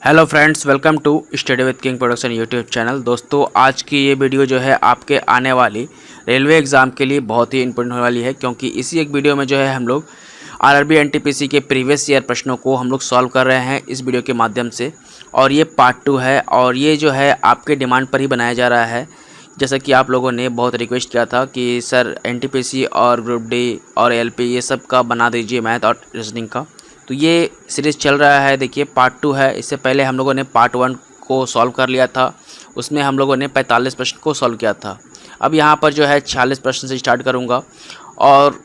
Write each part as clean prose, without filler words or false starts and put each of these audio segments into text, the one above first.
Hello friends, welcome to study with King Production YouTube channel. दोस्तों, आज की ये वीडियो जो है आपके आने वाली रेलवे एग्ज़ाम के लिए बहुत ही इंपॉर्टेंट होने वाली है, क्योंकि इसी एक वीडियो में जो है हम लोग आरआरबी एनटीपीसी के प्रीवियस ईयर प्रश्नों को हम लोग सॉल्व कर रहे हैं इस वीडियो के माध्यम से। और ये पार्ट 2 है और ये जो है आपके डिमांड पर ही बनाया जा रहा है। जैसा कि आप लोगों ने बहुत रिक्वेस्ट किया था कि सर एनटीपीसी और ग्रुप डी और एलपी ये सब का बना दीजिए, मैथ और रीजनिंग का। तो ये सीरीज़ चल रहा है। देखिए, पार्ट 2 है। इससे पहले हम लोगों ने पार्ट 1 को सॉल्व कर लिया था, उसमें हम लोगों ने 45 प्रश्न को सॉल्व किया था। अब यहाँ पर जो है 46 प्रश्न से स्टार्ट करूँगा और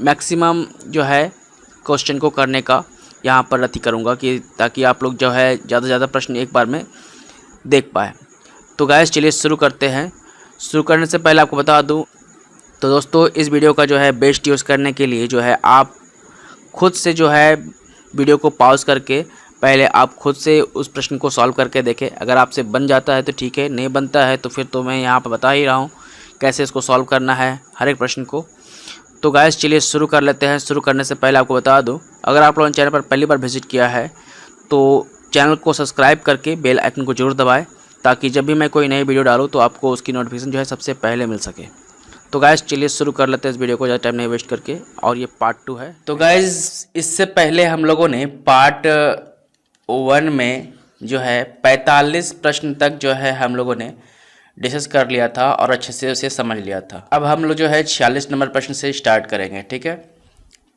मैक्सिमम जो है क्वेश्चन को करने का यहाँ पर रति करूँगा कि ताकि आप लोग जो है ज़्यादा से ज़्यादा प्रश्न एक बार में देख पाए। तो गाइस, चलिए शुरू करते हैं। शुरू करने से पहले आपको बता दूँ तो दोस्तों, इस वीडियो का जो है बेस्ट यूज़ करने के लिए जो है आप खुद से जो है वीडियो को पॉज करके पहले आप खुद से उस प्रश्न को सॉल्व करके देखें। अगर आपसे बन जाता है तो ठीक है, नहीं बनता है तो फिर तो मैं यहाँ पर बता ही रहा हूँ कैसे इसको सॉल्व करना है हर एक प्रश्न को। तो गाइस, चलिए शुरू कर लेते हैं। शुरू करने से पहले आपको बता दूँ, अगर आप लोगों ने चैनल पर पहली बार विजिट किया है तो चैनल को सब्सक्राइब करके बेल आइकन को जरूर दबाएँ, ताकि जब भी मैं कोई नई वीडियो डालूँ तो आपको उसकी नोटिफिकेशन जो है सबसे पहले मिल सके। तो गाइस, चलिए शुरू कर लेते हैं इस वीडियो को ज़्यादा टाइम नहीं वेस्ट करके। और ये पार्ट 2 है। तो गाइस, इससे पहले हम लोगों ने पार्ट 1 में जो है 45 प्रश्न तक जो है हम लोगों ने डिस्कस कर लिया था और अच्छे से उसे समझ लिया था। अब हम लोग जो है 46 नंबर प्रश्न से स्टार्ट करेंगे, ठीक है।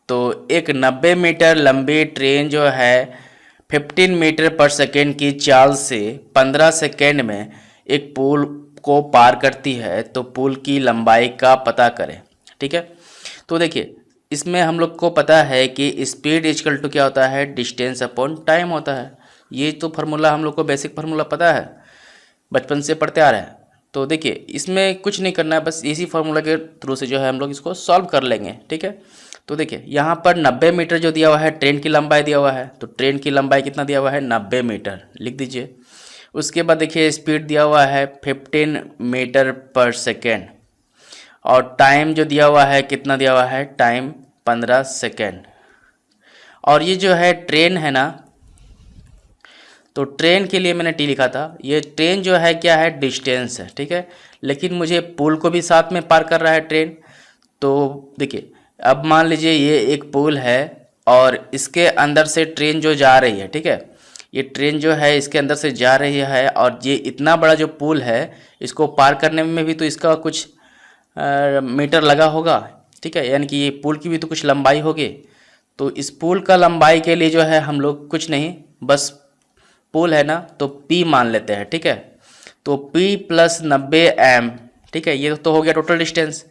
तो एक 90 मीटर लंबी ट्रेन जो है 15 मीटर पर सेकेंड की चाल से 15 सेकेंड में एक पुल को पार करती है, तो पुल की लंबाई का पता करें, ठीक है। तो देखिए, इसमें हम लोग को पता है कि स्पीड इक्वल टू क्या होता है, डिस्टेंस अपॉन टाइम होता है। ये तो फार्मूला हम लोग को बेसिक फार्मूला पता है, बचपन से पढ़ते आ रहे हैं। तो देखिए, इसमें कुछ नहीं करना है, बस इसी फार्मूला के थ्रू से जो है हम लोग इसको सॉल्व कर लेंगे, ठीक है। तो देखिए, यहाँ पर 90 मीटर जो दिया हुआ है, ट्रेन की लंबाई दिया हुआ है, तो ट्रेन की लंबाई कितना दिया हुआ है, 90 मीटर लिख दीजिए। उसके बाद देखिए, स्पीड दिया हुआ है 15 मीटर पर सेकेंड और टाइम जो दिया हुआ है कितना दिया हुआ है, टाइम 15 सेकेंड। और ये जो है ट्रेन है ना, तो ट्रेन के लिए मैंने टी लिखा था। ये ट्रेन जो है क्या है, डिस्टेंस है, ठीक है। लेकिन मुझे पुल को भी साथ में पार कर रहा है ट्रेन। तो देखिए, अब मान लीजिए ये एक पुल है और इसके अंदर से ट्रेन जो जा रही है, ठीक है। ये ट्रेन जो है इसके अंदर से जा रही है और ये इतना बड़ा जो पुल है, इसको पार करने में भी तो इसका कुछ मीटर लगा होगा, ठीक है। यानी कि ये पुल की भी तो कुछ लंबाई होगी। तो इस पुल का लंबाई के लिए जो है हम लोग कुछ नहीं, बस पुल है ना तो P मान लेते हैं, ठीक है। तो P प्लस 90 m, ठीक है। ये तो हो गया टोटल डिस्टेंस।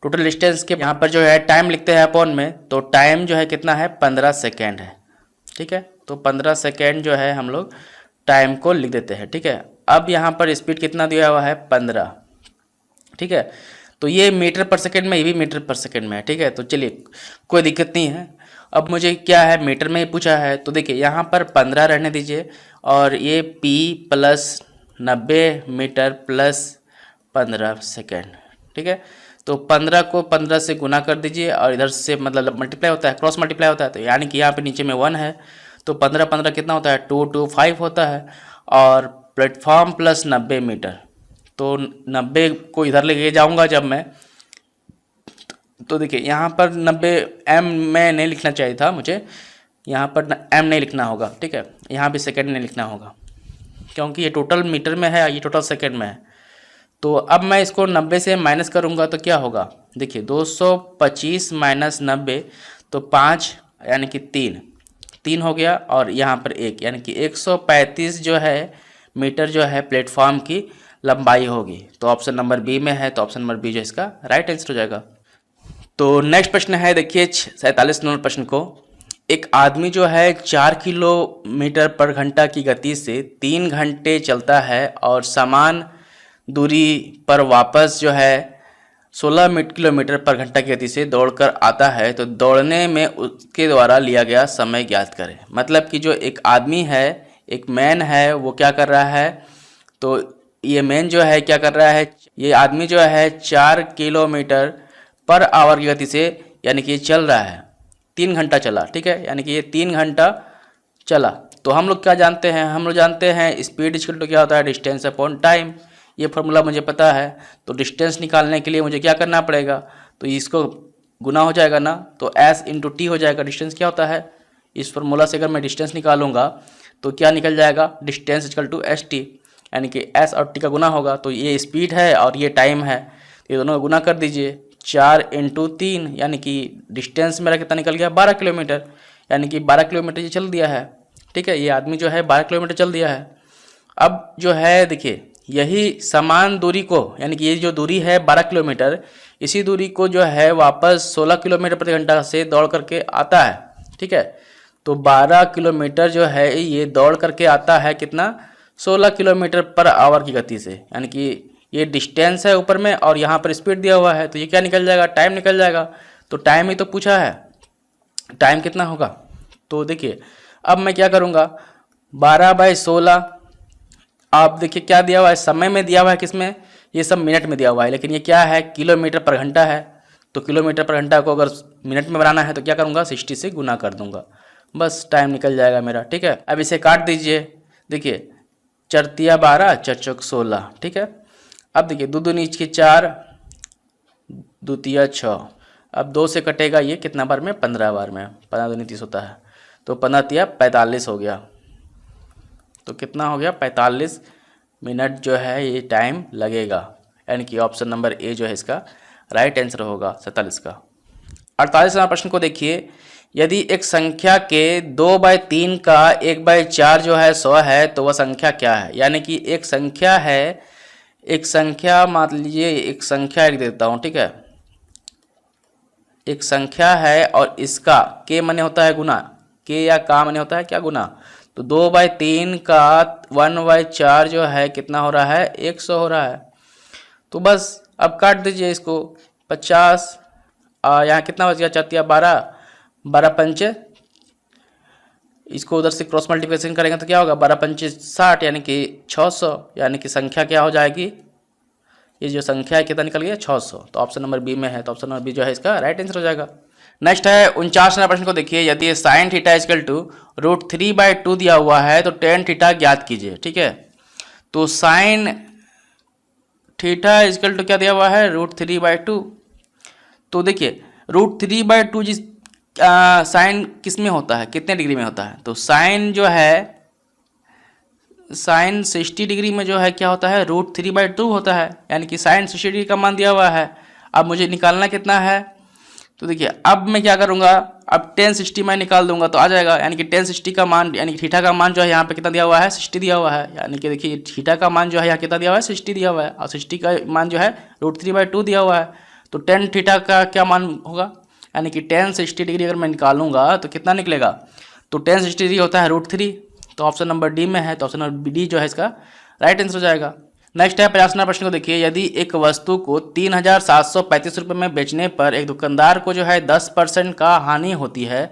टोटल डिस्टेंस के यहाँ पर जो है टाइम लिखते हैं अपॉन में, तो टाइम जो है कितना है, 15 सेकेंड है, ठीक है। तो 15 सेकेंड जो है हम लोग टाइम को लिख देते हैं, ठीक है। अब यहाँ पर स्पीड कितना दिया हुआ है, 15, ठीक है। तो ये मीटर पर सेकेंड में, ये भी मीटर पर सेकेंड में है, ठीक है। तो चलिए, कोई दिक्कत नहीं है। अब मुझे क्या है, मीटर में ही पूछा है, तो देखिए यहाँ पर 15 रहने दीजिए और ये P plus 90 metre plus 15 second, ठीक है। तो 15 को 15 से गुना कर दीजिए और इधर से मतलब मल्टीप्लाई होता है, क्रॉस मल्टीप्लाई होता है, तो यानी कि यहाँ पे नीचे में 1 है, तो 15 15 कितना होता है, 2 2 5 होता है। और प्लेटफॉर्म प्लस 90 मीटर, तो 90 को इधर लेके जाऊंगा जब मैं, तो देखिए यहाँ पर 90 m में नहीं लिखना चाहिए था मुझे, यहाँ पर m नहीं लिखना होगा, ठीक है। यहाँ भी सेकेंड नहीं लिखना होगा, क्योंकि ये टोटल मीटर में है, ये टोटल सेकेंड में है। तो अब मैं इसको 90 से माइनस करूँगा तो क्या होगा, देखिए 225 माइनस 90, तो 5 यानी कि 3 हो गया और यहाँ पर 1 यानी कि 135 जो है मीटर जो है प्लेटफॉर्म की लंबाई होगी। तो ऑप्शन नंबर बी में है, तो ऑप्शन नंबर बी जो इसका राइट आंसर हो जाएगा। तो नेक्स्ट प्रश्न है, देखिए 47 नंबर प्रश्न को। एक आदमी जो है 4 किलोमीटर पर घंटा की गति से 3 घंटे चलता है और समान दूरी पर वापस जो है 16 किलोमीटर पर घंटा की गति से दौड़कर आता है, तो दौड़ने में उसके द्वारा लिया गया समय ज्ञात करें। मतलब कि जो एक आदमी है, एक मैन है, वो क्या कर रहा है, तो ये मैन जो है क्या कर रहा है, ये आदमी जो है 4 किलोमीटर पर आवर की गति से, यानी कि चल रहा है, 3 घंटा चला, ठीक है। यानी कि ये 3 घंटा चला, तो हम लोग क्या जानते हैं, हम लोग जानते हैं स्पीड इक्वल टू क्या होता है, डिस्टेंस अपॉन टाइम। ये फॉर्मूला मुझे पता है। तो डिस्टेंस निकालने के लिए मुझे क्या करना पड़ेगा, तो इसको गुना हो जाएगा ना, तो s इंटू टी हो जाएगा। डिस्टेंस क्या होता है, इस फॉर्मूला से अगर मैं डिस्टेंस निकालूंगा तो क्या निकल जाएगा, distance equal to S T, यानी कि s और t का गुना होगा। तो ये स्पीड है और ये टाइम है, तो ये दोनों का गुना कर दीजिए। 4 इंटू 3 यानी कि डिस्टेंस मेरा कितना निकल गया, 12 किलोमीटर, यानी कि 12 किलोमीटर ये चल दिया है। ठीक है, ये आदमी जो है 12 किलोमीटर चल दिया है। अब जो है देखिए, यही समान दूरी को, यानी कि ये जो दूरी है 12 किलोमीटर, इसी दूरी को जो है वापस 16 किलोमीटर प्रति घंटा से दौड़ करके आता है। ठीक है, तो 12 किलोमीटर जो है ये दौड़ करके आता है कितना, 16 किलोमीटर पर आवर की गति से, यानी कि ये डिस्टेंस है ऊपर में और यहाँ पर स्पीड दिया हुआ है, तो ये क्या निकल जाएगा, टाइम निकल जाएगा। तो टाइम ही तो पूछा है, टाइम कितना होगा। तो देखिए अब मैं क्या करूँगा, 12/16, आप देखिए क्या दिया हुआ है, समय में दिया हुआ है, किसमें, ये सब मिनट में दिया हुआ है, लेकिन ये क्या है, किलोमीटर पर घंटा है। तो किलोमीटर पर घंटा को अगर मिनट में बनाना है तो क्या करूँगा, 60 से गुना कर दूंगा, बस टाइम निकल जाएगा मेरा। ठीक है, अब इसे काट दीजिए। देखिए 4 × 12, 4 × 16। ठीक है, अब देखिए 2 दूनी 4, 2 × 6, अब 2 से कटेगा ये कितना बार में, 15 बार में, 15 दूनी 30 होता है, तो 15 × 45 हो गया। तो कितना हो गया, 45 मिनट जो है ये टाइम लगेगा, यानी कि ऑप्शन नंबर ए जो है इसका राइट आंसर होगा 47 का। 48वां प्रश्न को देखिए, यदि एक संख्या के 2/3 का 1/4 जो है 100 है, तो वह संख्या क्या है। यानी कि एक संख्या है, एक संख्या मान लीजिए, एक संख्या एक देता हूँ। ठीक है, एक संख्या है और इसका के माने होता है गुना, के या का माने होता है क्या, गुना। तो 2/3 का 1/4 जो है कितना हो रहा है, 100 हो रहा है। तो बस अब काट दीजिए इसको, 50, यहाँ कितना बच गया, 4 × 12, 12 पंचे, इसको उधर से क्रॉस मल्टीप्लिकेशन करेंगे तो क्या होगा, 12 पंचे 60, यानी कि 600, यानी कि संख्या क्या हो जाएगी, ये जो संख्या है कितना निकल गया, 600। तो ऑप्शन नंबर बी में है, तो ऑप्शन नंबर बी जो है इसका राइट आंसर हो जाएगा। नेक्स्ट है 49वां प्रश्न को देखिए, यदि साइन थीटा इक्वल टू √3/2 दिया हुआ है तो टेन थीटा ज्ञात कीजिए। ठीक है, तो साइन थीटा इक्वल टू क्या दिया हुआ है, √3/2। तो देखिए √3/2 जिस साइन किस में होता है, कितने डिग्री में होता है, तो साइन जो है, साइन 60 डिग्री में जो है क्या होता है, √3/2 होता है, यानी कि साइन 60 डिग्री का मान दिया हुआ है। अब मुझे निकालना कितना है, तो देखिए अब मैं क्या करूँगा, अब tan 60 मैं निकाल दूंगा तो आ जाएगा, यानी कि tan 60 का मान, यानी कि थीटा का मान जो है यहाँ पे कितना दिया हुआ है, 60 दिया हुआ है, यानी कि देखिए थीटा का मान जो है यहाँ कितना दिया हुआ है, 60 दिया हुआ है, और 60 का मान जो है √3/2 दिया हुआ है। तो tan थीटा का क्या मान होगा, यानी कि tan 60 डिग्री अगर मैं निकालूंगा तो कितना निकलेगा, तो tan 60 डिग्री होता है √3, तो ऑप्शन नंबर डी में है, तो ऑप्शन नंबर डी जो है इसका राइट आंसर हो जाएगा। नेक्स्ट है 50वां प्रश्न को देखिए, यदि एक वस्तु को 3,735 रुपये में बेचने पर एक दुकानदार को जो है 10% का हानि होती है,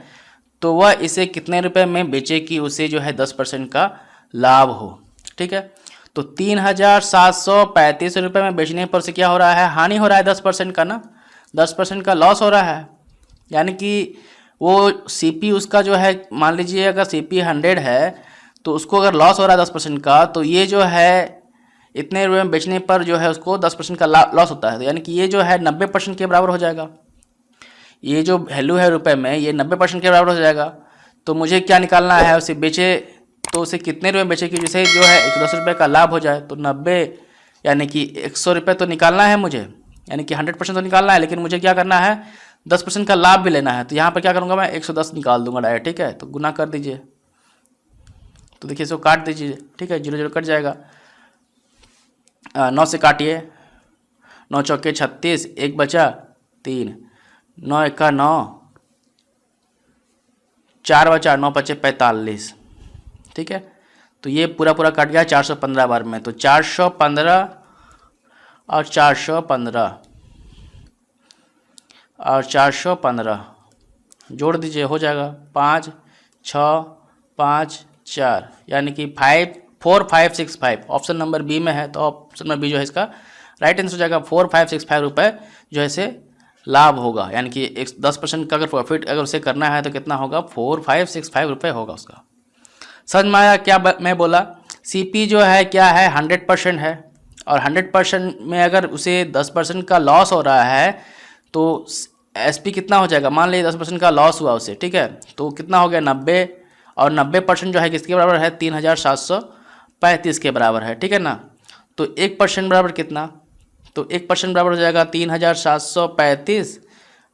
तो वह इसे कितने रुपए में बेचे कि उसे जो है 10% का लाभ हो। ठीक है, तो 3,735 रुपये में बेचने पर से क्या हो रहा है, हानि हो रहा है 10% का ना, 10% का लॉस हो रहा है, यानी कि वो CP उसका जो है, मान लीजिए अगर CP 100 है तो उसको अगर लॉस हो रहा है 10% का, तो ये जो है इतने रुपये में बेचने पर जो है उसको 10% का लॉस होता है, तो यानी कि ये जो है 90% के बराबर हो जाएगा। ये जो वैल्यू है रुपए में, ये 90% के बराबर हो जाएगा। तो मुझे क्या निकालना है, उसे बेचे तो उसे कितने रुपये में बेचे कि जिसे जो है 110 रुपये का लाभ हो जाए। तो 90 यानी कि 100 रुपये तो निकालना है मुझे, यानी कि 100% तो निकालना है, लेकिन मुझे क्या करना है, 10% का लाभ भी लेना है। तो यहाँ पर क्या करूँगा मैं, 110 निकाल दूंगा डायरेक्ट। ठीक है, तो गुना कर दीजिए, तो देखिए इसको काट दीजिए। ठीक है, 0 0 कट जाएगा, 9 से काटिए, 9 चौके 36, 1 बचा 3, 9 1 9, 4 बचा, 9 बचे 45। ठीक है, तो ये पूरा पूरा कट गया 415 बार में, तो 415 और 415 और 415 जोड़ दीजिए, हो जाएगा 5 6 5 4, यानी कि 4565। ऑप्शन नंबर बी में है, तो ऑप्शन नंबर बी जो है इसका राइट आंसर हो जाएगा। 4565 रुपये जो है से लाभ होगा, यानी कि 10% का अगर प्रॉफिट अगर उसे करना है तो कितना होगा, 4565 रुपये होगा उसका। समझ में आया क्या मैं बोला? CP जो है क्या है 100% है, और 100% में अगर उसे 10% का लॉस हो रहा है तो SP कितना हो जाएगा? मान लीजिए 10% का लॉस हुआ उसे, ठीक है, तो कितना हो गया 90, और 90% जो है किसके बराबर है? 3735 के बराबर है, ठीक है ना। तो 1% बराबर कितना? तो 1% बराबर हो जाएगा 3735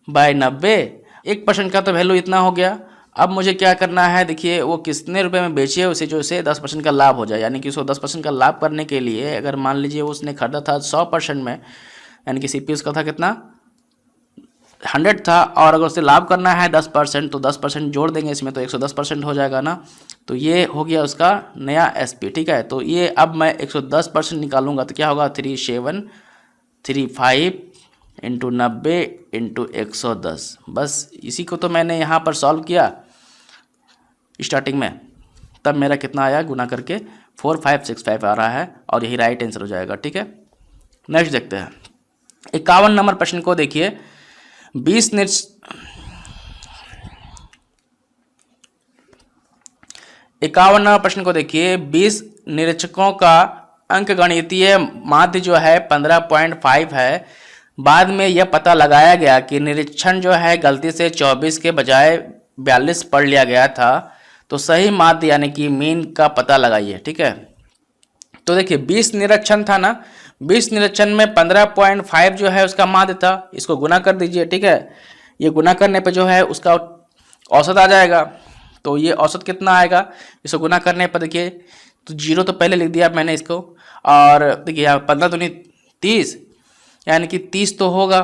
बाई 90। 1% का तो वैल्यू इतना हो गया। अब मुझे क्या करना है, देखिए वो कितने रुपए में बेची है उसे, जो उसे 10% का लाभ हो जाए, यानी कि उसको 10% का लाभ करने के लिए अगर मान लीजिए उसने खरीदा था 100% में, यानी कि CP उसका था कितना 100 था, और अगर उसे लाभ करना है 10% तो 10% जोड़ देंगे इसमें तो 110% हो जाएगा ना। तो ये हो गया उसका नया SP, ठीक है। तो ये अब मैं 110% निकालूंगा तो क्या होगा 3735 इंटू 90 इंटू 110। बस इसी को तो मैंने यहाँ पर सॉल्व किया स्टार्टिंग में, तब मेरा कितना आया गुना करके 4565 आ रहा है, और यही राइट आंसर हो जाएगा, ठीक है। नेक्स्ट देखते हैं 51 नंबर प्रश्न को देखिए। 51 नंबर प्रश्न को देखिए। 20 निरीक्षकों का अंकगणितीय माध्य जो है 15.5 है। बाद में यह पता लगाया गया कि निरीक्षण जो है गलती से 24 के बजाय 42 पढ़ लिया गया था, तो सही माध्य यानी कि मीन का पता लगाइए, ठीक है। तो देखिए 20 निरीक्षण था ना, 20 निरीक्षण में 15.5 जो है उसका माध्य था, इसको गुना कर दीजिए, ठीक है। ये गुना करने पे जो है उसका औसत आ जाएगा। तो ये औसत कितना आएगा, इसको गुना करने पर देखिए तो 0 तो पहले लिख दिया मैंने इसको, और देखिए यहाँ 15 दूनी 30, यानी कि 30 तो होगा,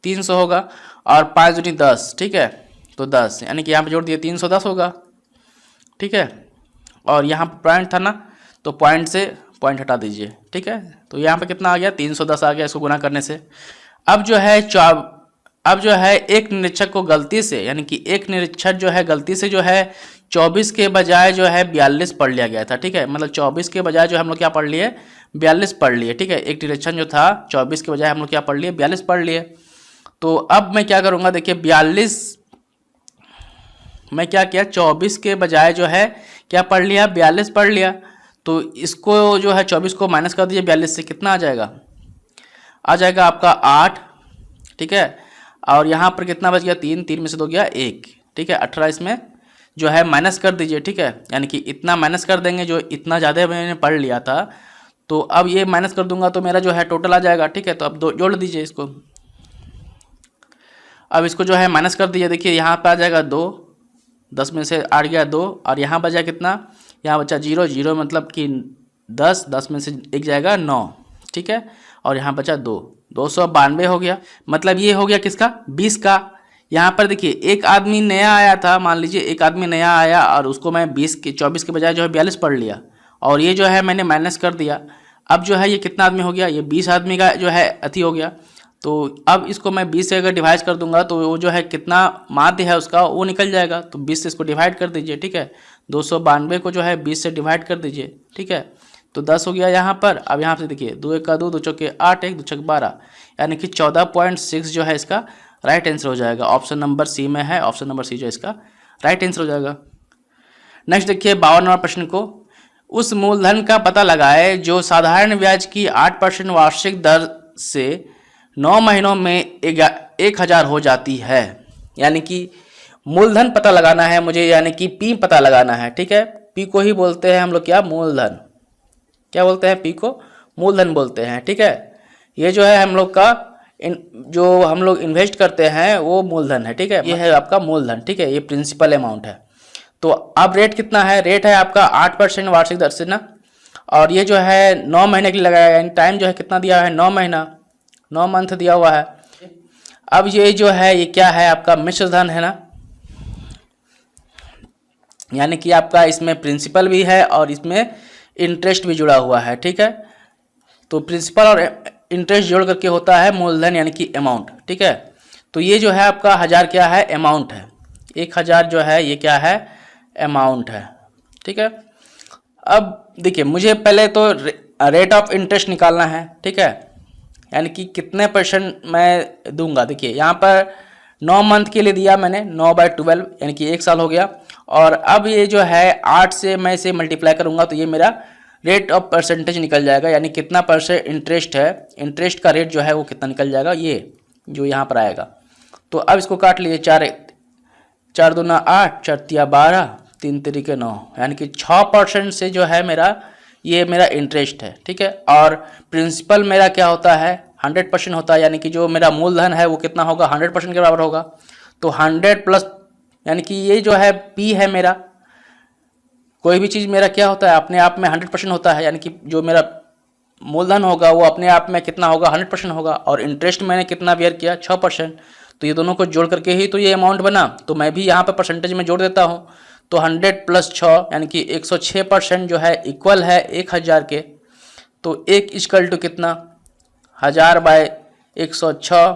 300 होगा, और 5 दूनी 10, ठीक है, तो 10, यानी कि यहाँ पे जोड़ दिए 310 होगा, ठीक है। और यहाँ पर पॉइंट था ना, तो पॉइंट से पॉइंट हटा दीजिए, ठीक है। तो यहाँ पे कितना आ गया 310 आ गया इसको गुना करने से। अब जो है एक निरीक्षक को गलती से, यानी कि एक निरीक्षक जो है गलती से जो है 24 के बजाय जो है 42 पढ़ लिया गया था, ठीक है। मतलब 24 के बजाय जो हम लोग क्या पढ़ लिए 42 पढ़ लिए, ठीक है। एक निरीक्षण जो था 24 के बजाय हम लोग क्या पढ़ लिए 42 पढ़ लिए। तो अब मैं क्या करूँगा, देखिए 42 मैं क्या किया 24 के बजाय जो है क्या पढ़ लिया 42 पढ़ लिया। तो इसको जो है 24 को माइनस कर दीजिए 42 से, कितना आ जाएगा आपका 8, ठीक है। और यहाँ पर कितना बच गया 3 में से 2 गया 1, ठीक है। 18 इसमें जो है माइनस कर दीजिए, ठीक है। यानी कि इतना माइनस कर देंगे जो इतना ज़्यादा मैंने पढ़ लिया था। तो अब ये माइनस कर दूंगा तो मेरा जो है टोटल आ जाएगा, ठीक है। तो अब जोड़ दीजिए इसको, अब इसको जो है माइनस कर दीजिए। देखिए यहाँ पर आ जाएगा 2, 10 में से 8 गया 2, और यहाँ बचा कितना, यहाँ बचा 0, 0 मतलब कि 10, 10 में से 1 जाएगा 9, ठीक है। और यहाँ बचा 2, 292 हो गया। मतलब ये हो गया किसका 20 का। यहाँ पर देखिए एक आदमी नया आया था, मान लीजिए एक आदमी नया आया और उसको मैं 24 के बजाय जो है 42 पढ़ लिया, और ये जो है मैंने माइनस कर दिया। अब जो है ये कितना आदमी हो गया, ये 20 आदमी का जो है अति हो गया। तो अब इसको मैं 20 से अगर डिवाइड कर दूंगा तो वो जो है कितना माध्य है उसका वो निकल जाएगा। तो 20 से इसको डिवाइड कर दीजिए, ठीक है। 292 को जो है 20 से डिवाइड कर दीजिए, ठीक है। तो 10 हो गया यहाँ पर। अब यहाँ से देखिए 2 1 का 2, 2 चौके 8, 1 2 छक 12, यानी कि 14.6 जो है इसका राइट आंसर हो जाएगा। ऑप्शन नंबर सी में है, ऑप्शन नंबर सी जो इसका राइट आंसर हो जाएगा। नेक्स्ट देखिए 52 नंबर प्रश्न को। उस मूलधन का पता लगाए जो साधारण ब्याज की 8% वार्षिक दर से 9 महीनों में 1000 हो जाती है। यानी कि मूलधन पता लगाना है मुझे, यानी कि पी पता लगाना है, ठीक है। पी को ही बोलते हैं हम लोग क्या मूलधन, क्या बोलते हैं पी को मूलधन बोलते हैं, ठीक है। ये जो है हम लोग का जो हम लोग इन्वेस्ट करते हैं वो मूलधन है, ठीक है। ये है आपका मूलधन, ठीक है। ये प्रिंसिपल अमाउंट है। तो अब रेट कितना है, रेट है आपका 8% वार्षिक दर से ना, और ये जो है 9 महीने के लिए लगाया, यानी टाइम जो है कितना दिया है 9 महीना, 9 मंथ दिया हुआ है। अब ये जो है ये क्या है आपका मिश्र धन है ना, यानी कि आपका इसमें प्रिंसिपल भी है और इसमें इंटरेस्ट भी जुड़ा हुआ है, ठीक है। तो प्रिंसिपल और इंटरेस्ट जोड़ करके होता है मूलधन, यानी कि अमाउंट, ठीक है। तो ये जो है आपका 1000 क्या है अमाउंट है, 1000 जो है ये क्या है अमाउंट है, ठीक है। अब देखिए मुझे पहले तो रेट ऑफ इंटरेस्ट निकालना है, ठीक है। यानी कि कितने % मैं दूंगा। देखिए यहाँ पर 9 मंथ के लिए दिया मैंने 9/12, यानी कि 1 साल हो गया, और अब ये जो है 8 से मैं इसे मल्टीप्लाई करूँगा तो ये मेरा रेट ऑफ परसेंटेज निकल जाएगा, यानी कितना % इंटरेस्ट है, इंटरेस्ट का रेट जो है वो कितना निकल जाएगा, ये जो यहाँ पर आएगा। तो अब इसको काट लीजिए, 4 दूना 8, 4 तिया 12, 3 तिरिके 9, यानी कि 6% से जो है ये मेरा इंटरेस्ट है, ठीक है। और प्रिंसिपल मेरा क्या होता है, 100% होता है, यानी कि जो मेरा मूलधन है वो कितना होगा, 100% के बराबर होगा। तो 100 प्लस, यानी कि ये जो है P है मेरा, कोई भी चीज़ मेरा क्या होता है अपने आप में 100% होता है, यानी कि जो मेरा मूलधन होगा वो अपने आप में कितना होगा, 100% होगा। और इंटरेस्ट मैंने कितना बियर किया, 6%। तो ये दोनों को जोड़ करके ही तो ये अमाउंट बना, तो मैं भी यहाँ पे परसेंटेज में जोड़ देता हूँ। तो 100 प्लस 6 यानी कि 106% जो है इक्वल है 1000 के। तो 1 इक्वल टू कितना, 1000 बाय 106,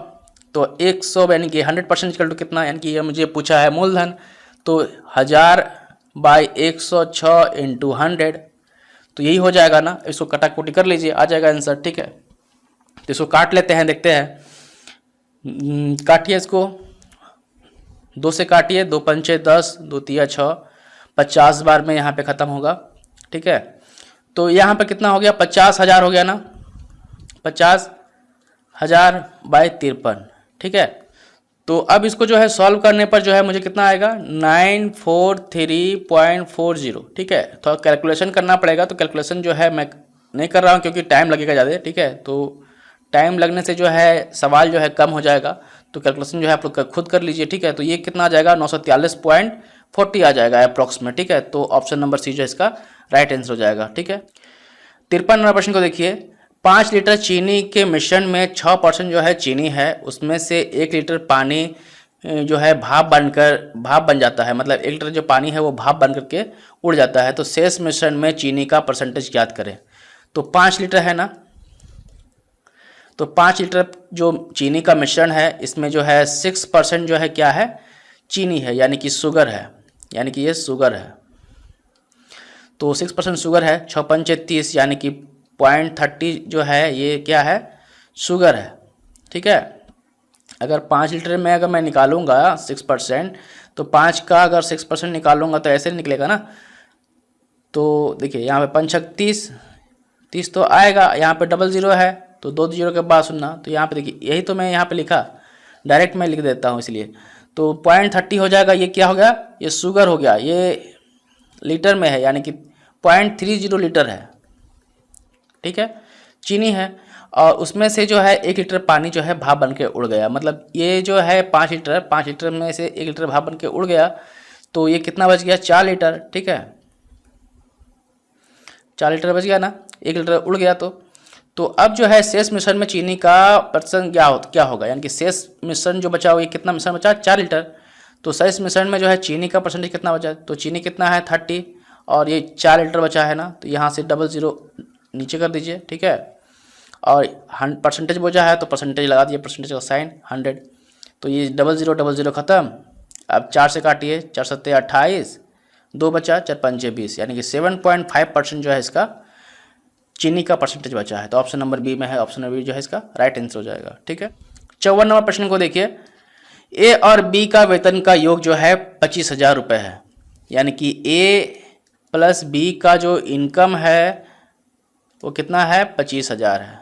तो 100 यानी कि 100% इक्वल टू कितना, यानी कि ये मुझे पूछा है मूलधन, तो 1000 बाय 106 इंटू 100, तो यही हो जाएगा ना। इसको कटाकुटी कर लीजिए, आ जाएगा आंसर, ठीक है। तो इसको काट लेते हैं, देखते हैं। काटिए इसको, 2 से काटिए, 2 पंचे 10, 2 तिया 6, 50 बार में यहाँ पे ख़त्म होगा, ठीक है। तो यहाँ पे कितना हो गया, 50,000 हो गया ना, 50,000 बाय 53, ठीक है। तो अब इसको जो है सॉल्व करने पर जो है मुझे कितना आएगा, 943.40, ठीक है। तो कैलकुलेशन करना पड़ेगा, तो कैलकुलेशन जो है मैं नहीं कर रहा हूँ क्योंकि टाइम लगेगा ज़्यादा, ठीक है। तो टाइम लगने से जो है सवाल जो है कम हो जाएगा, तो कैलकुलेशन जो है आप लोग खुद कर लीजिए, ठीक है। तो ये कितना आ जाएगा, 943.40 आ जाएगा अप्रॉक्सीमेट, ठीक है। तो ऑप्शन नंबर सी जो है इसका राइट आंसर हो जाएगा, ठीक है। 53 नंबर प्रश्न को देखिए, 5 लीटर चीनी के मिश्रण में 6% जो है चीनी है, उसमें से 1 लीटर पानी जो है भाप बन जाता है, मतलब 1 लीटर जो पानी है वो भाप बन करके उड़ जाता है। तो शेष मिश्रण में चीनी का परसेंटेज ज्ञात करें। तो 5 लीटर है ना, तो 5 लीटर जो चीनी का मिश्रण है, इसमें जो है 6% जो है क्या है, चीनी है, यानी कि शुगर है, यानी कि ये शुगर है। तो 6% शुगर है, 6 पंचे 30, यानी कि 0.30 जो है ये क्या है, शुगर है, ठीक है। अगर 5 लीटर में अगर मैं निकालूंगा 6%, तो 5 का अगर 6% निकालूंगा तो ऐसे निकलेगा ना। तो देखिए यहाँ पे 5 30 तो आएगा, यहाँ पे 00 है, तो 2 0 के बाद सुनना। तो यहाँ पे देखिए, यही तो मैं यहाँ पे लिखा, डायरेक्ट मैं लिख देता हूँ इसलिए। तो 0.30 हो जाएगा, ये क्या हो गया, ये शुगर हो गया, ये लीटर में है, यानी कि 0.30 लीटर है, ठीक है, चीनी है। और उसमें से जो है 1 लीटर पानी जो है भाप बन के उड़ गया, मतलब ये जो है 5 लीटर में से 1 लीटर भाप बन के उड़ गया, तो ये कितना बच गया, 4 लीटर, ठीक है। 4 लीटर बच गया ना, 1 लीटर उड़ गया। तो अब जो है शेष मिश्रण में चीनी का परसेंट क्या होगा, यानी कि शेष मिश्रण जो बचा, ये कितना मिश्रण बचा, 4 लीटर। तो शेष मिश्रण में जो है चीनी का परसेंटेज कितना बचा, तो चीनी कितना है 30, और ये 4 लीटर बचा है ना, तो यहाँ से 00 नीचे कर दीजिए, ठीक है। और परसेंटेज बोझा है तो परसेंटेज लगा दीजिए, परसेंटेज का साइन 100। तो ये 00 खत्म। अब 4 से काटिए, 4 सत्ते 28, 2 बचा, 4 पंचे 20, यानी कि 7.5% जो है इसका चीनी का परसेंटेज बचा है। तो ऑप्शन नंबर बी में है, ऑप्शन नंबर बी जो है इसका राइट आंसर हो जाएगा, ठीक है। 54 नंबर प्रश्न को देखिए, ए और बी का वेतन का योग जो है 25,000 रुपये है, यानी कि ए प्लस बी का जो इनकम है वो कितना है, 25,000 है,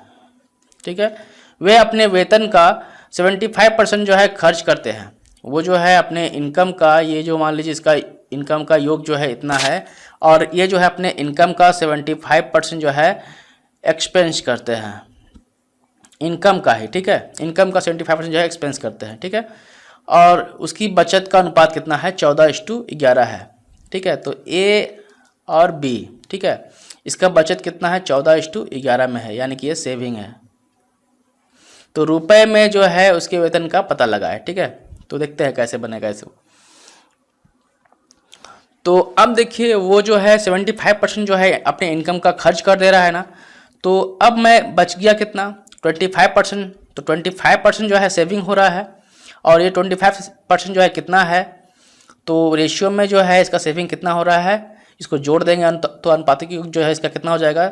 ठीक है। वे अपने वेतन का 75% जो है खर्च करते हैं। वो जो है अपने इनकम का, ये जो मान लीजिए इसका इनकम का योग जो है इतना है, और ये जो है अपने इनकम का 75% जो है एक्सपेंस करते हैं, इनकम का ही, ठीक है। इनकम का 75% जो है एक्सपेंस करते हैं, ठीक है। और उसकी बचत का अनुपात कितना है, 14:11 है, ठीक है। तो ए और बी, ठीक है, इसका बचत कितना है, 14:11 में है, यानी कि ये सेविंग है। तो रुपए में जो है उसके वेतन का पता लगा है, ठीक है। तो देखते हैं कैसे बनेगा इसको। तो अब देखिए, वो जो है 75% जो है अपने इनकम का खर्च कर दे रहा है ना, तो अब मैं बच गया कितना, 25%। तो 25% जो है सेविंग हो रहा है, और ये 25% जो है कितना है, तो रेशियो में जो है इसका सेविंग कितना हो रहा है, इसको जोड़ देंगे तो अनुपातिक योग जो है इसका कितना हो जाएगा,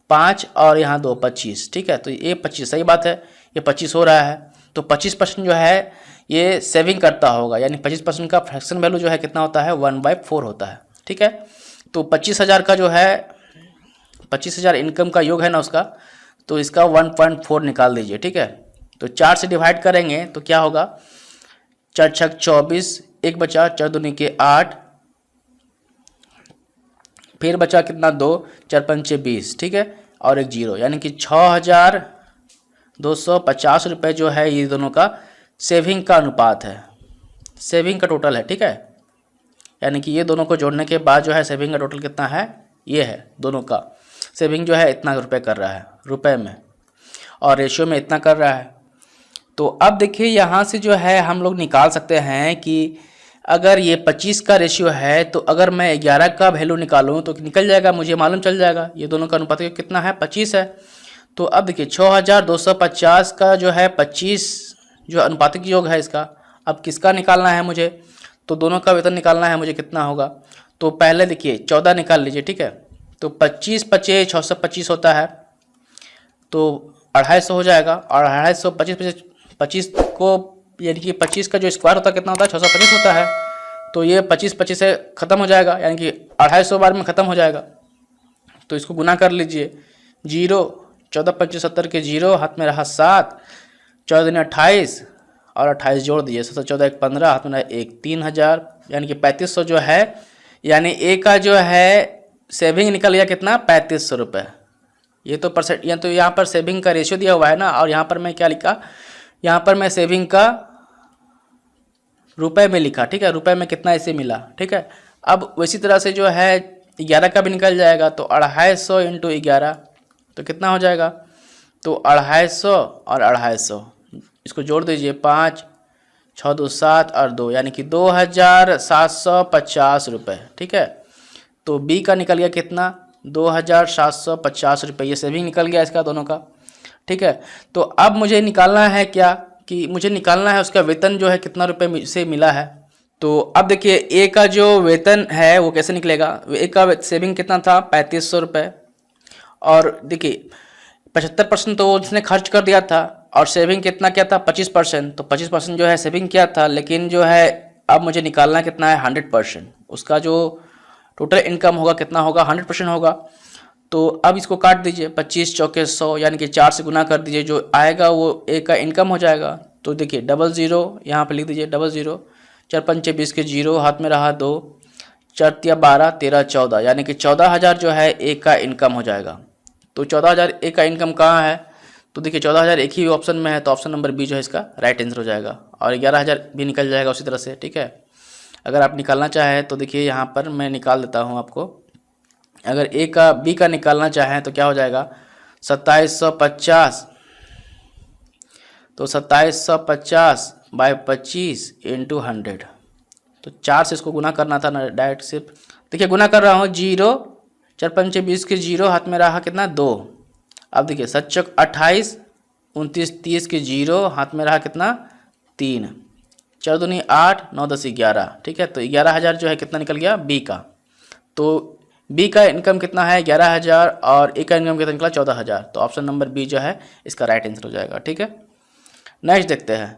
5 और यहाँ 2 25, ठीक है। तो ये 25, सही बात है, ये 25 हो रहा है। तो 25% जो है ये सेविंग करता होगा, यानी 25% का फ्रैक्शन वैल्यू जो है कितना होता है 1/4 होता है। ठीक है, तो 25,000 का जो है 25,000 इनकम का योग है ना उसका, तो इसका 1.4 निकाल दीजिए। ठीक है, तो 4 से डिवाइड करेंगे तो क्या होगा, 4 छक 24, एक बचा 4 दूनी के 8, फिर बचा कितना 2, 4 पंचे 20। ठीक है, और एक जीरो, यानी कि 6,250 रुपये जो है ये दोनों का सेविंग का अनुपात है, सेविंग का टोटल है। ठीक है, यानी कि ये दोनों को जोड़ने के बाद जो है सेविंग का टोटल कितना है, ये है दोनों का सेविंग जो है इतना रुपए कर रहा है रुपए में, और रेशियो में इतना कर रहा है। तो अब देखिए यहाँ से जो है हम लोग निकाल सकते हैं कि अगर ये 25 का रेशियो है तो अगर मैं 11 का वैल्यू निकालूँ तो निकल जाएगा, मुझे मालूम चल जाएगा ये दोनों का अनुपात कितना है, 25 है। तो अब देखिए 6,250 का जो है 25 जो अनुपातिक योग है इसका, अब किसका निकालना है मुझे, तो दोनों का वेतन निकालना है मुझे, कितना होगा। तो पहले देखिए 14 निकाल लीजिए। ठीक है, तो 25 पचे 625 होता है, तो 250 हो जाएगा, और 250 25 को यानी कि 25 का जो स्क्वायर होता है कितना होता है 625 होता है। तो ये 25 से ख़त्म हो जाएगा, यानी कि 250 बार में ख़त्म हो जाएगा। तो इसको गुना कर लीजिए, 0 14 पंचे 70 के 0, हाथ में रहा 7, 14 दिन 28 और 28 जोड़ दिए, 7 14 1 15, हाथ में रहा 1, 3,000, यानी कि 3500 जो है, यानी ए का जो है सेविंग निकल गया कितना 3500 रुपये। ये तो परसेंट, या तो यहाँ पर सेविंग का रेशियो दिया हुआ है ना, और यहाँ पर मैं क्या लिखा, यहाँ पर मैं सेविंग का रुपए में लिखा। ठीक है, रुपए में कितना इसे मिला। ठीक है, अब उसी तरह से जो है 11 का भी निकल जाएगा, तो 250 इंटू 11 तो कितना हो जाएगा, तो 250 और 250 इसको जोड़ दीजिए, 5 6 2 7 और 2, यानी कि 2,750 रुपये। ठीक है, तो बी का निकल गया कितना 2,750 रुपये, ये सेविंग निकल गया इसका दोनों का। ठीक है, तो अब मुझे निकालना है क्या, कि मुझे निकालना है उसका वेतन जो है कितना रुपए से मिला है। तो अब देखिए ए का जो वेतन है वो कैसे निकलेगा, ए का सेविंग कितना था 3500 रुपये, और देखिए 75% तो उसने खर्च कर दिया था, और सेविंग कितना क्या था 25%, तो 25% जो है सेविंग किया था, लेकिन जो है अब मुझे निकालना कितना है 100%, उसका जो टोटल इनकम होगा कितना होगा 100% होगा। तो अब इसको काट दीजिए, 25 चौके 100, यानी कि 4 से गुना कर दीजिए, जो आएगा वो ए का इनकम हो जाएगा। तो देखिए 00 यहाँ पे लिख दीजिए 00, 4 पंचे 20 के 0, हाथ में रहा 2, 4 तिया 12, 13 14, यानी कि 14,000 जो है ए का इनकम हो जाएगा। तो 14,000 ए का इनकम कहाँ है, तो देखिए 14,000 एक ही ऑप्शन में है, तो ऑप्शन नंबर बी जो है इसका राइट आंसर हो जाएगा, और 11,000 भी निकल जाएगा उसी तरह से। ठीक है, अगर आप निकालना चाहें तो देखिए यहाँ पर मैं निकाल देता हूँ आपको, अगर ए का बी का निकालना चाहें तो क्या हो जाएगा 2750, तो 2750 बाई 25 इंटू 100, तो 4 से इसको गुना करना था ना डायरेक्ट सिर्फ। देखिए गुना कर रहा हूँ, 0 4 पंचे 20 के 0, हाथ में रहा कितना 2, अब देखिए 7 चौक 28, 29 30 के 0, हाथ में रहा कितना 3, 4 दूनी 8, 9 10 11। ठीक है, तो 11,000 जो है कितना निकल गया बी का। तो बी का इनकम कितना है 11,000, और ए का इनकम कितना निकला 14,000, तो ऑप्शन नंबर बी जो है इसका राइट आंसर हो जाएगा। ठीक है, नेक्स्ट देखते हैं।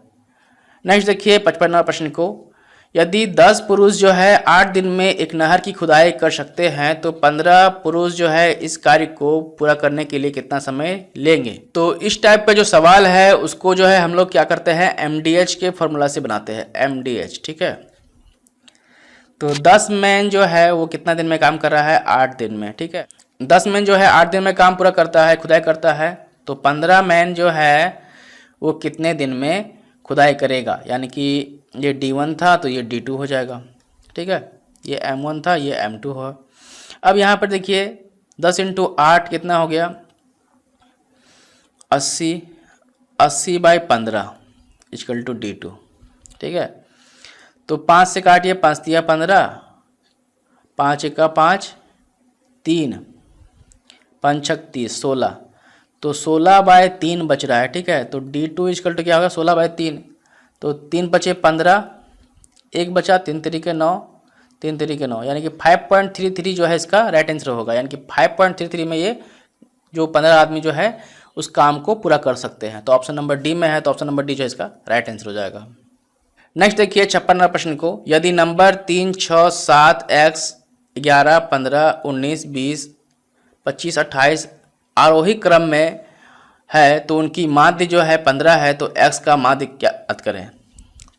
नेक्स्ट देखिए 55वां प्रश्न को, यदि 10 पुरुष जो है 8 दिन में एक नहर की खुदाई कर सकते हैं तो 15 पुरुष जो है इस कार्य को पूरा करने के लिए कितना समय लेंगे। तो इस टाइप का जो सवाल है उसको जो है हम लोग क्या करते हैं MDH के फॉर्मूला से बनाते हैं, MDH। ठीक है, तो 10 मैन जो है वो कितना दिन में काम कर रहा है 8 दिन में। ठीक है, 10 मैन जो है 8 दिन में काम पूरा करता है, खुदाई करता है, तो 15 मैन जो है वो कितने दिन में खुदाई करेगा, यानी कि ये D1 था तो ये D2 हो जाएगा। ठीक है, ये M1 था ये M2 हो। अब यहाँ पर देखिए 10 इंटू 8 कितना हो गया 80, 80 बाई 15 इक्वल टू D2। ठीक है, तो 5 से काटिए, 5 तिया 15, 5 एका 5, 3 5 छक 30, 16, तो 16 बाई 3 बच रहा है। ठीक है, तो D2 इक्वल टू क्या होगा 16 बाई 3, तो 3 बचे 15, 1 बचा 3 तरीके 9, 3 तरीके 9, यानी कि 5.33 जो है इसका राइट आंसर होगा, यानी कि 5.33 में ये जो 15 आदमी जो है उस काम को पूरा कर सकते हैं। तो ऑप्शन नंबर डी में है, तो ऑप्शन नंबर डी जो है इसका राइट आंसर हो जाएगा। नेक्स्ट देखिए 56 प्रश्न को, यदि नंबर 3, 6, 7, x 11, 15, 19, 20, 25, 28 आरोही क्रम में है तो उनकी माध्य जो है 15 है, तो x का माध्य क्या ज्ञात करें।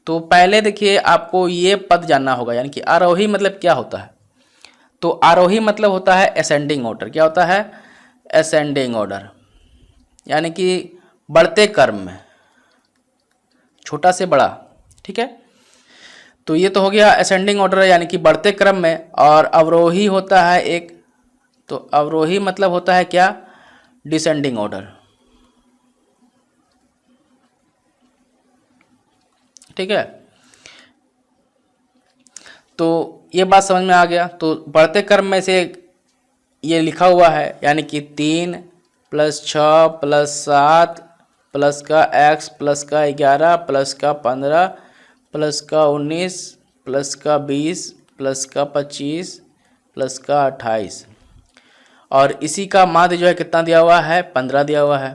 तो पहले देखिए आपको ये पद जानना होगा, यानी कि आरोही मतलब क्या होता है। तो आरोही मतलब होता है असेंडिंग ऑर्डर। क्या होता है? असेंडिंग ऑर्डर, यानी कि बढ़ते क्रम में, छोटा से बड़ा, ठीक है। तो ये तो हो गया असेंडिंग ऑर्डर, यानी कि बढ़ते क्रम में। और अवरोही होता है एक, तो अवरोही मतलब होता है क्या? डिसेंडिंग ऑर्डर, ठीक है। तो ये बात समझ में आ गया। तो बढ़ते क्रम में से ये लिखा हुआ है, यानी कि 3 + 6 + 7 प्लस का x प्लस का 11 प्लस का 15 प्लस का 19 प्लस का 20 प्लस का 25 प्लस का 28, और इसी का माध्य जो है कितना दिया हुआ है? 15 दिया हुआ है।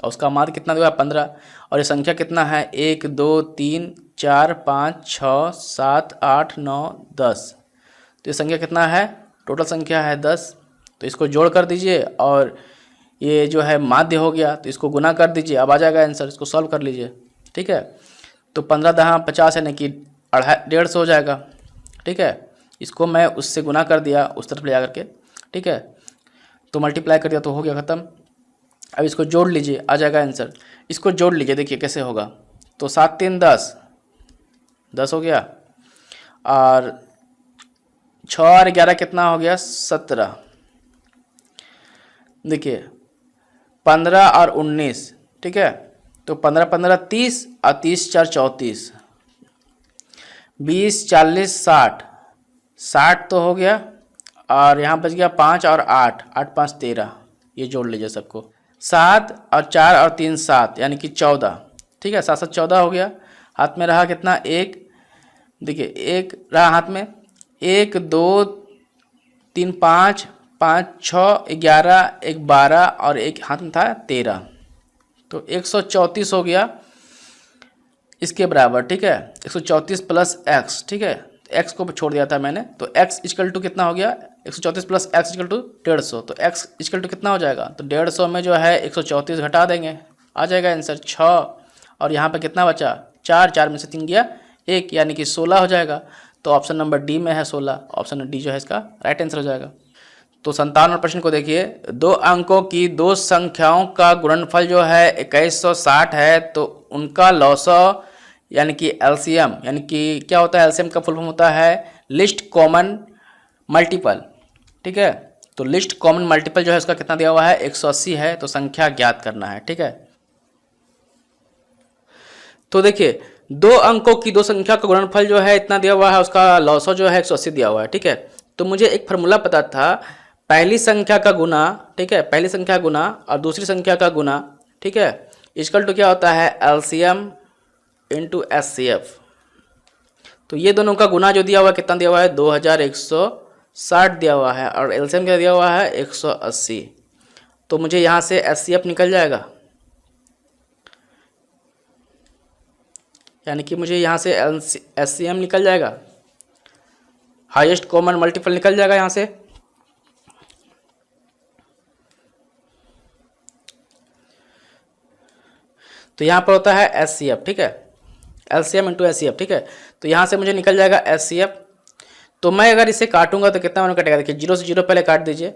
और उसका माध्य कितना दिया हुआ है? 15। और ये संख्या कितना है? 1, 2, 3, 4, 5, 6, 7, 8, 9, 10। तो ये संख्या कितना है? टोटल संख्या है 10। तो इसको जोड़ कर दीजिए और ये जो है माध्य हो गया, तो इसको गुना कर दीजिए, अब आ जाएगा आंसर। इसको सॉल्व कर लीजिए, ठीक है। तो 15 दहा 50 यानी कि 150 हो जाएगा, ठीक है। इसको मैं उससे गुना कर दिया उस तरफ ले जा करके, ठीक है। तो मल्टीप्लाई कर दिया तो हो गया ख़त्म। अब इसको जोड़ लीजिए, आ जाएगा आंसर। इसको जोड़ लीजिए, देखिए कैसे होगा। तो 7 3 10, 10 हो गया। और 6 और 11 कितना हो गया? 17। देखिए 15 और 19, ठीक है। तो 15 15 30 और 30 4 34, 20 40 60, 60 तो हो गया। और यहाँ बच गया 5 और 8, 8 5 13, ये जोड़ लीजिए सबको। 7 और 4 और 3 7, यानी कि 14, ठीक है। 7 7 14 हो गया। हाथ में रहा कितना? 1, देखिए 1 रहा हाथ में। 1 2 3 5 5 6 11 1 12 और एक हाथ में था 13, तो 134 हो गया इसके बराबर, ठीक है। 134 प्लस x, ठीक है। x को छोड़ दिया था मैंने, तो x इक्वल टू कितना हो गया? 134 प्लस x इक्वल टू 150। तो x इक्वल टू कितना हो जाएगा? तो 150 में जो है 134 घटा देंगे, आ जाएगा आंसर 6। और यहाँ पे कितना बचा? 4, 4 में से 3 गया 1, यानी कि 16 हो जाएगा। तो ऑप्शन नंबर डी में है 16, ऑप्शन डी जो है इसका राइट आंसर हो जाएगा। तो 57 प्रश्न को देखिए, 2 अंकों की 2 संख्याओं का गुणनफल जो है 2160 है, तो उनका लॉसो यानी कि एलसीएम, यानी कि क्या होता है? एलसीएम का फुल फॉर्म होता है लिस्ट कॉमन मल्टीपल, ठीक है। तो लिस्ट कॉमन मल्टीपल जो है उसका कितना दिया हुआ है? 180 है। तो संख्या ज्ञात करना है, ठीक है। तो देखिए 2 अंकों की 2 संख्या का गुणनफल जो है इतना दिया हुआ है, उसका लॉसो जो है 180 दिया हुआ है, ठीक है। तो मुझे एक फार्मूला पता था, पहली संख्या का गुना, ठीक है, पहली संख्या गुना और दूसरी संख्या का गुना, ठीक है, इक्वल टू क्या होता है? LCM into HCF. तो ये दोनों का गुना जो दिया हुआ है कितना दिया हुआ है? 2160 दिया हुआ है, और एलसीएम क्या दिया हुआ है? 180। तो मुझे यहाँ से एचसीएफ निकल जाएगा, यानी कि मुझे यहाँ से एचसीएम निकल जाएगा, हाईएस्ट कॉमन मल्टीपल निकल जाएगा यहाँ से। तो यहाँ पर होता है एचसीएफ, ठीक है, एलसीएम इंटू एचसीएफ, ठीक है। तो यहाँ से मुझे निकल जाएगा एचसीएफ। तो मैं अगर इसे काटूंगा तो कितना मैंने कटेगा? देखिए 0 से 0 पहले काट दीजिए,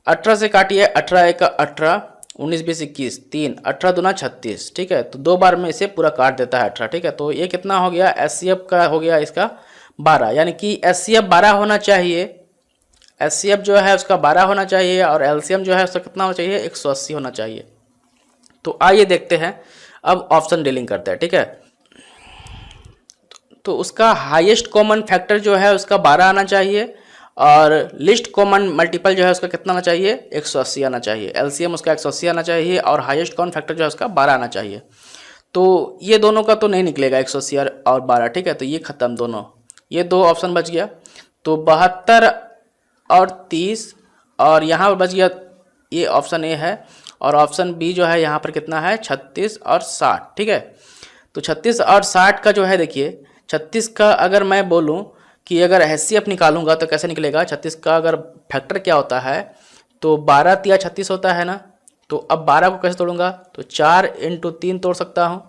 18 से काटिए, 18 1 18, 19 20 21, 3 18 दूना 36, ठीक है। तो 2 बार में इसे पूरा काट देता है 18, ठीक है। तो ये कितना हो गया? एचसीएफ का हो गया इसका 12, यानी कि एचसीएफ 12 होना चाहिए, एचसीएफ जो है उसका 12 होना चाहिए, और एलसीएम जो है उसका कितना होना चाहिए? 180 होना चाहिए। तो आइए देखते हैं, अब ऑप्शन डीलिंग करते हैं, ठीक है। तो उसका हाईएस्ट कॉमन फैक्टर जो है उसका 12 आना चाहिए, और लिस्ट कॉमन मल्टीपल जो है उसका कितना आना चाहिए? 180 आना चाहिए। एलसीएम उसका 180 आना चाहिए, और हाईएस्ट कॉमन फैक्टर जो है उसका 12 आना चाहिए। तो ये दोनों का तो नहीं निकलेगा 180 और 12, ठीक है। तो ये खत्म दोनों, ये 2 ऑप्शन बच गया। तो 72 और 30, और यहाँ पर बच गया ये ऑप्शन ए है, और ऑप्शन बी जो है यहाँ पर कितना है 36 और 60, ठीक है। तो 36 और 60 का जो है देखिए 36 का अगर मैं बोलूँ कि अगर HCF निकालूंगा तो कैसे निकलेगा। 36 का अगर फैक्टर क्या होता है तो 12 तिया 36 होता है ना। तो अब 12 को कैसे तोड़ूंगा तो 4 × 3 तोड़ सकता हूँ,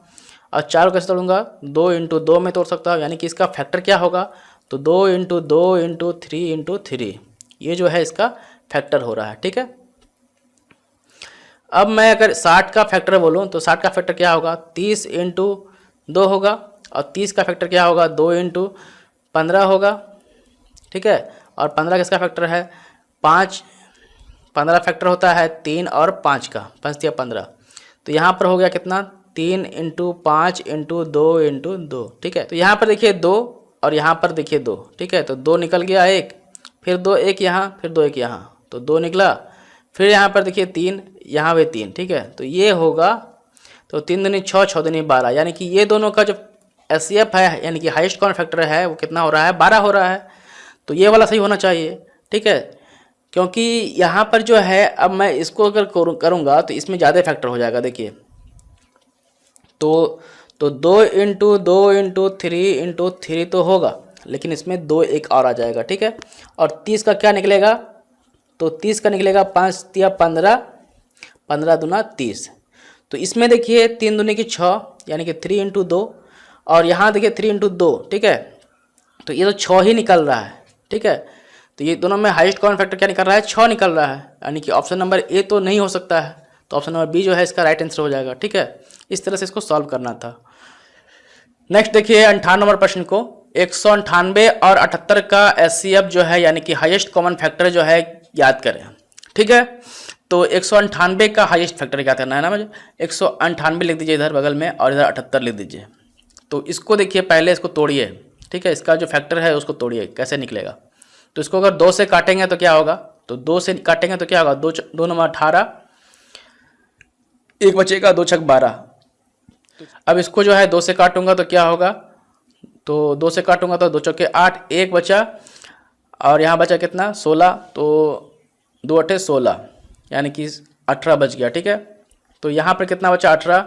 और 4 को कैसे तोड़ूंगा 2 × 2 में तोड़ सकता हूँ, यानी कि इसका फैक्टर क्या होगा तो 2 × 2 × 3 × 3, ये जो है इसका फैक्टर हो रहा है, ठीक है। अब मैं अगर 60 का फैक्टर बोलूँ तो 60 का फैक्टर क्या होगा 30 × 2 होगा, और 30 का फैक्टर क्या होगा 2 × 15 होगा, ठीक है। और 15 किसका फैक्टर है 5, 15 फैक्टर होता है 3 और 5 का, 5 तिया 15। तो यहाँ पर हो गया कितना 3 × 5 × 2 × 2, ठीक है। तो यहाँ पर देखिए 2 और यहाँ पर देखिए 2, ठीक है। तो 2 निकल गया एक, फिर 2 एक यहाँ, फिर 2 एक यहाँ, तो 2 निकला। फिर यहाँ पर देखिए 3, यहाँ भी 3, ठीक है। तो ये होगा तो 3 दूनी 6, 6 दूनी 12, यानी कि ये दोनों का जो HCF है यानी कि हाईएस्ट कॉमन फैक्टर है वो कितना हो रहा है 12 हो रहा है। तो ये वाला सही होना चाहिए, ठीक है। क्योंकि यहाँ पर जो है अब मैं इसको अगर करूँगा तो इसमें ज़्यादा फैक्टर हो जाएगा देखिए। तो 2 × 2 × 3 × 3 तो होगा, लेकिन इसमें 2 एक और आ जाएगा, ठीक है। और 30 का क्या निकलेगा तो 30 का निकलेगा 5 तिया 15, 15 दूना 30। तो इसमें देखिए 3 दूनी की 6, यानी कि 3 × 2, और यहाँ देखिए 3 × 2, ठीक है। तो ये तो 6 ही निकल रहा है, ठीक है। तो ये दोनों में हाईएस्ट कॉमन फैक्टर क्या निकल रहा है 6 निकल रहा है, यानी कि ऑप्शन नंबर ए तो नहीं हो सकता है, तो ऑप्शन नंबर बी जो है इसका राइट आंसर हो जाएगा, ठीक है। इस तरह से इसको सॉल्व करना था। नेक्स्ट देखिए 58 नंबर प्रश्न को, 198 और 78 का HCF जो है यानी कि हाईएस्ट कॉमन फैक्टर जो है याद करें, ठीक है। तो 198 का हाईएस्ट फैक्टर क्या करना है ना मुझे, 198 लिख दीजिए इधर बगल में, और इधर 78 लिख दीजिए। तो इसको देखिए पहले इसको तोड़िए, ठीक है। इसका जो फैक्टर है उसको तोड़िए, कैसे निकलेगा। तो इसको अगर 2 से काटेंगे तो क्या होगा, तो 2 से काटेंगे तो क्या होगा 2 9 18, एक बचेगा 2 छक 12। अब इसको जो है 2 से काटूंगा तो क्या होगा, तो 2 से काटूंगा तो 2 चौके 8, एक बचा, और यहाँ बचा कितना 16, तो 2 8 16, यानी कि 18 बच गया, ठीक है। तो यहाँ पर कितना बचा 18,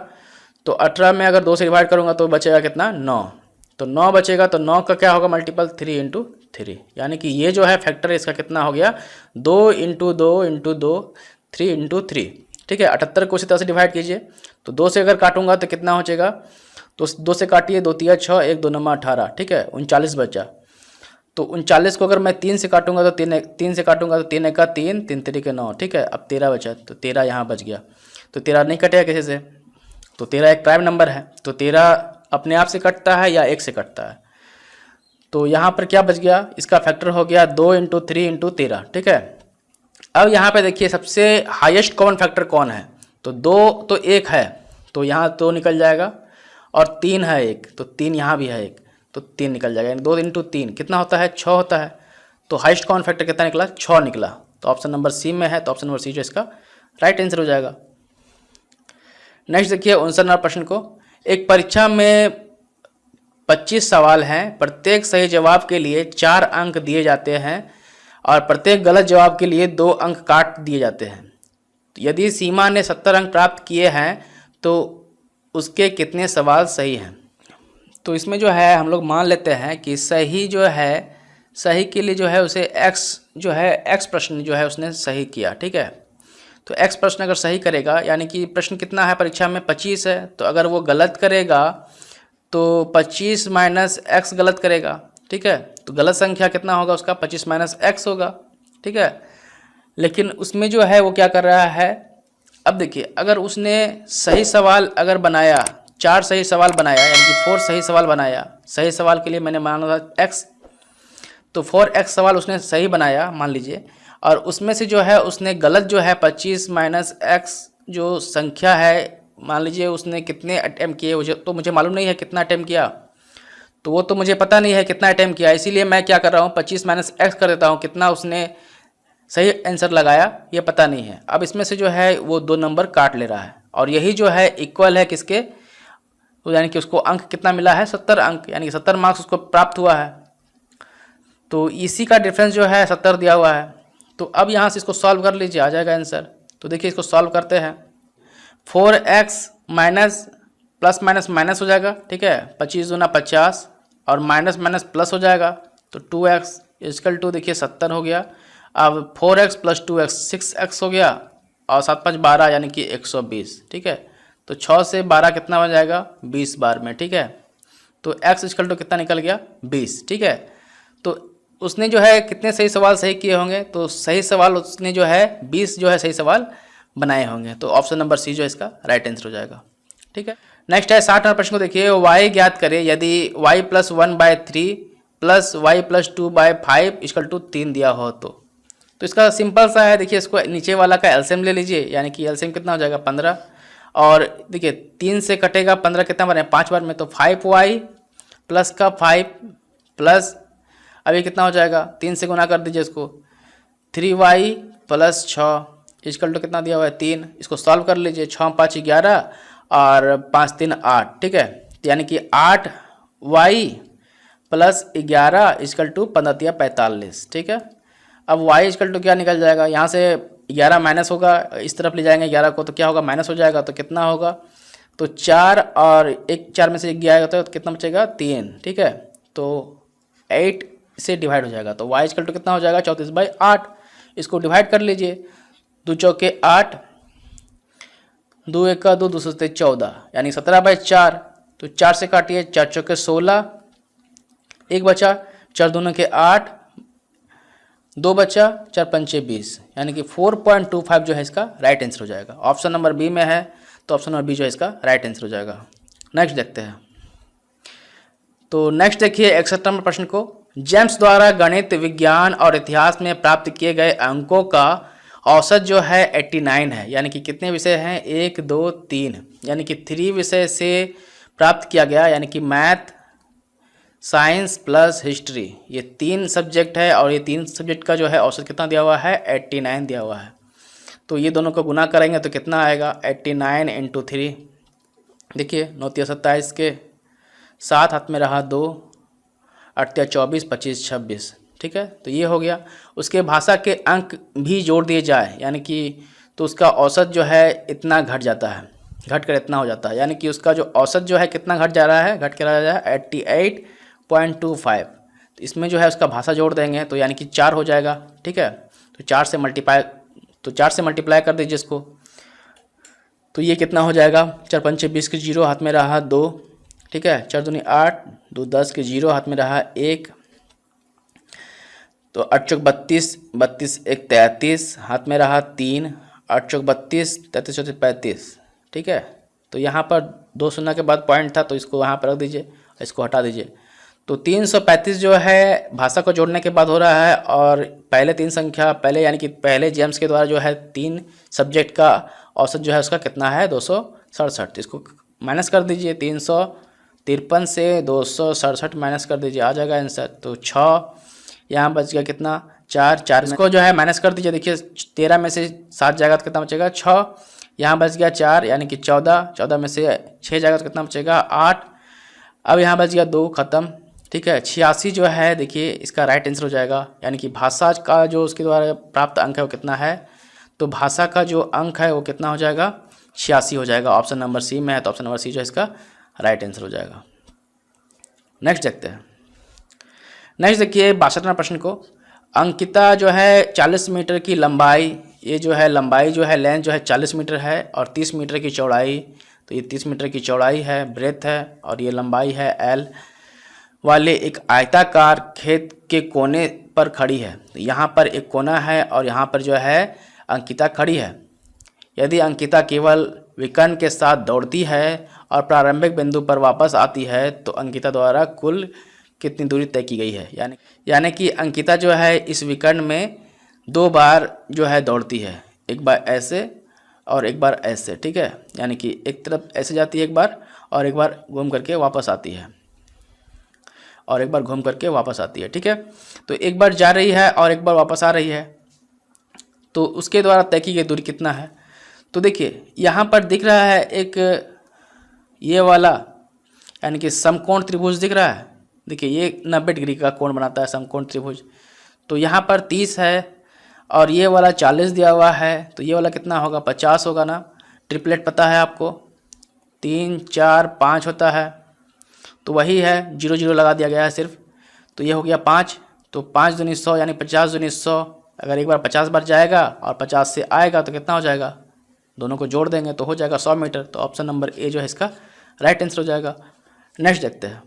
तो 18 में अगर 2 से डिवाइड करूँगा तो बचेगा कितना 9, तो 9 बचेगा। तो 9 का क्या होगा मल्टीपल 3 × 3, यानी कि ये जो है फैक्टर इसका कितना हो गया 2 × 2 × 2 3 × 3, ठीक है। 78 को इसी तरह से डिवाइड कीजिए, तो 2 से अगर काटूंगा तो कितना हो जाएगा, तो 2 से काटिए 2 तिया 6, 1 2 9 18, ठीक है। 39 बचा। तो 39 को अगर मैं 3 से काटूंगा तो 3 से काटूंगा तो 3 का 3, 3 3 के 9, ठीक है। अब 13 बचा, तो 13 यहाँ बच गया। तो 13 नहीं कटेगा किसी से, तो 13 एक प्राइम नंबर है, तो 13 अपने आप से कटता है या 1 से कटता है। तो यहाँ पर क्या बच गया, इसका फैक्टर हो गया 2 × 3 × 13, ठीक है। अब यहाँ पे देखिए सबसे हाईएस्ट कॉमन फैक्टर कौन है, तो 2 तो 1 है, तो यहाँ 2 निकल जाएगा, और 3 है 1, तो 3 यहाँ भी है 1, तो 3 निकल जाएगा, यानी 2 × 3 कितना होता है 6 होता है। तो हाईएस्ट कॉमन फैक्टर कितना निकला 6 निकला, तो ऑप्शन नंबर सी में है, तो ऑप्शन नंबर सी जो इसका राइट आंसर हो जाएगा। नेक्स्ट देखिए 59 नंबर प्रश्न को, एक परीक्षा में 25 सवाल हैं, प्रत्येक सही जवाब के लिए 4 अंक दिए जाते हैं और प्रत्येक गलत जवाब के लिए 2 अंक काट दिए जाते हैं। यदि सीमा ने 70 अंक प्राप्त किए हैं तो उसके कितने सवाल सही हैं। तो इसमें जो है हम लोग मान लेते हैं कि सही जो है, सही के लिए जो है उसे एक्स प्रश्न जो है उसने सही किया, ठीक है। तो एक्स प्रश्न अगर सही करेगा, यानी कि प्रश्न कितना है परीक्षा में 25 है, तो अगर वो गलत करेगा तो 25 - x गलत करेगा, ठीक है। तो गलत संख्या कितना होगा उसका 25 - x होगा, ठीक है। लेकिन उसमें जो है वो क्या कर रहा है, अब देखिए अगर उसने सही सवाल अगर बनाया, 4 सही सवाल बनाया, यानी कि 4 सही सवाल बनाया, सही सवाल के लिए मैंने माना था x, तो 4x सवाल उसने सही बनाया मान लीजिए, और उसमें से जो है उसने गलत जो है 25 - x जो संख्या है, मान लीजिए उसने कितने अटैम्प्ट किए, तो मुझे मालूम नहीं है कितना अटैम्प्ट किया, तो वो तो मुझे पता नहीं है कितना अटैम्प्ट किया, इसीलिए मैं क्या कर रहा हूँ 25 - x कर देता हूँ, कितना उसने सही आंसर लगाया ये पता नहीं है। अब इसमें से जो है वो 2 नंबर काट ले रहा है, और यही जो है इक्वल है किसके, तो यानी कि उसको अंक कितना मिला है 70 अंक, यानी कि 70 मार्क्स उसको प्राप्त हुआ है। तो इसी का डिफरेंस जो है 70 दिया हुआ है। तो अब यहाँ से इसको सॉल्व कर लीजिए, आ जाएगा आंसर। तो देखिए इसको सॉल्व करते हैं, 4x minus plus minus minus हो जाएगा, ठीक है, 25 दूना 50 और माइनस माइनस प्लस हो जाएगा तो 2x इजकल टू देखिए 70 हो गया। अब 4x प्लस 2x 6x हो गया और 7 5 12 यानी कि 120, ठीक है। तो 6 से 12 कितना हो जाएगा 20 बार में, ठीक है। तो x इजकल टू कितना निकल गया 20, ठीक है। तो उसने जो है कितने सही सवाल सही किए होंगे, तो सही सवाल उसने जो है 20 जो है सही सवाल बनाए होंगे। तो ऑप्शन नंबर सी जो है इसका राइट आंसर हो जाएगा, ठीक है। नेक्स्ट है 60 नंबर प्रश्न को देखिए, y ज्ञात करें यदि y plus 1/3 plus y plus 2/5 equal to 3 दिया हो तो इसका सिंपल सा है, देखिए इसको नीचे वाला का एलसीएम ले लीजिए, यानी कि एलसीएम कितना हो जाएगा 15 और देखिए 3 से कटेगा 15 कितना बने 5 बार में, तो 5y प्लस का 5 प्लस अभी कितना हो जाएगा 3 से गुना कर दीजिए इसको, 3y प्लस 6 इक्वल टू कितना दिया हुआ है 3। इसको सॉल्व कर लीजिए, 6 5 11 और 5 3 8, ठीक है। यानी कि 8y प्लस 11 इक्वल टू 15 तिया 45, ठीक है। अब y इक्वल टू क्या निकल जाएगा, यहाँ से 11 माइनस होगा, इस तरफ ले जाएंगे 11 को तो क्या होगा माइनस हो जाएगा, तो कितना होगा, तो 4 और 4 में से 1 गया तो कितना बचेगा 3, ठीक है। तो 8 से डिवाइड हो जाएगा, तो y इक्वल टू कितना हो जाएगा 34/8। इसको डिवाइड कर लीजिए, 2 चौके 8, 2 1 का 2, 2 सत्ते 14 यानी 17/4। तो 4 से काटिए, 4 चौके 16, 1 बचा, 4 दूने के 8, 2 बचा, 4 पंचे 20 यानी कि 4.25 जो है इसका राइट आंसर हो जाएगा। ऑप्शन नंबर बी में है तो ऑप्शन नंबर बी जो है इसका राइट आंसर हो जाएगा। नेक्स्ट देखते हैं, तो नेक्स्ट देखिए 61 नंबर प्रश्न को, जेम्स द्वारा गणित विज्ञान और इतिहास में प्राप्त किए गए अंकों का औसत जो है 89 है, यानी कि कितने विषय हैं 1 2 3, यानी कि 3 विषय से प्राप्त किया गया, यानी कि मैथ साइंस प्लस हिस्ट्री, ये 3 सब्जेक्ट है और ये 3 सब्जेक्ट का जो है औसत कितना दिया हुआ है 89 दिया हुआ है। तो ये दोनों को गुना करेंगे तो कितना आएगा 89 इंटू 3, देखिए 9 तिया 27 के 7 हाथ में रहा 2, 8 तिया 24, 25 26, ठीक है। तो ये हो गया। उसके भाषा के अंक भी जोड़ दिए जाए, यानी कि तो उसका औसत जो है इतना घट जाता है, घट कर इतना हो जाता है, यानी कि उसका जो औसत जो है कितना घट जा रहा है, घट कर आ जा रहा है 88.25। तो इसमें जो है उसका भाषा जोड़ देंगे तो यानी कि 4 हो जाएगा, ठीक है। तो 4 से मल्टीप्लाई कर दीजिए इसको, तो ये कितना हो जाएगा 4 पंचे 20 के 0 हाथ में रहा 2, ठीक है। 4 दूनी 8, 2 10 के 0 हाथ में रहा 1, तो 8 चौक 32, 32 1 33 हाथ में रहा 3, 8 चौक 32, 33 चौक 35, ठीक है। तो यहाँ पर 2 शून्य के बाद पॉइंट था तो इसको वहाँ पर रख दीजिए, इसको हटा दीजिए। तो 335 जो है भाषा को जोड़ने के बाद हो रहा है, और पहले 3 संख्या पहले यानी कि पहले जेम्स के द्वारा जो है 3 सब्जेक्ट का औसत जो है उसका कितना है 267। इसको माइनस कर दीजिए, 353 से 267 माइनस कर दीजिए, आ जाएगा आंसर। तो 6 यहाँ बच गया कितना 4 इसको जो है माइनस कर दीजिए, देखिए 13 में से 7 जाएगा तो कितना बचेगा 6, यहाँ बच गया 4 यानी कि 14 में से 6 जाएगा तो कितना बचेगा 8, अब यहाँ बच गया 2 खत्म, ठीक है। 86 जो है देखिए इसका राइट आंसर हो जाएगा, यानी कि भाषा का जो उसके द्वारा प्राप्त अंक है वो कितना है, तो भाषा का जो अंक है वो कितना हो जाएगा 86 हो जाएगा। ऑप्शन नंबर सी में है तो ऑप्शन नंबर सी जो है इसका राइट आंसर हो जाएगा। नेक्स्ट देखते हैं, नेक्स्ट देखिए 62 नंबर प्रश्न को, अंकिता जो है 40 मीटर की लंबाई, ये जो है लंबाई जो है लेंथ जो है 40 मीटर है और 30 मीटर की चौड़ाई, तो ये 30 मीटर की चौड़ाई है, ब्रेथ है, और ये लंबाई है एल वाले एक आयताकार खेत के कोने पर खड़ी है। तो यहाँ पर एक कोना है और यहाँ पर जो है अंकिता खड़ी है। यदि अंकिता केवल विकर्ण के साथ दौड़ती है और प्रारंभिक बिंदु पर वापस आती है तो अंकिता द्वारा कुल कितनी दूरी तय की गई है, यानी कि अंकिता जो है इस विकर्ण में 2 बार जो है दौड़ती है, एक बार ऐसे और एक बार ऐसे, ठीक है। यानी कि एक तरफ ऐसे जाती है एक बार और एक बार घूम करके वापस आती है, और एक बार घूम करके वापस आती है, ठीक है। तो एक बार जा रही है और एक बार वापस आ रही है, तो उसके द्वारा तय की गई दूरी कितना है। तो देखिए यहाँ पर दिख रहा है एक ये वाला यानी कि समकोण त्रिभुज दिख रहा है, देखिए ये 90 डिग्री का कोण बनाता है समकोण त्रिभुज। तो यहाँ पर 30 है और ये वाला 40 दिया हुआ है, तो ये वाला कितना होगा 50 होगा ना, ट्रिपलेट पता है आपको, 3 4 5 होता है, तो वही है, 0 0 लगा दिया गया है सिर्फ। तो ये हो गया 5, तो 5 दूनी 100 यानी 50 दूनी 100। अगर एक बार 50 बार जाएगा और 50 से आएगा तो कितना हो जाएगा, दोनों को जोड़ देंगे तो हो जाएगा 100 मीटर। तो ऑप्शन नंबर ए जो है इसका राइट आंसर हो जाएगा। नेक्स्ट देखते हैं।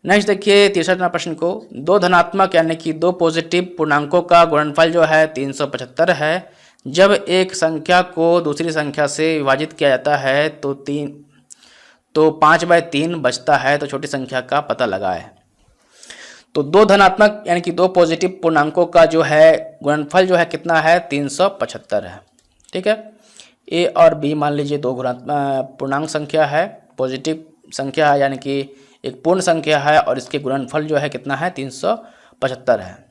नेक्स्ट देखिए 63वां प्रश्न को, दो धनात्मक यानी कि दो पॉजिटिव पूर्णांकों का गुणनफल जो है 375 है। जब एक संख्या को दूसरी संख्या से विभाजित किया जाता है तो 5/3 बचता है, तो छोटी संख्या का पता लगाएं। तो दो धनात्मक यानी कि दो पॉजिटिव पूर्णांकों का जो है गुणनफल जो है कितना है, 375 है। ठीक है, ए और बी मान लीजिए दो पूर्णांक संख्या है, पॉजिटिव संख्या है यानी कि एक पूर्ण संख्या है, और इसके गुणनफल जो है कितना है, 375 है।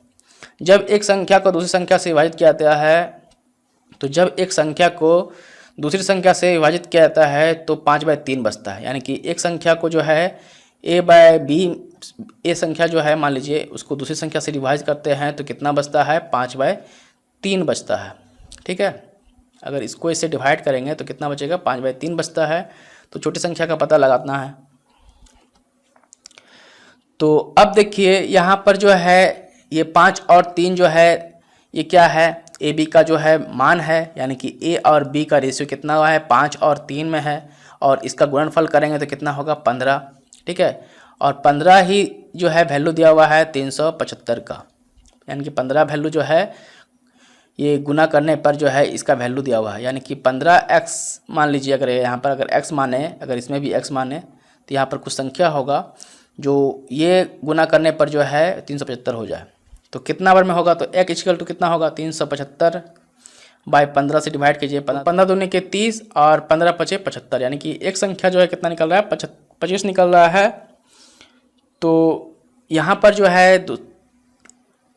जब एक संख्या को दूसरी संख्या से विभाजित किया जाता है, तो जब एक संख्या को दूसरी संख्या से विभाजित किया जाता है तो 5/3 बचता है। यानी कि एक संख्या को जो है ए संख्या जो है मान लीजिए उसको दूसरी संख्या से विभाजित करते हैं तो कितना बचता है, 5/3 बचता है। ठीक है, अगर इसको इससे डिवाइड करेंगे तो कितना बचेगा, 5/3 बचता है। तो छोटी संख्या का पता लगाना है। तो अब देखिए यहाँ पर जो है ये 5 और 3 जो है ये क्या है, ए बी का जो है मान है, यानी कि ए और बी का रेशियो कितना हुआ है, 5 और 3 में है, और इसका गुणनफल करेंगे तो कितना होगा, 15। ठीक है, और 15 ही जो है वैल्यू दिया हुआ है 375 का, यानी कि 15 वैल्यू जो है ये गुना करने पर जो है इसका वैल्यू दिया हुआ है। यानी कि 15x मान लीजिए, अगर यहाँ पर अगर x माने, अगर इसमें भी x माने तो यहाँ पर कुछ संख्या होगा जो ये गुना करने पर जो है 375 हो जाए। तो कितना बार में होगा, तो एक इक्वल टू कितना होगा, 375/15 से डिवाइड कीजिए। 15 दूनी के 30 और 15 पचे 75, यानी कि एक संख्या जो है कितना निकल रहा है, 25 निकल रहा है। तो यहाँ पर जो है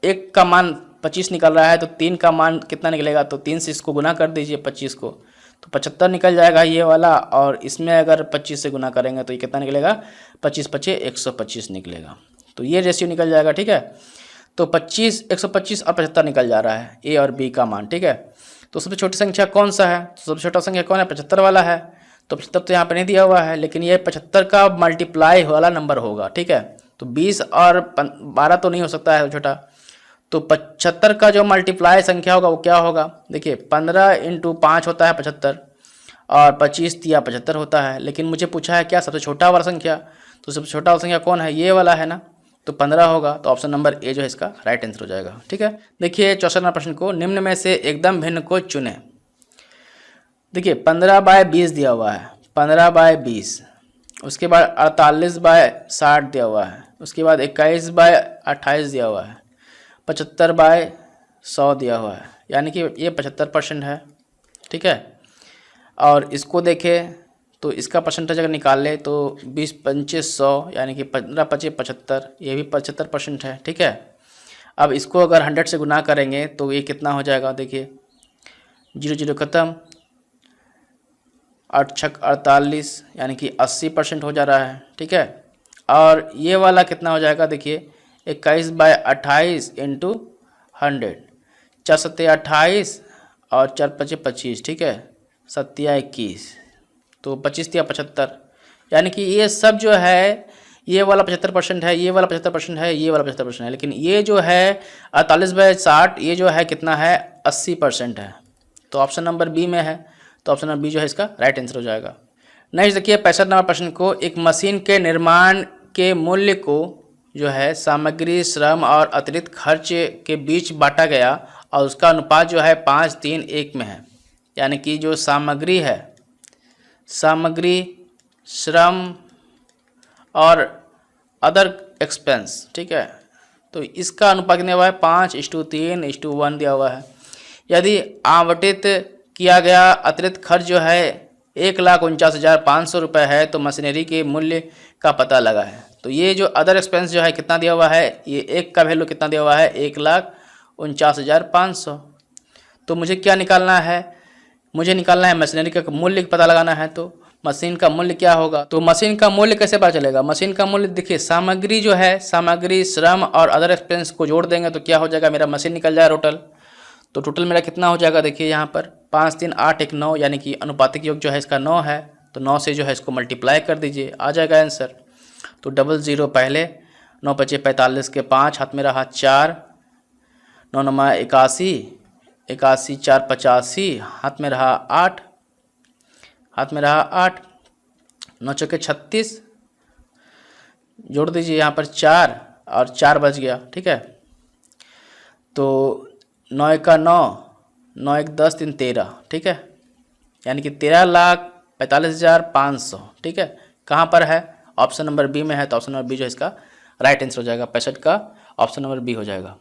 एक का मान 25 निकल रहा है, तो 3 का मान कितना निकलेगा, तो 3 से इसको गुना कर दीजिए 25 को, तो 75 निकल जाएगा ये वाला, और इसमें अगर 25 से गुना करेंगे तो ये कितना निकलेगा, 25 पचे 125 निकलेगा। तो ये रेशियो निकल जाएगा। ठीक है, तो 25 125 और 75 निकल जा रहा है ए और बी का मान। ठीक है, तो सबसे छोटी संख्या कौन सा है, तो सबसे छोटा संख्या कौन है, 75 वाला है। तो 75 तो यहाँ पर नहीं दिया हुआ है, लेकिन ये 75 का मल्टीप्लाई वाला नंबर होगा। ठीक है, तो 20 और 12 तो नहीं हो सकता है छोटा, तो 75 का जो मल्टीप्लाई संख्या होगा वो क्या होगा, देखिए 15 × 5 होता है 75, और 25 या 75 होता है। लेकिन मुझे पूछा है क्या, सबसे छोटा वाला संख्या, तो सबसे छोटा वाला संख्या कौन है, ये वाला है ना, तो 15 होगा। तो ऑप्शन नंबर ए जो है इसका राइट आंसर हो जाएगा। ठीक है, देखिए 64वां प्रश्न को, निम्न में से एकदम भिन्न को चुने। देखिए 15/20 दिया हुआ है, 15/20, उसके बाद 48/60 दिया हुआ है, उसके बाद 21/28 दिया हुआ है, 75/100 दिया हुआ है, यानी कि ये 75% है। ठीक है, और इसको देखें तो इसका परसेंटेज अगर निकाल ले तो 20 पंचे 100, यानी कि 15 पचे 75, ये भी 75% है। ठीक है, अब इसको अगर 100 से गुना करेंगे तो ये कितना हो जाएगा, देखिए 0 0 खत्म, 8 6 48, यानी कि 80% हो जा रहा है। ठीक है, और ये वाला कितना हो जाएगा, देखिए 21/28 × 100, 4 7 28 और 4 5 25। ठीक है, 7 21, तो 25 या 75, यानी कि ये सब जो है ये वाला 75% है, ये वाला 75% है, ये वाला 75% है, लेकिन ये जो है 48/60 ये जो है कितना है, 80% है। तो ऑप्शन नंबर बी में है, तो ऑप्शन नंबर बी जो है इसका राइट आंसर हो जाएगा। नेक्स्ट देखिए 65वां प्रश्न को, एक मशीन के निर्माण के मूल्य को जो है सामग्री, श्रम और अतिरिक्त खर्च के बीच बांटा गया, और उसका अनुपात जो है 5:3:1 में है। यानी कि जो सामग्री है, सामग्री, श्रम और अदर एक्सपेंस, ठीक है, तो इसका अनुपात कितना हुआ है, 5:3:1 दिया हुआ है। यदि आवंटित किया गया अतिरिक्त खर्च जो है 1,49,500 रुपये है, तो मशीनरी के मूल्य का पता लगा है। तो ये जो अदर एक्सपेंस जो है कितना दिया हुआ है, ये एक का वैल्यू कितना दिया हुआ है, 1,49,500। तो मुझे क्या निकालना है, मुझे निकालना है मशीनरी का मूल्य पता लगाना है। तो मशीन का मूल्य क्या होगा, तो मशीन का मूल्य कैसे पता चलेगा, मशीन का मूल्य देखिए सामग्री जो है, सामग्री, श्रम और अदर एक्सपेंस को जोड़ देंगे तो क्या हो जाएगा, मेरा मशीन निकल जाएगा टोटल। तो टोटल मेरा कितना हो जाएगा, देखिए यहाँ पर 5 3 8 1 9, यानी कि अनुपातिक योग जो है इसका 9 है। तो 9 से जो है इसको मल्टीप्लाई कर दीजिए, आ जाएगा आंसर। तो 00 पहले, 9 पचे 45 के 5, हाथ में रहा 4, 9 नमा 81, 81 4 85, हाथ में रहा 8, हाथ में रहा 8, 9 चौके 36, जोड़ दीजिए यहाँ पर 4 और 4 बच गया, ठीक है। तो 9 का 9, 9 1 10 3 13, ठीक है, यानी कि 13,45,500, ठीक है। कहाँ पर है? ऑप्शन नंबर बी में है। तो ऑप्शन नंबर बी जो है इसका राइट आंसर हो जाएगा। 65 का ऑप्शन नंबर बी हो जाएगा।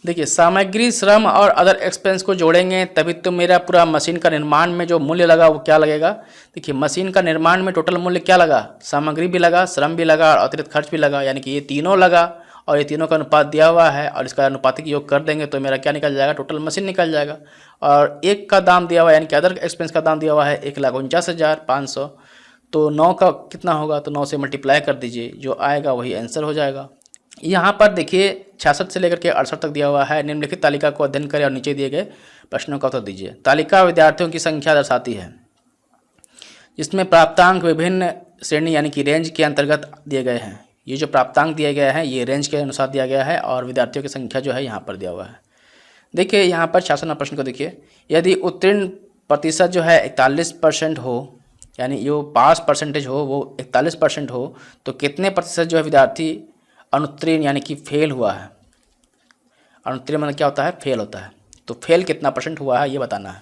देखिए, सामग्री, श्रम और अदर एक्सपेंस को जोड़ेंगे तभी तो मेरा पूरा मशीन का निर्माण में जो मूल्य लगा वो क्या लगेगा। देखिए, मशीन का निर्माण में टोटल मूल्य क्या लगा? सामग्री भी लगा, श्रम भी लगा और अतिरिक्त खर्च भी लगा, यानी कि ये तीनों लगा और ये तीनों का अनुपात दिया हुआ है और इसका अनुपातिक योग कर देंगे तो मेरा क्या निकल जाएगा? टोटल मशीन निकल जाएगा। और एक का दाम दिया हुआ है, यानी कि अदर एक्सपेंस का दाम दिया हुआ है 1,49,500। तो 9 का कितना होगा? तो 9 से मल्टीप्लाई कर दीजिए, जो आएगा वही आंसर हो जाएगा। यहाँ पर देखिए 66 से लेकर के 68 तक दिया हुआ है। निम्नलिखित तालिका को अध्ययन करें और नीचे दिए गए प्रश्नों का उत्तर दीजिए। तालिका विद्यार्थियों की संख्या दर्शाती है, जिसमें प्राप्तांक विभिन्न श्रेणी यानी कि रेंज के अंतर्गत दिए गए हैं। ये जो प्राप्तांक दिए गए हैं ये रेंज के अनुसार दिया गया है और विद्यार्थियों की संख्या जो है यहाँ पर दिया हुआ है। देखिए यहाँ पर 66 प्रश्न को देखिए, यदि उत्तीर्ण प्रतिशत जो है 41% हो, यानी जो पास परसेंटेज हो वो 41% हो, तो कितने प्रतिशत जो है विद्यार्थी अनुत्तीर्ण यानी कि फेल हुआ है। अनुत्तीर्ण मतलब क्या होता है? फेल होता है। तो फेल कितना परसेंट हुआ है ये बताना है।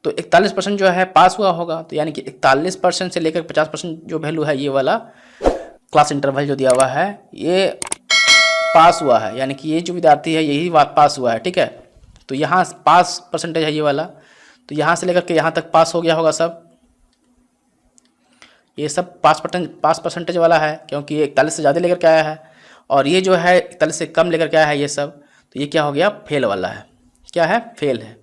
तो 41% जो है पास हुआ होगा, तो यानी कि 41% से लेकर 50% जो वैल्यू है ये वाला क्लास इंटरवल जो दिया हुआ है ये पास हुआ है, यानी कि ये जो विद्यार्थी है यही बात पास हुआ है, ठीक है। तो यहाँ पास परसेंटेज है ये वाला, तो यहाँ से लेकर के यहाँ तक पास हो गया होगा सब। ये सब पास परसेंटेज वाला है क्योंकि ये 41 से ज़्यादा लेकर के आया है और ये जो है 41 से कम लेकर के आया है ये सब। तो ये क्या हो गया? फेल वाला है। क्या है? फेल है।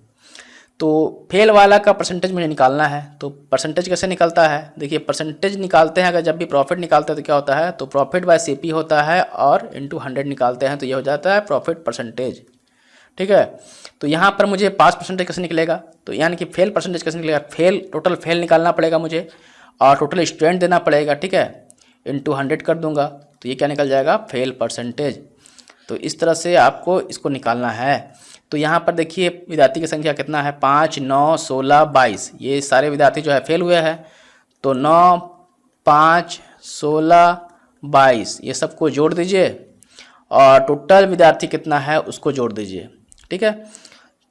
तो फेल वाला का परसेंटेज मुझे निकालना है। तो परसेंटेज कैसे निकलता है? देखिए, परसेंटेज निकालते हैं अगर जब भी प्रॉफिट निकालते हैं तो क्या होता है? तो प्रॉफिट बाय सीपी होता है और इंटू 100 निकालते हैं तो ये हो जाता है प्रॉफिट परसेंटेज, ठीक है। तो यहाँ पर मुझे पास परसेंटेज कैसे निकलेगा? तो यानी कि फेल परसेंटेज कैसे निकलेगा? टोटल फेल निकालना पड़ेगा मुझे और टोटल स्टूडेंट देना पड़ेगा, ठीक है, इंटू 100 कर दूंगा तो ये क्या निकल जाएगा? Fail percentage. तो इस तरह से आपको इसको निकालना है। तो यहाँ पर देखिए विद्यार्थी की संख्या कितना है? 5 9 16 22, ये सारे विद्यार्थी जो है फेल हुए हैं। तो 9 5 16 22 ये सबको जोड़ दीजिए और टोटल विद्यार्थी कितना है उसको जोड़ दीजिए, ठीक है।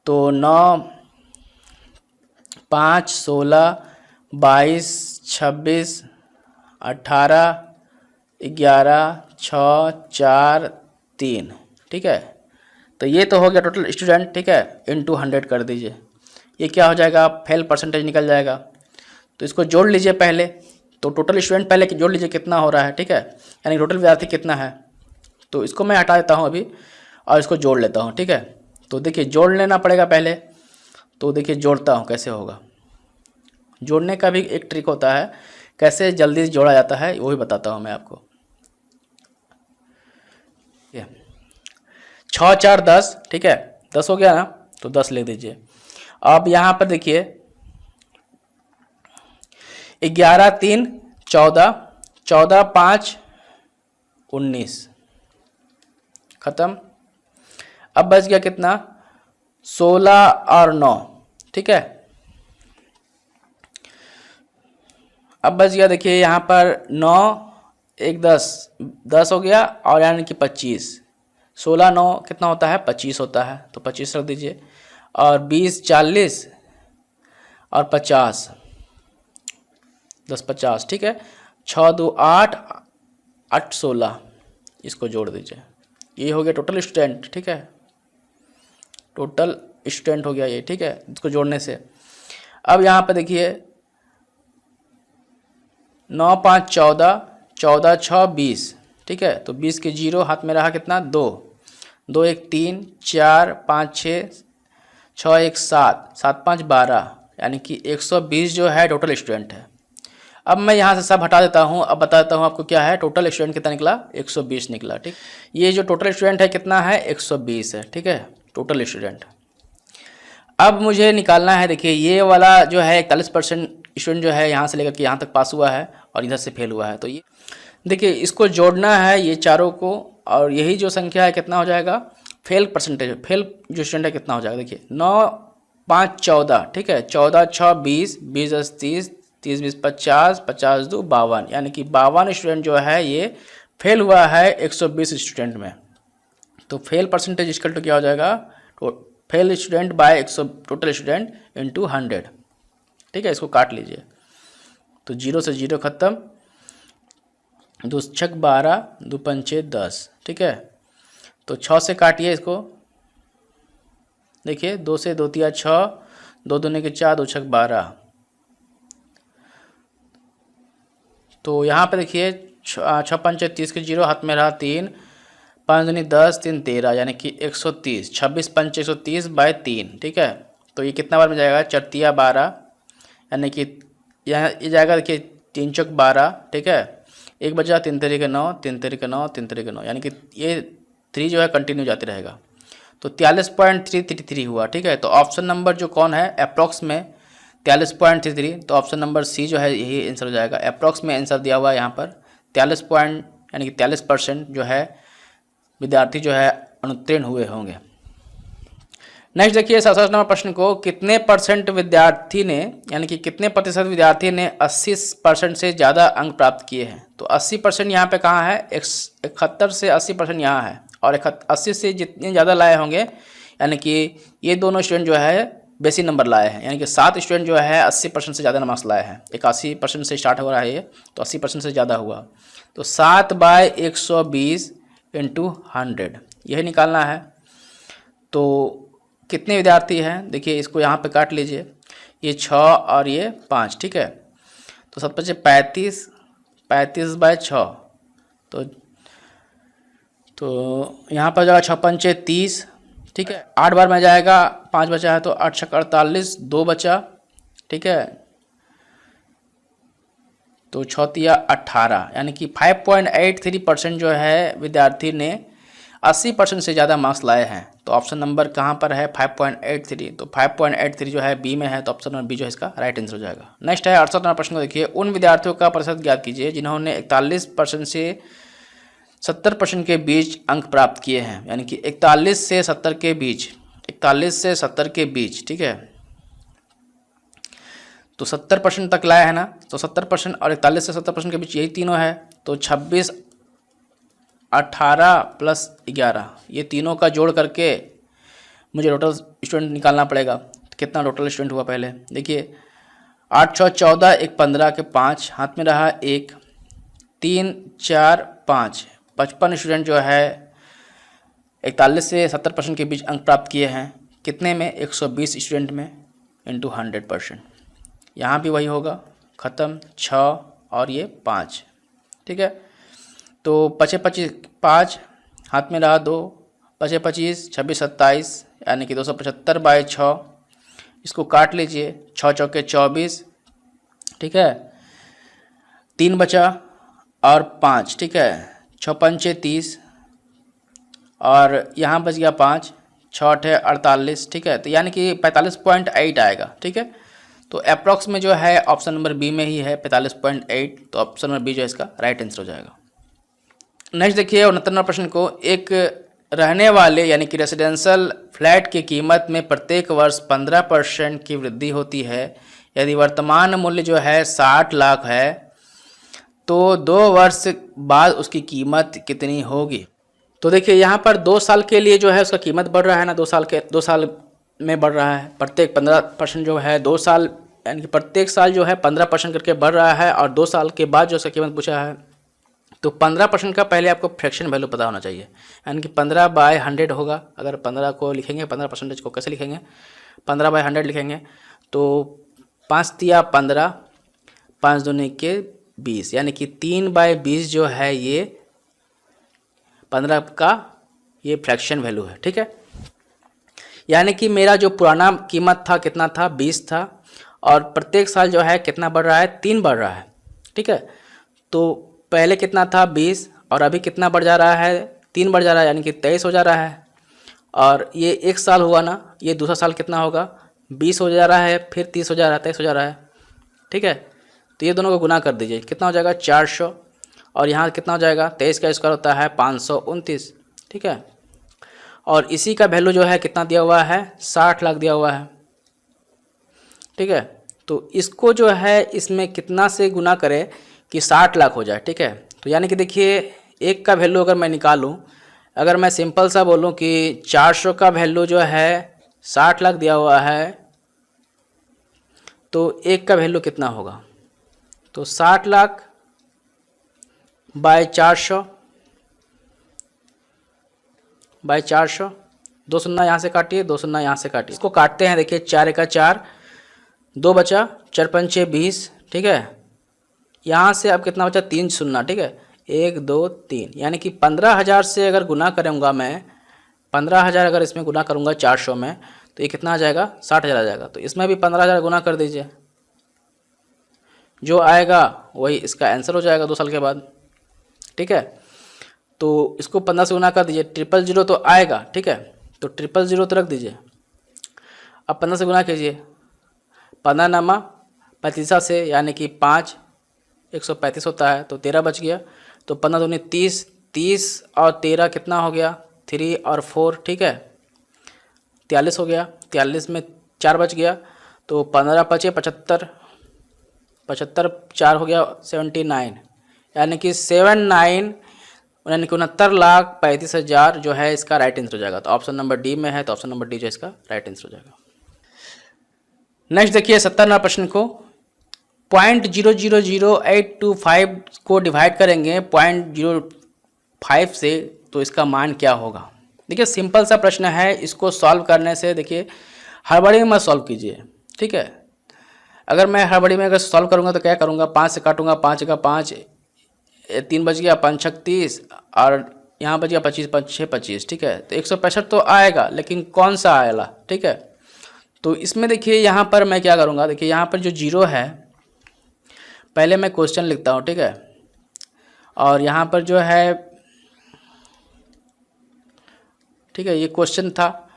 तो 9 5 16 22 26 18 11 6 4 3, ठीक है। तो ये तो हो गया टोटल स्टूडेंट, ठीक है, इंटू 100 कर दीजिए। ये क्या हो जाएगा? फेल परसेंटेज निकल जाएगा। तो इसको जोड़ लीजिए पहले। तो टोटल स्टूडेंट पहले जोड़ लीजिए कितना हो रहा है, ठीक है, यानी टोटल विद्यार्थी कितना है। तो इसको मैं हटा देता हूँ अभी और इसको जोड़ लेता हूँ, ठीक है। तो देखिए जोड़ लेना पड़ेगा पहले। तो देखिए जोड़ता हूँ कैसे होगा। जोड़ने का भी एक ट्रिक होता है, कैसे जल्दी जोड़ा जाता है वो भी बताता हूँ मैं आपको। 6 4 10, ठीक है, 10 हो गया ना, तो 10 लिख दीजिए। अब यहाँ पर देखिए 11 3 14, 14 5 19, खत्म। अब बच गया कितना? 16 और 9, ठीक है। अब बच गया देखिए यहाँ पर 9 1 10 हो गया और यानी कि 25। 16 9 कितना होता है? 25 होता है, तो 25 रख दीजिए। और 20 40 और 50, 10 50, ठीक है। 6 2 8 8 16, इसको जोड़ दीजिए। ये हो गया टोटल स्टूडेंट, ठीक है, टोटल स्टूडेंट हो गया ये, ठीक है, इसको जोड़ने से। अब यहाँ पे देखिए 9 5 14, 14 6 20, ठीक है। तो 20 के 0 हाथ में रहा कितना? 2 2 1 3 4 5 6 6 1 7 7 5 12, यानी कि 120 जो है टोटल स्टूडेंट है। अब मैं यहाँ से सब हटा देता हूँ। अब बता देता हूँ आपको क्या है टोटल स्टूडेंट कितना निकला? 120 निकला, ठीक। ये जो टोटल स्टूडेंट है कितना है? 120 है, ठीक है, टोटल स्टूडेंट। अब मुझे निकालना है, देखिए ये वाला जो है 41% स्टूडेंट जो है यहाँ से लेकर के यहाँ तक पास हुआ है और इधर से फेल हुआ है। तो ये देखिए इसको जोड़ना है ये चारों को, और यही जो संख्या है कितना हो जाएगा फेल परसेंटेज, फेल जो स्टूडेंट है कितना हो जाएगा। देखिए 9 5 14, ठीक है, 14 6 20, 20 10 30, 30 20 50, 50 2 52, यानी कि 52 स्टूडेंट जो है ये फेल हुआ है 120 स्टूडेंट में। तो फेल परसेंटेज इक्वल टू क्या हो जाएगा, तो fail student by 100 total student into 100, ठीक है। इसको काट लीजिए, तो 0 से 0 खत्म, 2 6 12, 2 5 10, ठीक है। तो 6 से काटिए इसको, देखिए 2 से 2 3 6, 2 दूनी के 4, 2 6 12। तो यहाँ पे देखिए 6 5 30 के 0, हाथ में रहा 3, 5 दूनी 10, 3 13, यानी कि 130, 26 5 130 बाय 3, ठीक है। तो ये कितना बार में जाएगा, 4 3 12, यानी कि यहाँ ये जाएगा, देखिए 3 चौक 12, ठीक है। एक बचा 3 3 के 9, 3 3 के 9, 3 3 के 9, यानी कि ये 3 जो है कंटिन्यू जाते रहेगा। तो 43.333 हुआ, ठीक है। तो ऑप्शन नंबर जो कौन है अप्रॉक्स में 43.33, तो ऑप्शन नंबर सी जो है यही आंसर हो जाएगा। अप्रॉक्स में आंसर दिया हुआ है यहाँ पर 43 पॉइंट, यानी कि 43% जो है विद्यार्थी जो है अनुत्तीर्ण हुए होंगे। नेक्स्ट देखिए 67 नंबर प्रश्न को, कितने परसेंट विद्यार्थी ने, यानी कि कितने प्रतिशत विद्यार्थी ने 80% से ज़्यादा अंक प्राप्त किए हैं। तो 80% यहाँ पे कहाँ है, 71 से 80% यहाँ है, और 80 से जितने ज़्यादा लाए होंगे, यानी कि ये दोनों स्टूडेंट जो है बेसी नंबर लाए हैं, यानी कि 7 स्टूडेंट जो है 80% से ज़्यादा मार्क्स लाए हैं। 81% से स्टार्ट हो रहा है ये, तो 80% से ज़्यादा हुआ। तो 7 बाय 120 इंटू 100 यही निकालना है। तो कितने विद्यार्थी हैं, देखिए इसको यहाँ पे काट लीजिए, ये 6 और ये 5, ठीक है। तो 7 बचे 35, 35 बाय 6, तो यहाँ पर जाएगा 6 5 30, ठीक है। 8 बार में जाएगा, 5 बचा है, तो 8 6 48, 2 बचा, ठीक है। तो 6 3 18, यानी कि 5.83% जो है विद्यार्थी ने 80% से ज़्यादा मार्क्स लाए हैं। तो ऑप्शन नंबर कहाँ पर है 5.83, तो 5.83 जो है बी में है, तो ऑप्शन नंबर बी जो है इसका राइट आंसर हो जाएगा। नेक्स्ट है 68 नंबर प्रश्न को देखिए, उन विद्यार्थियों का प्रतिशत ज्ञात कीजिए जिन्होंने 41% से 70% के बीच अंक प्राप्त किए हैं, यानी कि 41 से 70 के बीच, 41 से 70 के बीच, ठीक है। तो 70% तक लाया है ना, तो 70% और 41 से 70% के बीच यही तीनों है। तो 26 18 प्लस 11, ये तीनों का जोड़ करके मुझे टोटल स्टूडेंट निकालना पड़ेगा। कितना टोटल स्टूडेंट हुआ पहले देखिए, 8 6 14, 1 15 के 5, हाथ में रहा 1, 3 4 5, 55 स्टूडेंट जो है 41 से 70% के बीच अंक प्राप्त किए हैं। कितने में, 120 स्टूडेंट में इंटू 100%। यहाँ भी वही होगा, ख़त्म, 6 और ये 5, ठीक है। तो 25 25 5, हाथ में रहा 2, 25 25 26 27, यानी कि 275 बाय 6, इसको काट लीजिए, 6 चौके 24, ठीक है। 3 बचा और 5, ठीक है, 6 5 30, और यहाँ बच गया 5, 6 8 48, ठीक है। तो यानी कि 45.8 आएगा, ठीक है। तो अप्रॉक्स में जो है ऑप्शन नंबर बी में ही है 45.8, तो ऑप्शन नंबर बी जो है इसका राइट आंसर हो जाएगा। नेक्स्ट देखिए 69 नंबर प्रश्न को, एक रहने वाले यानी कि रेसिडेंशियल फ्लैट की कीमत में प्रत्येक वर्ष 15% की वृद्धि होती है। यदि वर्तमान मूल्य जो है 60 लाख है तो 2 वर्ष बाद उसकी कीमत कितनी होगी। तो देखिए यहाँ पर 2 साल के लिए जो है उसका कीमत बढ़ रहा है ना, 2 साल में बढ़ रहा है, प्रत्येक 15% जो है 2 साल, यानी कि प्रत्येक साल जो है 15% करके बढ़ रहा है, और 2 साल के बाद जो उसका कीमत पूछा है तो 15% का पहले आपको फ्रैक्शन वैल्यू पता होना चाहिए, यानी कि 15 बाय 100 होगा। अगर 15 को लिखेंगे, 15% को कैसे लिखेंगे, 15 बाय 100 लिखेंगे, तो 5 तिया 15, 5 दूनी के 20, यानी कि 3 बाय 20 जो है ये 15 का ये फ्रैक्शन वैल्यू है, ठीक है। यानी कि मेरा जो पुराना कीमत था कितना था, 20 था, और प्रत्येक साल जो है कितना बढ़ रहा है, 3 बढ़ रहा है, ठीक है। तो पहले कितना था 20, और अभी कितना बढ़ जा रहा है, 3 बढ़ जा रहा है, यानी कि 23 हो जा रहा है। और ये 1 साल हुआ ना, ये दूसरा साल कितना होगा, 20 हो जा रहा है, फिर 30 हो जा रहा है, 23 हो जा रहा है, ठीक है। तो ये दोनों को गुना कर दीजिए, कितना हो जाएगा 400, और यहाँ कितना हो जाएगा 23 का स्क्वायर होता है 529, ठीक है। और इसी का वैल्यू जो है कितना दिया हुआ है 60 लाख दिया हुआ है, ठीक है। तो इसको जो है इसमें कितना से गुना करें कि 60 लाख हो जाए, ठीक है। तो यानी कि देखिए एक का वैल्यू अगर मैं निकालूं, अगर मैं सिंपल सा बोलूं कि 400 का वैल्यू जो है 60 लाख दिया हुआ है, तो एक का वैल्यू कितना होगा, तो 60 लाख बाय 400 बाय 400, 2 शून्य यहाँ से काटिए, 2 शून्य यहाँ से काटिए, इसको काटते हैं। देखिए 4 का 4, 2 बचा, 4 पंचे 20, ठीक है। यहाँ से अब कितना बचा 3 शून्य, ठीक है, 1 2 3, यानी कि 15,000 से अगर गुना करूँगा मैं, 15,000 अगर इसमें गुना करूँगा 400 में, तो ये कितना आ जाएगा 60,000 आ जाएगा। तो इसमें भी 15,000 गुना कर दीजिए, जो आएगा वही इसका आंसर हो जाएगा 2 साल के बाद, ठीक है। तो इसको 15 से गुना कर दीजिए, 000 तो आएगा, ठीक है। तो 000 तो रख दीजिए, अब 15 से गुना कीजिए, 15 नामा 35 से, यानी कि 5, 135 होता है, तो 13 बच गया। तो 15 दूनी 30, 30 और 13 कितना हो गया 3 और 4, ठीक है, 43 हो गया। 43 में 4 बच गया, तो 15 बचे 75, 75 4 हो गया 79, यानी कि 79 यानी कि 69,35,000 जो है इसका राइट आंसर हो जाएगा। तो ऑप्शन नंबर डी में है, तो ऑप्शन नंबर डी जो इसका राइट आंसर हो जाएगा। नेक्स्ट देखिए 70 प्रश्न को, 0.000825 को डिवाइड करेंगे 0.05 से, तो इसका मान क्या होगा। देखिए सिंपल सा प्रश्न है, इसको सॉल्व करने से देखिए हड़बड़ी में मत सॉल्व कीजिए, ठीक है। अगर मैं हड़बड़ी में अगर सॉल्व करूँगा तो क्या करूँगा, 5 से काटूंगा, 5 का 5, 3 बच गया, 5 6 30, और यहाँ बच गया 25, 5 6 25, ठीक है। तो 165 तो आएगा, लेकिन कौन सा आएगा, ठीक है। तो इसमें देखिए यहाँ पर मैं क्या करूँगा, देखिए यहाँ पर जो 0 है, पहले मैं क्वेश्चन लिखता हूँ, ठीक है। और यहाँ पर जो है, ठीक है, ये क्वेश्चन था।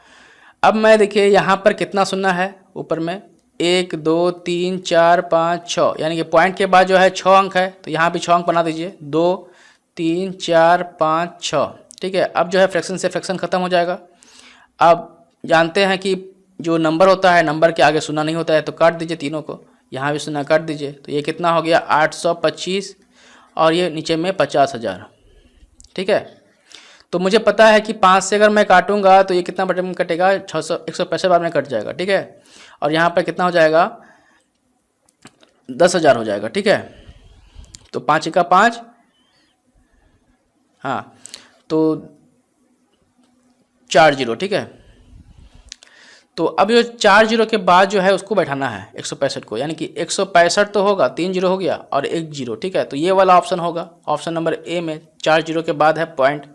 अब मैं देखिए यहाँ पर कितना सुनना है, ऊपर में 1 2 3 4 5 6, यानी कि पॉइंट के बाद जो है 6 अंक है, तो यहाँ भी 6 अंक बना दीजिए, 2 3 4 5 6, ठीक है। अब जो है फ्रैक्शन से फ्रैक्शन खत्म हो जाएगा। अब जानते हैं कि जो नंबर होता है, नंबर के आगे शून्य नहीं होता है, तो काट दीजिए तीनों को, यहाँ भी शून्य काट दीजिए, तो ये कितना हो गया 825, और ये नीचे में 50,000, ठीक है। तो मुझे पता है कि 5 से अगर मैं काटूंगा तो ये कितना बटे में कटेगा 165 बार में कट जाएगा, ठीक है। और यहाँ पर कितना हो जाएगा 10,000 हो जाएगा, ठीक है। तो 5 का 5, हाँ, तो 4 0, ठीक है। तो अब जो 4 0 के बाद जो है उसको बैठाना है 165 को, यानी कि 165 तो होगा, 3 0 हो गया और 1 0, ठीक है। तो ये वाला ऑप्शन होगा, ऑप्शन नंबर ए में 4 0 के बाद है पॉइंट,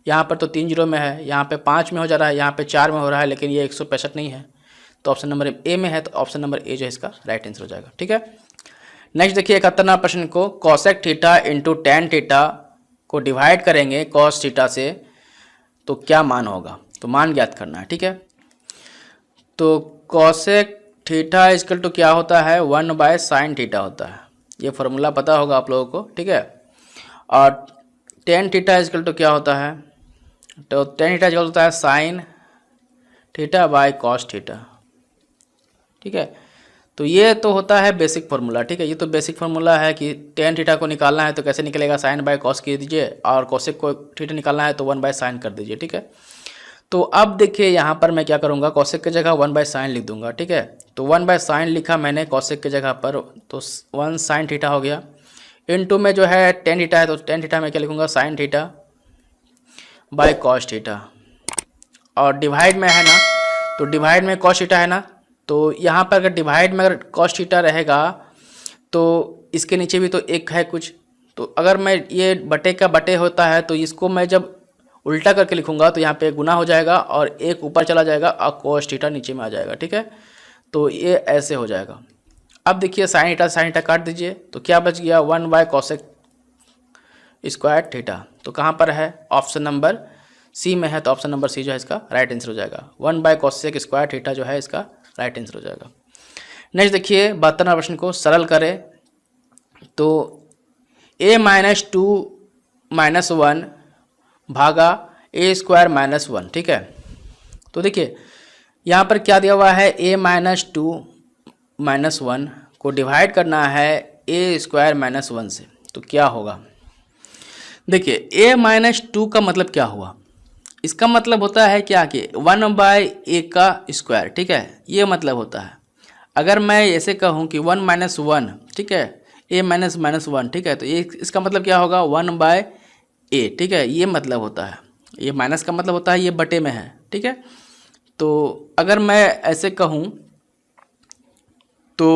यहाँ पर तो 3 0 में है, यहाँ पे 5 में हो जा रहा है, यहाँ पे 4 में हो रहा है, लेकिन ये 165 नहीं है, तो ऑप्शन नंबर ए में है, तो ऑप्शन नंबर ए जो है इसका राइट आंसर हो जाएगा, ठीक है। नेक्स्ट देखिए 71 प्रश्न को, cosec theta into tan theta को डिवाइड करेंगे कॉस थीटा से, तो क्या मान होगा, तो मान ज्ञात करना है, ठीक है। तो कॉसेक थीटा इक्वल टू क्या होता है 1/sin थीटा होता है, ये फॉर्मूला पता होगा आप लोगों को, ठीक है। और टेन थीटा इक्वल टू क्या होता है, तो टेन थीटा इक्वल होता है sin theta by cos theta, ठीक है। तो ये तो होता है बेसिक फार्मूला, ठीक है। ये तो बेसिक फार्मूला है कि टेन थीटा को निकालना है तो कैसे निकलेगा, साइन बाय कॉस कर दीजिए, और कॉसेक को थीटा निकालना है तो 1/sin कर दीजिए, ठीक है। तो अब देखिए यहाँ पर मैं क्या करूँगा, कॉसेक की जगह 1/sin लिख दूंगा, ठीक है। तो 1/sin लिखा मैंने कॉसेक की जगह पर, तो 1 sin थीटा हो गया, इनटू में जो है टेन थीटा है, तो टेन थीटा में क्या लिखूँगा sin theta by cos theta, और डिवाइड में है ना, तो डिवाइड में कॉस थीटा है ना, तो यहाँ पर अगर डिवाइड में अगर कॉस थीटा रहेगा तो इसके नीचे भी तो एक है कुछ, तो अगर मैं ये बटे का बटे होता है तो इसको मैं जब उल्टा करके लिखूंगा तो यहाँ पे गुना हो जाएगा और एक ऊपर चला जाएगा और कॉस थीटा नीचे में आ जाएगा, ठीक है। तो ये ऐसे हो जाएगा। अब देखिए साइन थीटा काट दीजिए, तो क्या बच गया 1/cosec स्क्वायर थीटा, तो कहाँ पर है, ऑप्शन नंबर सी में है, तो ऑप्शन नंबर सी जो है इसका राइट आंसर हो जाएगा। 1/cosec स्क्वायर थीटा जो है इसका राइट आंसर हो जाएगा। नेक्स्ट देखिए 72 प्रश्न को सरल करें तो a-2 - 1 भागा a² - 1, ठीक है। तो देखिए यहाँ पर क्या दिया हुआ है, a-2 - 1 को डिवाइड करना है a² - 1 से, तो क्या होगा। देखिए a-2 का मतलब क्या हुआ, इसका मतलब होता है क्या कि 1/a का स्क्वायर, ठीक है, ये मतलब होता है। अगर मैं ऐसे कहूँ कि 1 - 1, ठीक है, a -1, ठीक है, तो ये इसका मतलब क्या होगा 1/a, ठीक है, ये मतलब होता है। ये माइनस का मतलब होता है ये बटे में है, ठीक है। तो अगर मैं ऐसे कहूँ तो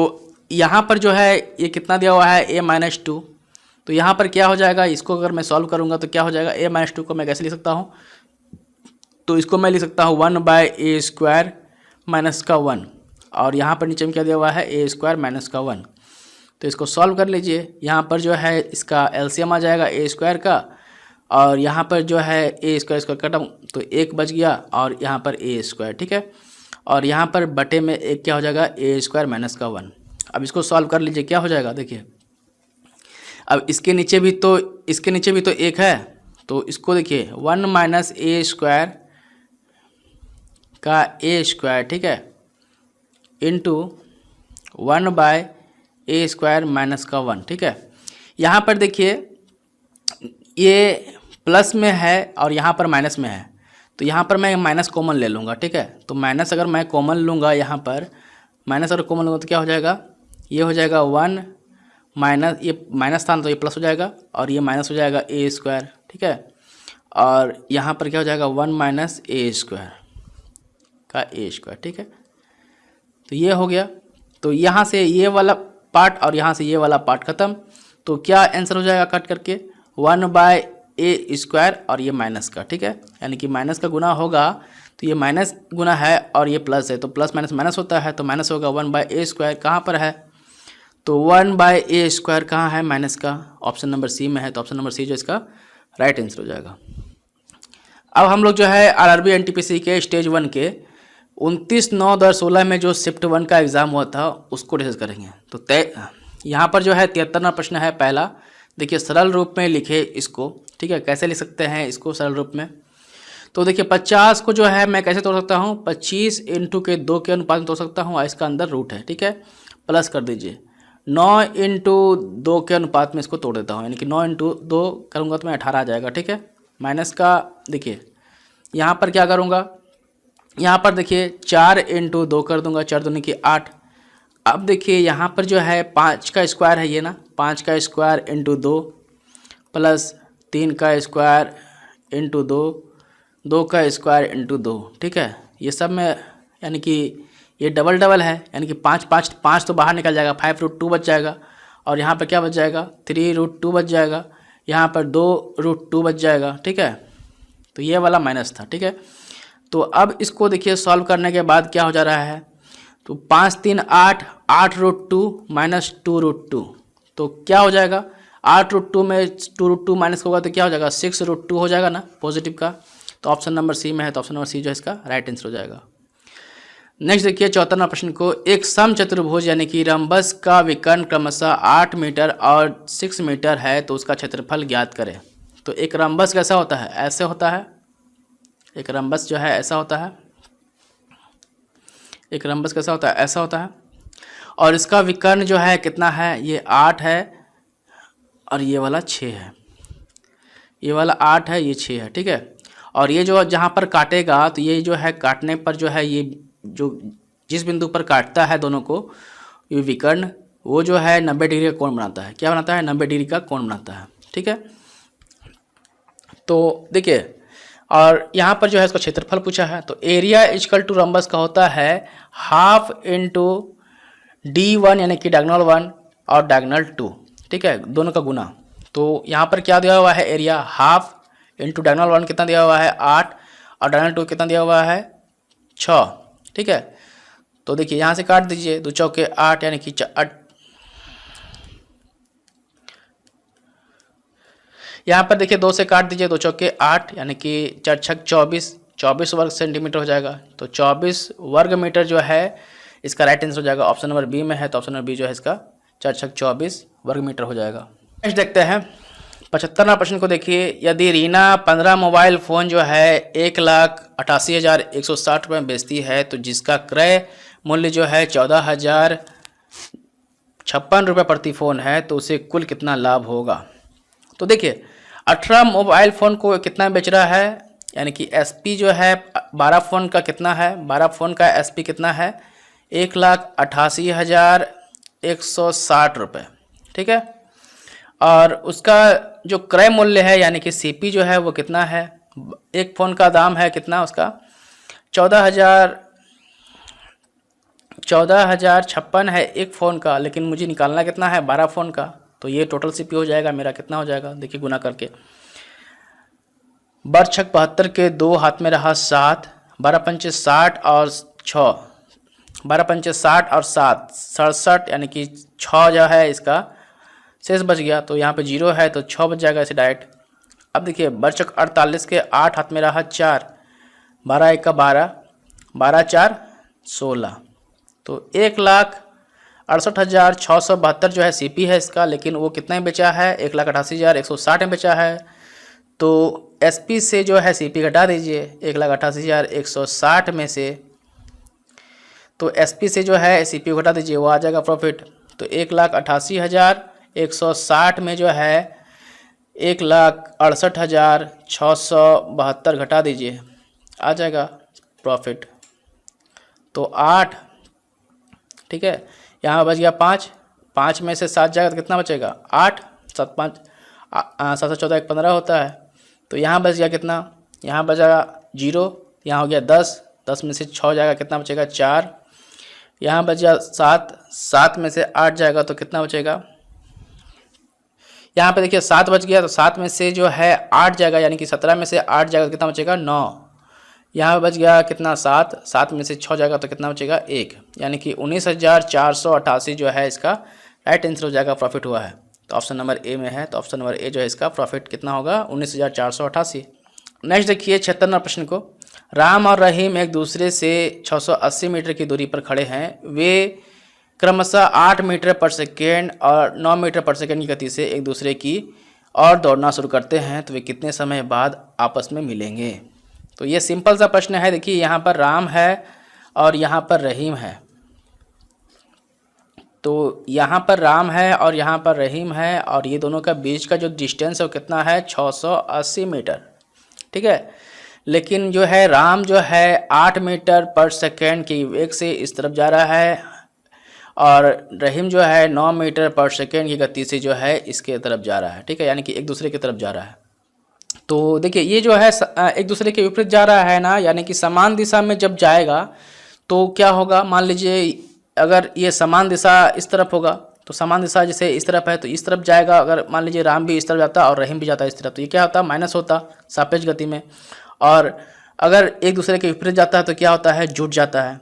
यहाँ पर जो है ये कितना दिया हुआ है a-2, तो यहाँ पर क्या हो जाएगा, इसको अगर मैं सॉल्व करूँगा तो क्या हो जाएगा, a-2 को मैं कैसे लिख सकता हूँ, तो इसको मैं लिख सकता हूँ 1/a² - 1, और यहाँ पर नीचे में क्या दिया हुआ है a² - 1। तो इसको सॉल्व कर लीजिए, यहाँ पर जो है इसका एलसीएम आ जाएगा a² का, और यहाँ पर जो है a² इसका कटम तो 1 बच गया, और यहाँ पर a², ठीक है, और यहाँ पर बटे में एक क्या हो जाएगा a² - 1। अब इसको सॉल्व कर लीजिए, क्या हो जाएगा देखिए, अब इसके नीचे भी तो एक है, तो इसको देखिए 1 - a² का a², ठीक है, इंटू 1/a² - 1, ठीक है। यहाँ पर देखिए ये प्लस में है और यहाँ पर माइनस में है, तो यहाँ पर मैं माइनस कॉमन ले लूँगा, ठीक है। तो माइनस अगर मैं कॉमन लूँगा, यहाँ पर माइनस अगर कॉमन लूँगा तो क्या हो जाएगा, ये हो जाएगा 1 माइनस, ये माइनस था तो ये प्लस हो जाएगा, और ये माइनस हो जाएगा a², ठीक है, और यहाँ पर क्या हो जाएगा 1 - a² का a², ठीक है। तो ये हो गया, तो यहाँ से ये वाला पार्ट और यहाँ से ये वाला पार्ट ख़त्म, तो क्या आंसर हो जाएगा कट करके 1/a² और ये माइनस का, ठीक है, यानी कि माइनस का गुना होगा, तो ये माइनस गुना है और ये प्लस है, तो प्लस माइनस माइनस होता है, तो माइनस होगा 1/a², कहाँ पर है, तो 1/a² कहाँ है, माइनस का ऑप्शन नंबर सी में है, तो ऑप्शन नंबर सी जो इसका राइट आंसर हो जाएगा। अब हम लोग जो है RRB NTPC के स्टेज 1 के 29/9/2016 में जो शिफ्ट 1 का एग्ज़ाम हुआ था उसको डिस्कस करेंगे। तो यहाँ पर जो है 73वां प्रश्न है पहला, देखिए सरल रूप में लिखे इसको, ठीक है, कैसे लिख सकते हैं इसको सरल रूप में। तो देखिए 50 को जो है मैं कैसे तोड़ सकता हूँ, 25 × के 2 के अनुपात में तोड़ सकता हूँ, और इसका अंदर रूट है, ठीक है, प्लस कर दीजिए 9 × 2 के अनुपात में इसको तोड़ देता हूँ, यानी कि 9 × 2 करूँगा तो मैं 18 आ जाएगा, ठीक है। माइनस का देखिए यहाँ पर क्या करूँगा, यहाँ पर देखिए 4 × 2 कर दूँगा, 4 दूनी की 8। अब देखिए यहाँ पर जो है 5 का स्क्वायर है ये ना, 5 का स्क्वायर × 2 प्लस 3 का स्क्वायर × 2, 2 का स्क्वायर × 2, ठीक है, ये सब में यानी कि ये डबल डबल है, यानी कि 5 तो बाहर निकल जाएगा, 5√2 बच जाएगा, और यहाँ पर क्या बच जाएगा 3√2 बच जाएगा, यहाँ पर 2√2 बच जाएगा, ठीक है। तो ये वाला माइनस था, ठीक है। तो अब इसको देखिए सॉल्व करने के बाद क्या हो जा रहा है, तो 5 3 8, 8√2 माइनस 2√2, तो क्या हो जाएगा 8√2 में 2√2 माइनस होगा तो क्या हो जाएगा 6√2 हो जाएगा ना पॉजिटिव का, तो ऑप्शन नंबर सी में है, तो ऑप्शन नंबर सी जो है इसका राइट आंसर हो जाएगा। नेक्स्ट देखिए 74वां प्रश्न को, एक समचतुर्भुज यानी कि रंबस का विकर्ण क्रमशः 8 मीटर और 6 मीटर है, तो उसका क्षेत्रफल ज्ञात करें। तो एक रंबस कैसा होता है, ऐसे होता है, एक रंबस जो है ऐसा होता है, एक रंबस कैसा होता है, ऐसा होता है, और इसका विकर्ण जो है कितना है, ये 8 है और ये वाला 6 है, ये वाला 8 है, ये 6 है, ठीक है। और ये जो जहाँ पर काटेगा तो ये जो है काटने पर जो है ये जो जिस बिंदु पर काटता है दोनों को, ये विकर्ण वो जो है 90 डिग्री का कोण बनाता है, क्या बनाता है 90 डिग्री का कोण बनाता है, ठीक है। तो देखिए और यहाँ पर जो है इसका क्षेत्रफल पूछा है, तो एरिया इक्वल टू रंबस का होता है हाफ इंटू D1 यानी कि डायगोनल 1 और डायगोनल 2, ठीक है, दोनों का गुना। तो यहाँ पर क्या दिया हुआ है एरिया हाफ इंटू डायगोनल 1 कितना दिया हुआ है 8 और डायगोनल 2 कितना दिया हुआ है 6, ठीक है। तो देखिए यहाँ से काट दीजिए, 2 चौके 8 यानी कि 8, यहाँ पर देखिए 2 से काट दीजिए, 2 चौके 8 यानी कि 4 छक 24 वर्ग सेंटीमीटर हो जाएगा। तो 24 वर्ग मीटर जो है इसका राइट आंसर हो जाएगा ऑप्शन नंबर बी में है, तो ऑप्शन नंबर बी जो है इसका 4 छक 24 वर्ग मीटर हो जाएगा। नेक्स्ट देखते हैं 75वां प्रश्न को देखिए। यदि रीना 15 मोबाइल फ़ोन जो है 1,88,160 रुपये में बेचती है तो जिसका क्रय मूल्य जो है 14,056 रुपये प्रति फ़ोन है, तो उसे कुल कितना लाभ होगा। तो देखिए 18 मोबाइल फ़ोन को कितना बेच रहा है, यानी कि एसपी जो है 12 फ़ोन का कितना है, 12 फ़ोन का एसपी कितना है 1,88,160 रुपये, ठीक है। और उसका जो क्रय मूल्य है यानी कि सीपी जो है वो कितना है, एक फ़ोन का दाम है कितना उसका 14,056 है एक फ़ोन का, लेकिन मुझे निकालना कितना है 12 फ़ोन का, तो ये टोटल सीपी हो जाएगा मेरा कितना हो जाएगा, देखिए गुना करके 12 छक 72 के 2 हाथ में रहा 7, 12 पंचे 60 और 6, 12 पंचे 60 और 7 67, यानी कि 6 जो है इसका शेष बच गया, तो यहाँ पे 0 है तो 6 बच जाएगा ऐसे डायरेक्ट। अब देखिए 12 छक 48 के 8 हाथ में रहा 4, 12 एक का 12, 12 4 16, तो 1,68,672 जो है सीपी है इसका, लेकिन वो कितना ही बेचा है 1,88,160 में बेचा है। तो एसपी से जो है सीपी घटा दीजिए 1,88,160 में से, तो एसपी से जो है सीपी घटा दीजिए वो आ जाएगा प्रॉफिट। तो 1,88,160 में जो है 1,68,672 घटा दीजिए आ जाएगा प्रॉफिट। तो 8, ठीक है, यहाँ बच गया 5, 5 में से 7 जाएगा तो कितना बचेगा 8, 7 5 7 14 1 15 होता है, तो यहाँ बच गया कितना, यहाँ बचा 0, यहाँ हो गया 10, 10 में से 6 जाएगा कितना बचेगा 4, यहाँ बच गया 7, 7 में से 8 जाएगा तो कितना बचेगा, यहाँ पे देखिए 7 बच गया तो 7 में से जो है 8 जाएगा, यानी कि 17 में से 8 जाएगा तो कितना बचेगा 9, यहाँ बच गया कितना 7, 7 में से 6 जाएगा तो कितना बचेगा 1, यानी कि 19,488 जो है इसका राइट आंसर हो जाएगा, प्रॉफिट हुआ है। तो ऑप्शन नंबर ए में है, तो ऑप्शन नंबर ए जो है इसका प्रॉफिट कितना होगा 19,488। नेक्स्ट देखिए 76वां प्रश्न को। राम और रहीम एक दूसरे से 680 मीटर की दूरी पर खड़े हैं, वे क्रमशः 8 मीटर पर सेकेंड और 9 मीटर पर सेकेंड की गति से एक दूसरे की और दौड़ना शुरू करते हैं, तो वे कितने समय बाद आपस में मिलेंगे। तो ये सिंपल सा प्रश्न है। देखिए यहाँ पर राम है और यहाँ पर रहीम है, तो यहाँ पर राम है और यहाँ पर रहीम है, और ये दोनों का बीच का जो डिस्टेंस है वो कितना है 680 मीटर, ठीक है। लेकिन जो है राम जो है 8 मीटर पर सेकेंड की वेग से इस तरफ जा रहा है, और रहीम जो है 9 मीटर पर सेकेंड की गति से जो है इसके तरफ जा रहा है, ठीक है, यानी कि एक दूसरे की तरफ जा रहा है। तो देखिए ये जो है एक दूसरे के विपरीत जा रहा है ना, यानी कि समान दिशा में जब जाएगा तो क्या होगा, मान लीजिए अगर ये समान दिशा इस तरफ होगा तो समान दिशा जैसे इस तरफ है तो इस तरफ जाएगा, अगर मान लीजिए राम भी इस तरफ जाता और रहीम भी जाता इस तरफ, तो ये क्या होता माइनस होता सापेक्ष गति में। और अगर एक दूसरे के विपरीत जाता है तो क्या होता है जुट जाता है।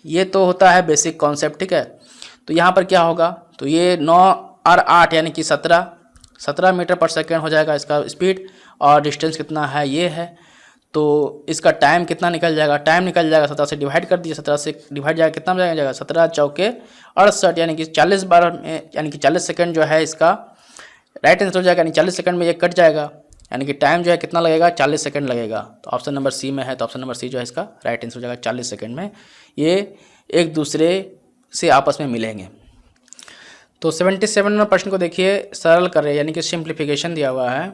ये तो होता है बेसिक कॉन्सेप्ट, ठीक है। तो यहाँ पर क्या होगा, तो ये 9 और 8 यानी कि 17 मीटर पर सेकेंड हो जाएगा इसका स्पीड, और डिस्टेंस कितना है ये है, तो इसका टाइम कितना निकल जाएगा, टाइम निकल जाएगा 17 से डिवाइड कर दीजिए, 17 से डिवाइड जाएगा कितना जाएगा 17 चौके 68, यानी कि 40 बार में, यानी कि 40 सेकंड जो है इसका राइट आंसर हो जाएगा, यानी 40 सेकंड में ये कट जाएगा, यानी कि टाइम जो है कितना लगेगा 40 सेकंड लगेगा। तो ऑप्शन नंबर सी में है, तो ऑप्शन नंबर सी जो है इसका राइट आंसर हो जाएगा, 40 सेकंड में ये एक दूसरे से आपस में मिलेंगे। तो 77वां प्रश्न को देखिए, सरल करें यानी कि सिंप्लीफिकेशन दिया हुआ है,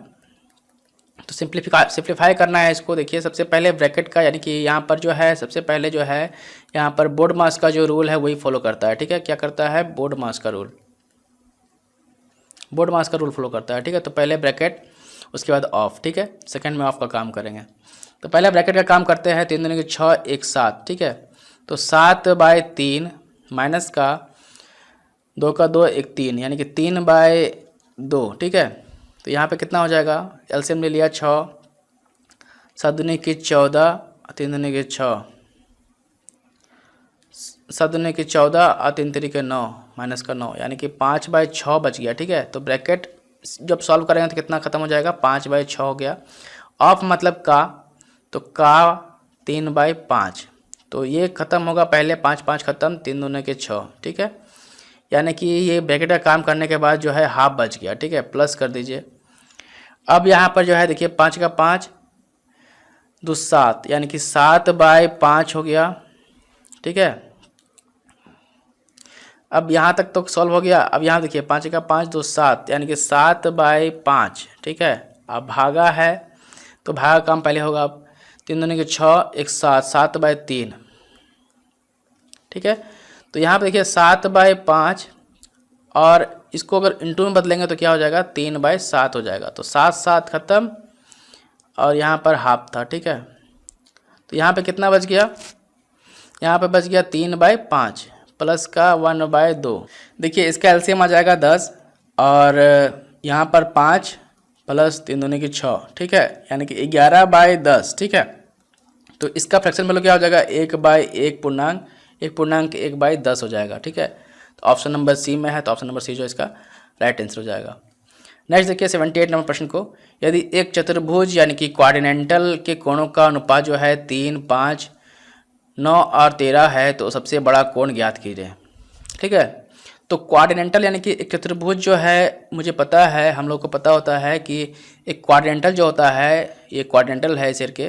तो सिंप्लीफाई करना है इसको। देखिए सबसे पहले ब्रैकेट का, यानी कि यहाँ पर जो है सबसे पहले जो है यहाँ पर बोर्ड मास का जो रूल है वही फॉलो करता है, ठीक है। क्या करता है, बोर्ड मास का रूल फॉलो करता है, ठीक है। तो पहले ब्रैकेट उसके बाद ऑफ, ठीक है, सेकंड में ऑफ का काम करेंगे। तो पहले ब्रैकेट का काम करते हैं, 3 दूनी के 6 1 7, ठीक है। तो 7/3 माइनस का 2 का 2 1 3, यानी कि 3/2, ठीक है। तो यहाँ पे कितना हो जाएगा, एलसीएम ले लिया 6, 7 दूनी की 14, 3 दूनी के 6, 7 दूनी की 14 और 3 3 के 9, माइनस का 9, यानी कि 5/6 बच गया, ठीक है। तो ब्रैकेट जब सॉल्व करेंगे तो कितना खत्म हो जाएगा 5/6 हो गया। ऑफ मतलब का, तो का 3/5, तो ये ख़त्म होगा पहले, 5 5 ख़त्म, 3 दूने के 6, ठीक है। यानी कि ये ब्रैकेट का काम करने के बाद जो है हाफ बच गया, ठीक है, प्लस कर दीजिए। अब यहाँ पर जो है देखिए 5 का 5 2 7, यानी कि 7/5 हो गया, ठीक है। अब यहाँ तक तो सॉल्व हो गया। अब यहाँ देखिए 5 का 5 2 7, यानी कि 7/5, ठीक है। अब भागा है तो भागा काम पहले होगा। अब 3 दूनी के 6 1 7, 7/3, ठीक है। तो यहाँ पे देखिए 7/5 और इसको अगर इंटू में बदलेंगे तो क्या हो जाएगा, 3/7 हो जाएगा। तो 7 7 ख़त्म और यहाँ पर हाफ था, ठीक है। तो यहाँ पे कितना बच गया, यहाँ पे बच गया 3/5 प्लस का 1/2। देखिए इसका एलसीएम आ जाएगा 10 और यहाँ पर 5 प्लस 3 दूनी की 6, ठीक है, यानी कि 11/10, ठीक है। तो इसका फ्रैक्शन वैल्यू क्या हो जाएगा, 1/1 पूर्णांक 1/10 हो जाएगा, ठीक है। तो ऑप्शन नंबर सी में है, तो ऑप्शन नंबर सी जो इसका राइट आंसर हो जाएगा। नेक्स्ट देखिए 78 नंबर प्रश्न को, यदि एक चतुर्भुज यानी कि क्वाड्रिलेटरल के कोणों का अनुपात जो है 3 5 9 और 13 है तो सबसे बड़ा कोण ज्ञात कीजिए, ठीक है। तो क्वाड्रिलेटरल यानी कि एक चतुर्भुज जो है, मुझे पता है, हम लोग को पता होता है कि एक क्वाड्रिलेटरल जो होता है, ये क्वाड्रिलेटरल है सिर के,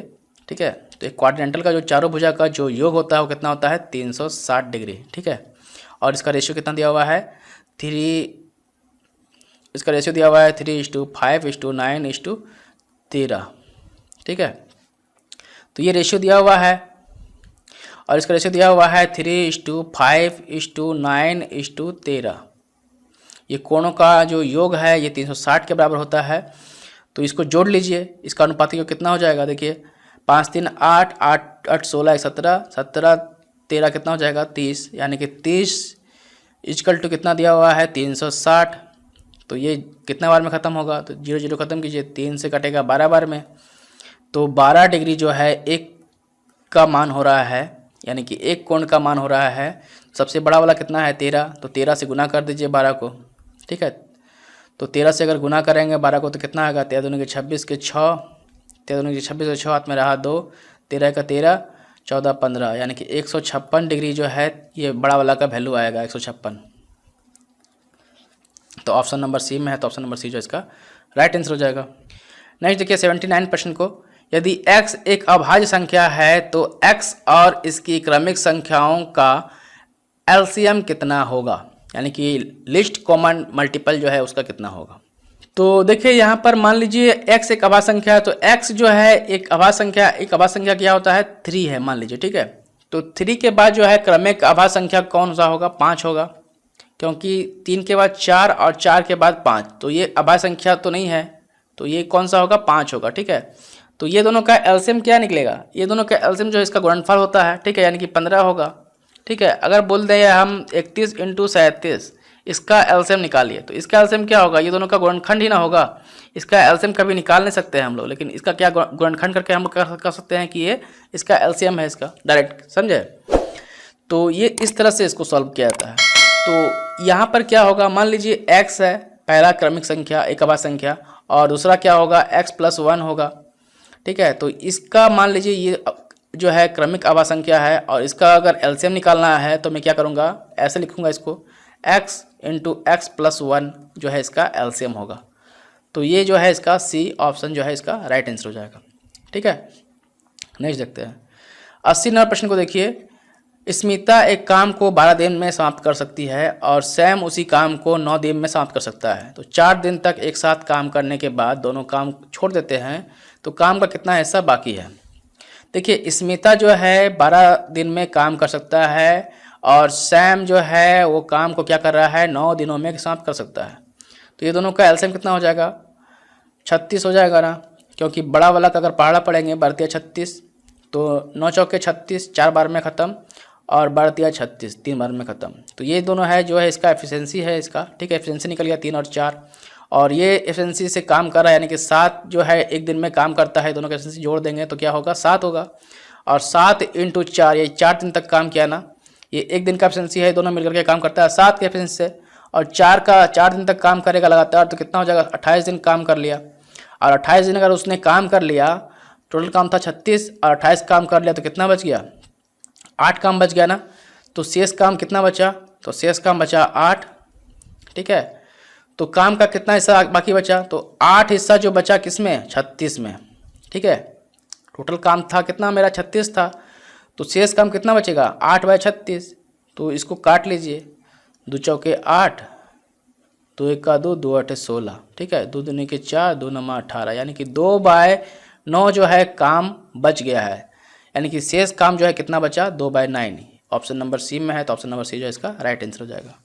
ठीक है। तो एक क्वाड्रिलेटरल का जो चारों भुजा का जो योग होता है वो कितना होता है, 360 डिग्री, ठीक है। और इसका रेशियो कितना दिया हुआ है, 3, इसका रेशियो दिया हुआ है 3:5:9:13, ठीक है। तो ये रेशियो दिया हुआ है और इसका रेशियो दिया हुआ है 3:5:9:13। ये कोणों का जो योग है ये 360 के बराबर होता है। तो इसको जोड़ लीजिए, इसका अनुपात योग कितना हो जाएगा, देखिए 5 3 8 8 8 16 17 17 13 कितना हो जाएगा, 30, यानी कि 30 इक्वल टू कितना दिया हुआ है, 360। तो ये कितना बार में ख़त्म होगा, तो 0 0 ख़त्म कीजिए, 3 से कटेगा 12 बार में। तो 12 डिग्री जो है एक का मान हो रहा है, यानी कि एक कोण का मान हो रहा है। सबसे बड़ा वाला कितना है, 13, तो 13 से गुना कर दीजिए 12 को, ठीक है। तो 13 से अगर गुना करेंगे 12 को तो कितना आएगा, 13 दूनी के 26 के 6, 13 दूनी के 26 के 6, हाथ में रहा 2, 13 का 13 14 15, यानी कि 156 डिग्री जो है ये बड़ा वाला का वैल्यू आएगा 156। तो ऑप्शन नंबर सी में है, तो ऑप्शन नंबर सी जो इसका राइट आंसर हो जाएगा। नेक्स्ट देखिए 79 प्रश्न को, यदि x एक अभाज्य संख्या है तो x और इसकी क्रमिक संख्याओं का एलसीएम कितना होगा, यानी कि लिस्ट कॉमन मल्टीपल जो है उसका कितना होगा। तो देखिए यहाँ पर मान लीजिए x एक अभाज्य संख्या है, तो x जो है एक अभाज्य संख्या क्या होता है, 3 है मान लीजिए, ठीक है। तो 3 के बाद जो है क्रमिक अभाज्य संख्या कौन सा होगा, 5 होगा, क्योंकि 3 के बाद 4 और 4 के बाद 5, तो ये अभाज्य संख्या तो नहीं है, तो ये कौन सा होगा, 5 होगा, ठीक है। तो ये दोनों का एलसीएम क्या निकलेगा, ये दोनों का एलसीएम जो है इसका गुणनफल होता है, ठीक है, यानी कि 15 होगा, ठीक है। अगर बोल दें हम 31 × 37 इसका एलसीएम निकालिए, तो इसका एलसीएम क्या होगा, ये दोनों का गुणनखंड ही ना होगा। इसका एलसीएम कभी निकाल नहीं सकते हैं हम लोग, लेकिन इसका क्या गुणनखंड करके हम लोग कर सकते हैं कि ये इसका एलसीएम है इसका, डायरेक्ट, समझे। तो ये इस तरह से इसको सॉल्व किया जाता है। तो यहाँ पर क्या होगा, मान लीजिए x है पहला क्रमिक संख्या, एक अभाज्य संख्या, और दूसरा क्या होगा, x + 1 होगा, ठीक है। तो इसका मान लीजिए ये जो है क्रमिक अभाज्य संख्या है और इसका अगर एलसीएम निकालना है तो मैं क्या करूँगा, ऐसे लिखूँगा इसको, x × x + 1 जो है इसका एलसीएम होगा। तो ये जो है इसका सी ऑप्शन जो है इसका राइट आंसर हो जाएगा, ठीक है। नेक्स्ट देखते हैं 80 नंबर प्रश्न को देखिए, स्मिता एक काम को 12 दिन में समाप्त कर सकती है और सैम उसी काम को 9 दिन में समाप्त कर सकता है। तो 4 दिन तक एक साथ काम करने के बाद दोनों काम छोड़ देते हैं, तो काम का कितना हिस्सा बाकी है। देखिए स्मिता जो है 12 दिन में काम कर सकता है और सैम जो है वो काम को क्या कर रहा है, 9 दिनों में समाप्त कर सकता है। तो ये दोनों का एलसीएम कितना हो जाएगा, 36 हो जाएगा ना, क्योंकि बड़ा वाला का अगर पहाड़ा पड़ेंगे 12 × 36, तो 9 चौके 36, 4 बार में ख़त्म, और 12 × 36 3 बार में ख़त्म। तो ये दोनों है जो है इसका एफिशिएंसी है इसका, ठीक है। एफिशिएंसी निकल गया 3 और 4, और ये एफिशिएंसी से काम कर रहा है, यानी कि 7 जो है एक दिन में काम करता है, दोनों का एफिशिएंसी जोड़ देंगे तो क्या होगा, 7 होगा। और 7 × 4, ये 4 दिन तक काम किया ना, ये एक दिन का एफिशिएंसी है, दोनों मिलकर के काम करता है 7 के एफिशिएंसी से, और 4 दिन तक काम करेगा लगातार, तो कितना हो जाएगा, 28 दिन काम कर लिया। और 28 दिन अगर उसने काम कर लिया, टोटल काम था 36 और 28 काम कर लिया, तो कितना बच गया, 8 काम बच गया ना, तो शेष काम कितना बचा, तो शेष काम बचा 8, ठीक है। तो काम का कितना हिस्सा बाकी बचा, तो 8 हिस्सा जो बचा किसमें, 36 में, ठीक है। टोटल काम था कितना मेरा 36 था, तो शेष काम कितना बचेगा 8/36। तो इसको काट लीजिए, 2 चौके 8, 2 एक का 2, 2 8 16, ठीक है। 2 दूनी के 4, 2 9 18, यानी कि 2/9 जो है काम बच गया है, यानी कि शेष काम जो है कितना बचा 2/9। ऑप्शन नंबर सी में है, तो ऑप्शन नंबर सी जो है इसका राइट आंसर हो जाएगा।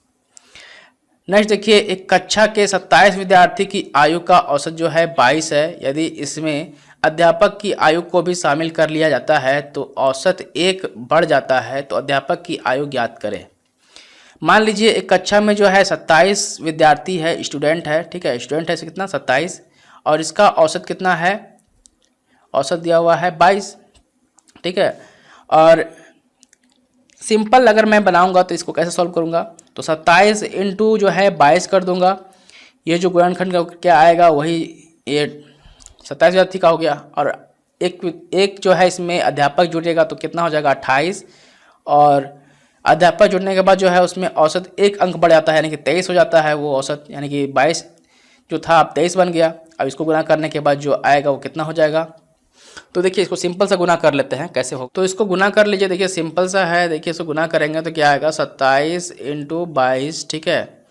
नेक्स्ट देखिए, एक कक्षा के 27 विद्यार्थी की आयु का औसत जो है 22 है। यदि इसमें अध्यापक की आयु को भी शामिल कर लिया जाता है तो औसत 1 बढ़ जाता है, तो अध्यापक की आयु ज्ञात करें। मान लीजिए एक कक्षा में जो है 27 विद्यार्थी है, स्टूडेंट है, ठीक है। स्टूडेंट है इसे कितना 27, और इसका औसत कितना है, औसत दिया हुआ है 22, ठीक है। और सिंपल अगर मैं बनाऊंगा तो इसको कैसे सॉल्व करूंगा, तो 27 इंटू जो है 22 कर दूंगा। ये जो गुणनखंड का क्या आएगा वही ये 27 विद्यार्थी का हो गया, और एक जो है इसमें अध्यापक जुड़ेगा तो कितना हो जाएगा 28, और अध्यापक जुड़ने के बाद जो है उसमें औसत 1 अंक बढ़ जाता है, यानी कि 23 हो जाता है वो औसत, यानी कि 22 जो था अब 23 बन गया। अब इसको गुणा करने के बाद जो आएगा वो कितना हो जाएगा, तो देखिए इसको सिंपल सा गुना कर लेते हैं कैसे हो। तो इसको गुना कर लीजिए, देखिए सिंपल सा है, देखिए इसको गुना करेंगे तो क्या आएगा 27 इंटू 22, ठीक है।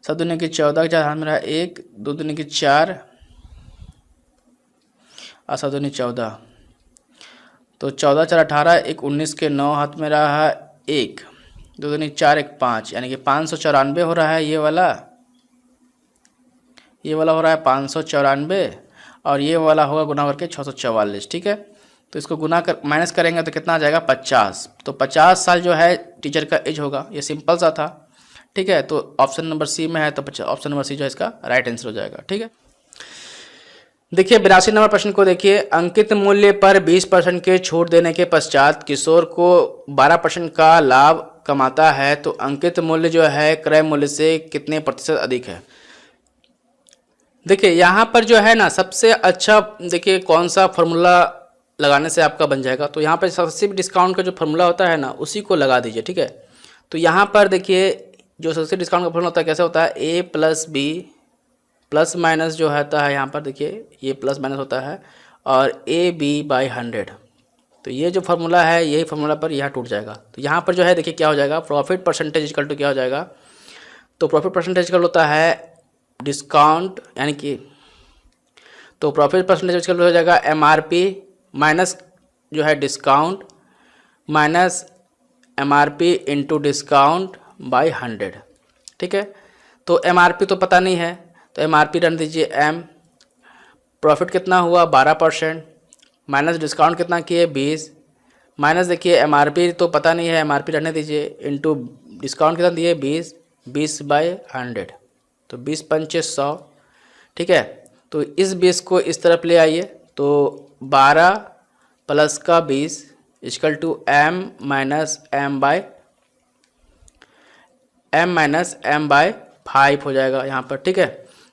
7 दूनी की 14, 4 हाथ मेरा 1, 2 दूनी की 4 और 7 दूनी 14, तो 14 4 18, 1 19 के 9 हाथ में रहा 1, 2 दूनी 4 1 5, यानी कि 594 हो रहा है। ये वाला हो रहा है 594, और ये वाला होगा गुना करके 644, ठीक है। तो इसको गुना कर माइनस करेंगे तो कितना आ जाएगा 50, तो 50 साल जो है टीचर का एज होगा। ये सिंपल सा था, ठीक है। तो ऑप्शन नंबर सी में है, तो ऑप्शन नंबर सी जो है इसका राइट आंसर हो जाएगा, ठीक है। देखिए 82 नंबर प्रश्न को देखिए, अंकित मूल्य पर 20% के छूट देने के पश्चात किशोर को 12% का लाभ कमाता है, तो अंकित मूल्य जो है क्रय मूल्य से कितने प्रतिशत अधिक है। देखिए यहाँ पर जो है ना सबसे अच्छा, देखिए कौन सा फॉर्मूला लगाने से आपका बन जाएगा, तो यहाँ पर सबसे डिस्काउंट का जो फॉर्मूला होता है ना उसी को लगा दीजिए, ठीक है। तो यहाँ पर देखिए जो सबसे डिस्काउंट का फॉर्मूला होता है कैसे होता है, ए प्लस बी प्लस माइनस जो होता है, यहाँ पर देखिए ये प्लस माइनस होता है, और ए बी बाई 100। तो ये जो फार्मूला है यही फार्मूला पर यहाँ टूट जाएगा। तो यहाँ पर जो है देखिए क्या हो जाएगा, प्रॉफिट परसेंटेज इक्वल टू क्या हो जाएगा, तो प्रॉफिट परसेंटेज इक्वल होता है डिस्काउंट, यानी कि तो प्रॉफिट परसेंटेज इक्वल हो जाएगा एमआरपी माइनस जो है discount minus MRP into discount by 100, ठीक है। तो एमआरपी तो पता नहीं है, तो एमआरपी रन दीजिए एम, प्रॉफिट कितना हुआ 12%, माइनस डिस्काउंट कितना किए 20, माइनस देखिए एमआरपी तो पता नहीं है, एमआरपी रहने दीजिए, इंटू डिस्काउंट कितना दिए 20, 20/100, तो 20 पंचे 100, ठीक है। तो इस 20 को इस तरफ ले आइए, तो 12 प्लस का 20 equal to m minus m by 5 हो जाएगा यहाँ पर, ठीक है।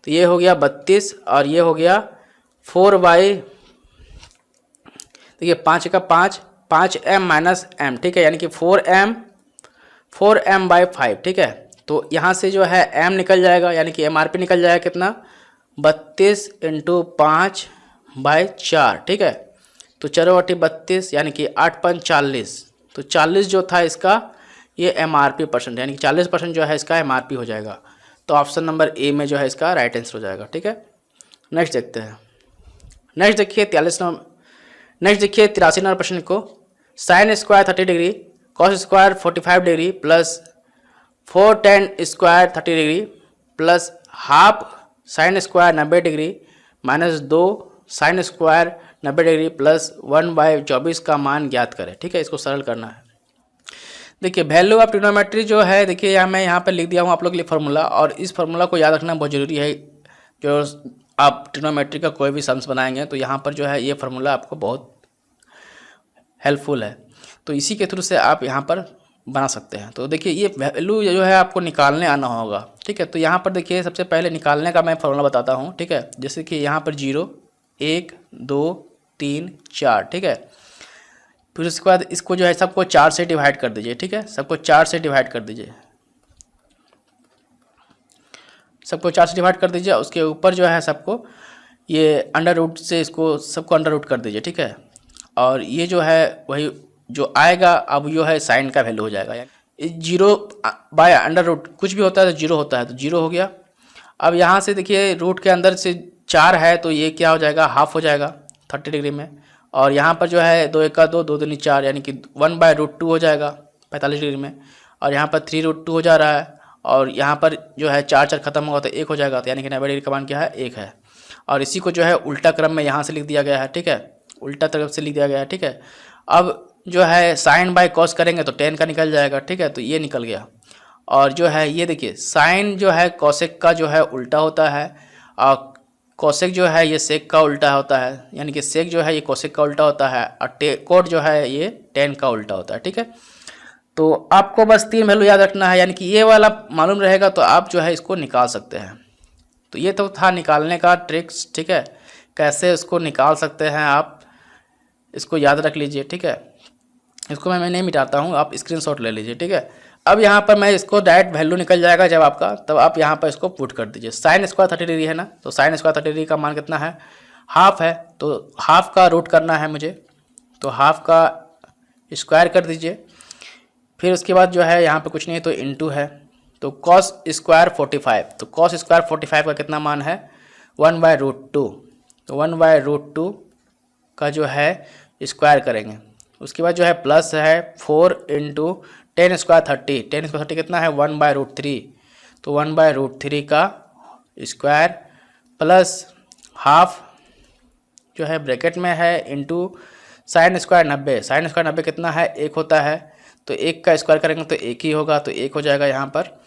तो ये हो गया 32 और ये हो गया 4 बाई, देखिए 5 का 5, 5m माइनस m, ठीक है, यानी कि 4m बाई 5, ठीक है। तो यहाँ से जो है m निकल जाएगा, यानी कि एमआरपी निकल जाएगा कितना 32 इंटू 5/4, ठीक है। तो 4/32 यानी कि 8/40, तो 40 जो था इसका ये एमआरपी परसेंट, यानी कि 40% जो है इसका एमआरपी हो जाएगा। तो ऑप्शन नंबर ए में जो है इसका राइट आंसर हो जाएगा, ठीक है। नेक्स्ट देखते हैं, नेक्स्ट देखिए 83 नंबर प्रश्न को, sine square 30 degree cos square 45 degree plus 4 tan square 30 degree plus half sine square 90 degree minus 2 sine square 90 degree plus 1/24 का मान ज्ञात करें, ठीक है। इसको सरल करना है। देखिए वैल्यू ऑफ ट्रिग्नोमेट्री जो है, देखिए यहाँ मैं यहाँ पर लिख दिया हूँ आप लोग के लिए फार्मूला, और इस फार्मूला को याद रखना बहुत ज़रूरी है। जो आप ट्रिग्नोमेट्री का कोई भी सम्स बनाएंगे तो यहाँ पर जो है ये फार्मूला आपको बहुत हेल्पफुल है, तो इसी के थ्रू से आप यहाँ पर बना सकते हैं। तो देखिए ये वैल्यू जो है आपको निकालने आना होगा, ठीक है। तो यहाँ पर देखिए सबसे पहले निकालने का मैं फार्मूला बताता हूँ, ठीक है। जैसे कि यहाँ पर 0 1 2 3 4, ठीक है। फिर उसके बाद इसको जो है सबको 4 से डिवाइड कर दीजिए, ठीक है, सबको 4 से डिवाइड कर दीजिए, सबको 4 से डिवाइड कर दीजिए। उसके ऊपर जो है सबको ये अंडर रूट से इसको सबको अंडर रूट कर दीजिए, ठीक है। और ये जो है वही जो आएगा अब जो है साइन का वैल्यू हो जाएगा। जीरो बाय अंडर रूट कुछ भी होता है तो जीरो होता है, तो जीरो हो गया। अब यहाँ से देखिए रूट के अंदर से 4 है तो ये क्या हो जाएगा, हाफ हो जाएगा 30 डिग्री में। और यहाँ पर जो है 2 1 2 2 2 4 यानी कि 1/√2 हो जाएगा 45 डिग्री में। और यहाँ पर 3√2 हो जा रहा है। और यहाँ पर जो है 4 4 खत्म होगा तो 1 हो जाएगा, तो यानी कि 90 डिग्री का मान क्या है, 1 है। और इसी को जो है उल्टा क्रम में यहाँ से लिख दिया गया है, ठीक है, उल्टा तरफ से लिख दिया गया है, ठीक है। अब जो है साइन बाय कॉस करेंगे तो 10 का निकल जाएगा, ठीक है, तो ये निकल गया। और जो है ये देखिए साइन जो है कॉसेक का जो है उल्टा होता है, और कॉसेक जो है ये सेक का उल्टा होता है, यानी कि सेक जो है ये कॉसेक का उल्टा होता है, और कोट जो है ये टेन का उल्टा होता है, ठीक है। तो आपको बस 3 वैल्यू याद रखना है, यानी कि ये वाला मालूम रहेगा तो आप जो है इसको निकाल सकते हैं। तो ये तो था निकालने का ट्रिक्स, ठीक है, कैसे इसको निकाल सकते हैं आप, इसको याद रख लीजिए, ठीक है। इसको मैं नहीं मिटाता हूँ, आप स्क्रीनशॉट ले लीजिए, ठीक है। अब यहाँ पर मैं इसको डायरेक्ट वैल्यू निकल जाएगा जब आपका, तब आप यहाँ पर इसको पुट कर दीजिए। साइन स्क्वायर 30 डिग्री है ना, तो साइन स्क्वायर 30 डिग्री का मान कितना है, हाफ है, तो हाफ का रूट करना है मुझे, तो हाफ का स्क्वायर कर दीजिए। फिर उसके बाद जो है यहाँ पर कुछ नहीं तो इनटू है, तो कॉस स्क्वायर 45, तो कॉस स्क्वायर 45 का कितना मान है, 1/√2, तो 1/√2 का जो है स्क्वायर करेंगे। उसके बाद जो है प्लस है 4 × 10 स्क्वायर 30, 10 स्क्वायर 30 कितना है 1/√3, तो 1/√3 का स्क्वायर प्लस हाफ जो है ब्रैकेट में है into sine square 90, sine square 90 कितना है 1 होता है, तो 1 का स्क्वायर करेंगे तो 1 ही होगा, तो 1 हो जाएगा यहाँ पर।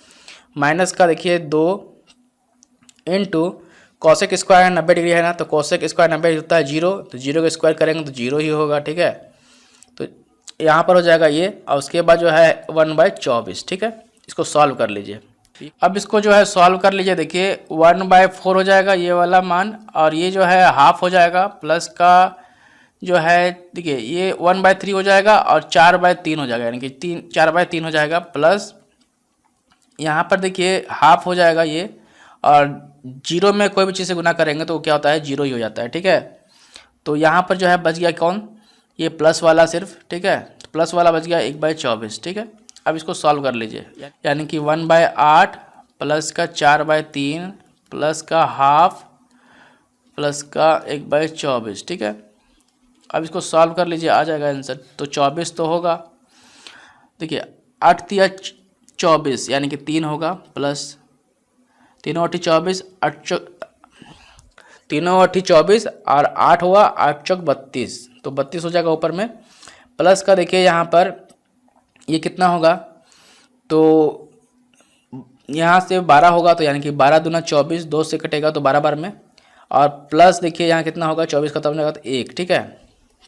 माइनस का देखिए 2 × कॉसेक स्क्वायर 90 डिग्री है ना, तो कॉसेक स्क्वायर 90 होता है 0, तो 0 का स्क्वायर करेंगे तो 0 ही होगा, ठीक है। तो यहाँ पर हो जाएगा ये, और उसके बाद जो है 1/24, ठीक है। इसको सॉल्व कर लीजिए। अब इसको जो है सॉल्व कर लीजिए, देखिए 1/4 हो जाएगा ये वाला मान, और ये जो है हाफ हो जाएगा, प्लस का जो है देखिए ये 1/3 हो जाएगा, और 4/3 हो जाएगा, यानी कि 4/3 हो जाएगा, प्लस यहाँ पर देखिए हाफ हो जाएगा ये, और 0 में कोई भी चीज़ से गुना करेंगे तो क्या होता है 0 ही हो जाता है, ठीक है। तो यहाँ पर जो है बच गया कौन, ये प्लस वाला सिर्फ, ठीक है, तो प्लस वाला बच गया 1/24, ठीक है। अब इसको सॉल्व कर लीजिए, यानी कि 1/8 प्लस का 4/3 प्लस का हाफ प्लस का 1/24, ठीक है। अब इसको सॉल्व कर लीजिए, आ जाएगा आंसर, तो 24 तो होगा, देखिए 8 × 24 यानी कि 3 होगा, प्लस 3 × 24 3 × 24 और 8 हुआ 8 × 32, तो 32 हो जाएगा ऊपर में। प्लस का देखिए यहाँ पर ये कितना होगा, तो यहाँ से 12 होगा, तो यानी कि 12 दूना 24, 2 से कटेगा तो 12 बार में, और प्लस देखिए यहाँ कितना होगा 24 खत्म हो जाएगा तो 1, ठीक है।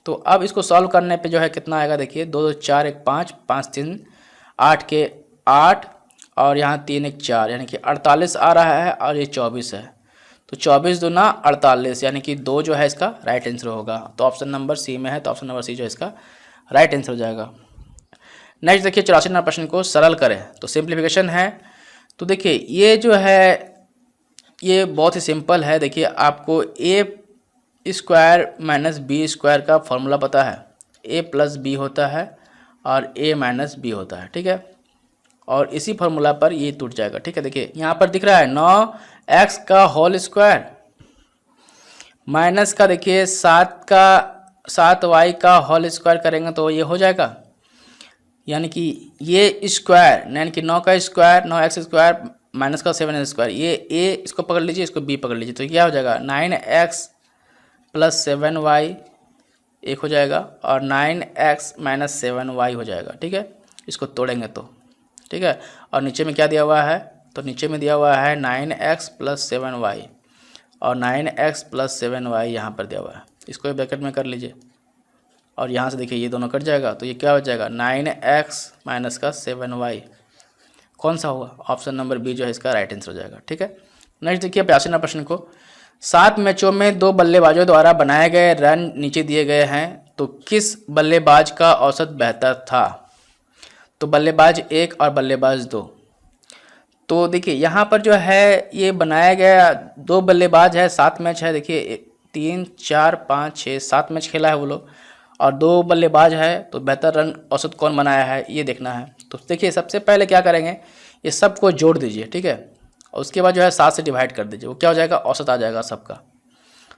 तो अब इसको सॉल्व करने पे जो है कितना आएगा, देखिए 2 2 4 1 5 5 3 8 के 8 और यहाँ 3 1 4 यानी कि 48 आ रहा है, और ये 24 है, तो 24 दूना 48 यानी कि 2 जो है इसका राइट आंसर होगा। तो ऑप्शन नंबर सी में है, तो ऑप्शन नंबर सी जो है इसका राइट आंसर हो जाएगा। नेक्स्ट देखिए 84 नंबर प्रश्न को सरल करें, तो सिंप्लीफिकेशन है। तो देखिए ये जो है ये बहुत ही सिंपल है, देखिए आपको a² माइनस b² का फॉर्मूला पता है, a + b होता है और a - b होता है, ठीक है। और इसी फार्मूला पर ये टूट जाएगा, ठीक है। देखिए यहाँ पर दिख रहा है 9x का होल स्क्वायर माइनस का देखिए 7y का होल स्क्वायर करेंगे तो ये हो जाएगा, यानी कि ये स्क्वायर यानी कि 9 का स्क्वायर 9x² माइनस का 7x², ये a इसको पकड़ लीजिए, इसको b पकड़ लीजिए, तो क्या हो जाएगा 9x + 7y एक हो जाएगा, और 9x - 7y हो जाएगा, ठीक है। इसको तोड़ेंगे तो, ठीक है। और नीचे में क्या दिया हुआ है, तो नीचे में दिया हुआ है 9x + 7y, और 9x + 7y यहाँ पर दिया हुआ है, इसको ब्रैकेट में कर लीजिए, और यहाँ से देखिए ये दोनों कट जाएगा, तो ये क्या हो जाएगा 9x माइनस का 7y, कौन सा होगा, ऑप्शन नंबर बी जो है इसका राइट आंसर हो जाएगा, ठीक है। नेक्स्ट देखिए 85 नंबर प्रश्न को, 7 मैचों में 2 बल्लेबाजों द्वारा बनाए गए रन नीचे दिए गए हैं, तो किस बल्लेबाज का औसत बेहतर था? तो बल्लेबाज 1 और बल्लेबाज 2। तो देखिए यहाँ पर जो है ये बनाया गया 2 बल्लेबाज है, 7 मैच है। देखिए 3 4 5 6 7 मैच खेला है वो लोग, और 2 बल्लेबाज है। तो बेहतर रन औसत कौन बनाया है ये देखना है। तो देखिए सबसे पहले क्या करेंगे, ये सबको जोड़ दीजिए, ठीक है, और उसके बाद जो है 7 से डिवाइड कर दीजिए, वो क्या हो जाएगा, औसत आ जाएगा सबका।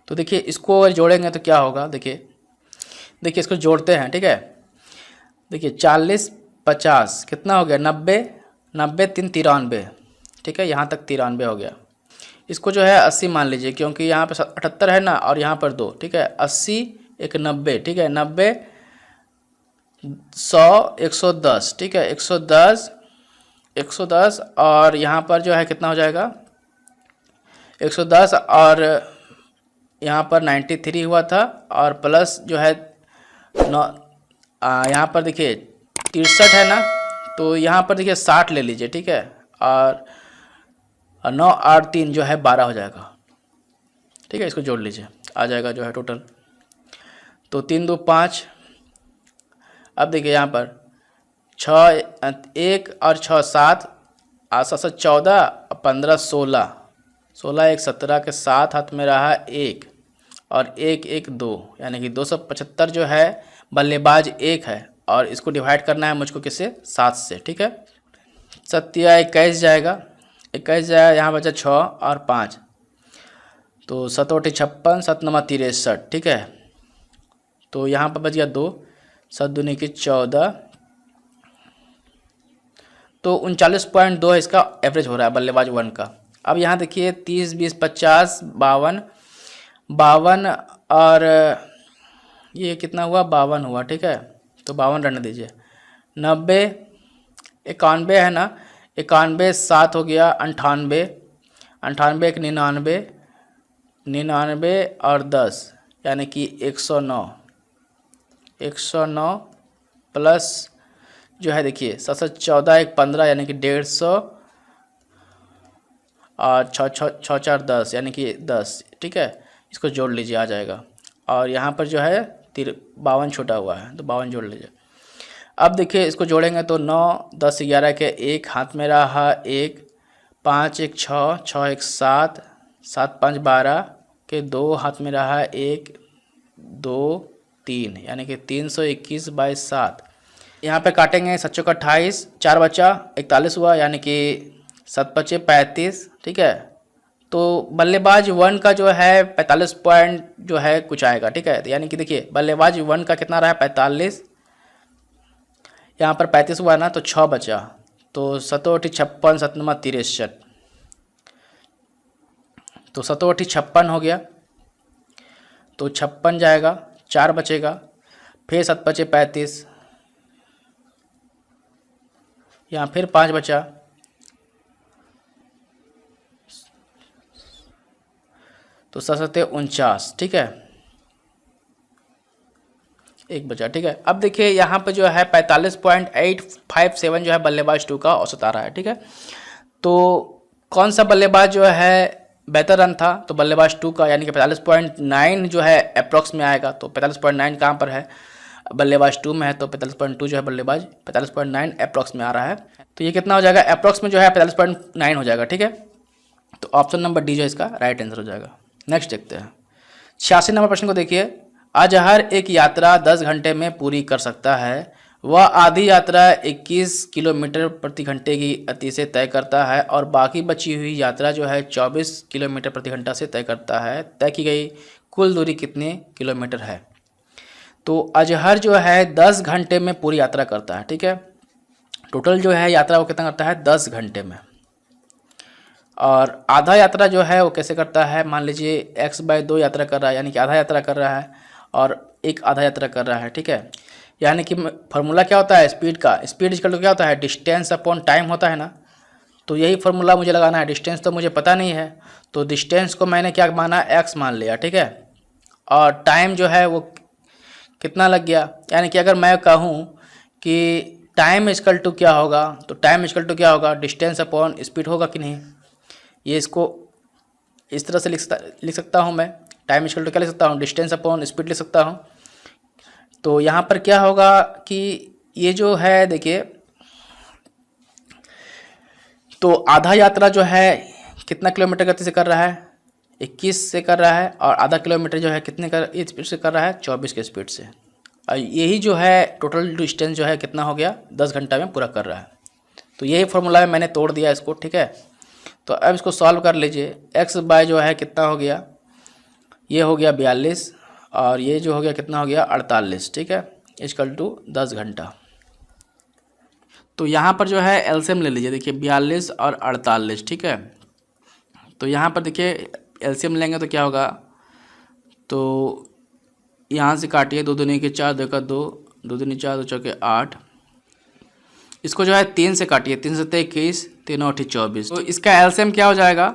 तो देखिए इसको जोड़ेंगे तो क्या होगा, देखिए इसको जोड़ते हैं, ठीक है। देखिए 40 50 कितना हो गया, 90 90 3 93, ठीक है, यहाँ तक 93 हो गया। इसको जो है 80 मान लीजिए, क्योंकि यहाँ पे 78 है ना, और यहाँ पर 2, ठीक है। 80 एक 90, ठीक है, 90 100 110, ठीक है, 110 और यहाँ पर जो है कितना हो जाएगा 110, और यहाँ पर 93 हुआ था, और प्लस जो है यहाँ पर देखिए 63 है ना, तो यहाँ पर देखिए 60 ले लीजिए, ठीक है, और 9 और 3 जो है 12 हो जाएगा, ठीक है। इसको जोड़ लीजिए, आ जाएगा जो है टोटल। तो 3 2 5। अब देखिए यहाँ पर 6 1 और 6 7 7 7 14 और 15 16 16 1 17 के 7 हाथ में रहा 1 और 1 1 2, यानी कि 275 जो है बल्लेबाज 1 है, और इसको डिवाइड करना है मुझको किससे, 7 से, ठीक है। 7 या 21 जाएगा, 21 जाएगा, यहाँ बचा 6 और 5, तो 7 8 56 7 9 63, ठीक है। तो यहाँ पर बच गया 2, 7 दूनी की 14, तो 39.2 है इसका एवरेज हो रहा है बल्लेबाज 1 का। अब यहाँ देखिए 30 20 50 52 52 और ये कितना हुआ, 52 हुआ, ठीक है, तो 52 रहने दीजिए। 90 91 है ना, 91 7 हो गया 98 98 एक 99 99 और 10, यानी कि 109 109 प्लस जो है देखिए 7 7 14 1 15, यानी कि 150, और 6 6 4 10, यानी कि 10, ठीक है। इसको जोड़ लीजिए, आ जाएगा। और यहाँ पर जो है 52 छोटा हुआ है, तो 52 जोड़ लीजिए। अब देखिए इसको जोड़ेंगे तो 9 10 11 के 1 हाथ में रहा 1, 5 1 6 6 1 7 7 5 12 के 2 हाथ में रहा 1 2 3, यानी कि 321 बाई 7। यहाँ पे काटेंगे 7 चौका 28, 4 बचा 41 हुआ, यानी कि 7 बचे 35, ठीक है। तो बल्लेबाज 1 का जो है 45 पॉइंट जो है कुछ आएगा, ठीक है। यानी कि देखिए बल्लेबाज 1 का कितना रहा, 45, यहाँ पर 35 हुआ ना, तो 6 बचा, तो 7 8 56 7 9 63, तो 7 8 56 हो गया, तो 56 जाएगा, 4 बचेगा, फिर 7 बचे 35, यहाँ फिर 5 बचा, तो 7 7 49, ठीक है, 1 बचा, ठीक है। अब देखिए यहाँ पे जो है 45.857 जो है बल्लेबाज 2 का औसत आ रहा है, ठीक है। तो कौन सा बल्लेबाज जो है बेहतर रन था, तो बल्लेबाज 2 का, यानी कि 45.9 जो है अप्रॉक्स में आएगा। तो 45.9 कहाँ पर है, बल्लेबाज 2 में है, तो 45.2 जो है बल्लेबाज 45.9 अप्रॉक्स में आ रहा है। तो ये कितना हो जाएगा, अप्रॉक्स में जो है 45.9 हो जाएगा, ठीक है। तो ऑप्शन नंबर डी जो है इसका राइट आंसर हो जाएगा। नेक्स्ट देखते हैं 86 नंबर प्रश्न को देखिए। अजहर एक यात्रा 10 घंटे में पूरी कर सकता है। वह आधी यात्रा 21 किलोमीटर प्रति घंटे की गति से तय करता है और बाकी बची हुई यात्रा जो है 24 किलोमीटर प्रति घंटा से तय करता है। तय की गई कुल दूरी कितने किलोमीटर है। तो अजहर जो है 10 घंटे में पूरी यात्रा करता है, ठीक है। टोटल जो है यात्रा वो कितना करता है, 10 घंटे में। और आधा यात्रा जो है वो कैसे करता है, मान लीजिए x/2 यात्रा कर रहा है, यानी कि आधा यात्रा कर रहा है और एक आधा यात्रा कर रहा है, ठीक है। यानी कि फार्मूला क्या होता है स्पीड का, स्पीड इक्वल टू क्या होता है, डिस्टेंस अपॉन टाइम होता है ना। तो यही फार्मूला मुझे लगाना है। डिस्टेंस तो मुझे पता नहीं है, तो डिस्टेंस को मैंने क्या माना, x मान लिया, ठीक है। और टाइम जो है वो कितना लग गया, यानी कि अगर मैं कहूँ कि टाइम इक्वल टू क्या होगा, तो टाइम इक्वल टू क्या होगा, डिस्टेंस अपॉन स्पीड होगा कि नहीं। ये इसको इस तरह से लिख सकता हूँ मैं। टाइम इक्वल टू क्या लिख सकता हूँ, डिस्टेंस अपॉन स्पीड लिख सकता हूँ। तो यहाँ पर क्या होगा कि ये जो है देखिए, तो आधा यात्रा जो है कितना किलोमीटर गति से कर रहा है, 21 से कर रहा है, और आधा किलोमीटर जो है कितने का स्पीड से कर रहा है, 24 के स्पीड से। और यही जो है टोटल डिस्टेंस जो है कितना हो गया, 10 घंटा में पूरा कर रहा है। तो यही फॉर्मूला में मैंने तोड़ दिया इसको, ठीक है। तो अब इसको सॉल्व कर लीजिए। x बाय जो है कितना हो गया, ये हो गया 42, और ये जो हो गया कितना हो गया 48, ठीक है, इक्वल टू 10 घंटा। तो यहाँ पर जो है एलसीएम ले लीजिए, देखिए 42 और 48, ठीक है। तो यहाँ पर देखिए एलसीएम लेंगे तो क्या होगा, तो यहाँ से काटिए, 2 दूनी के 4, 2 का 2, 2 दूनी 4, 2 चौके 8। इसको जो है 3 से काटिए, 3 से 21, 3 और 24। तो इसका एलसीएम क्या हो जाएगा,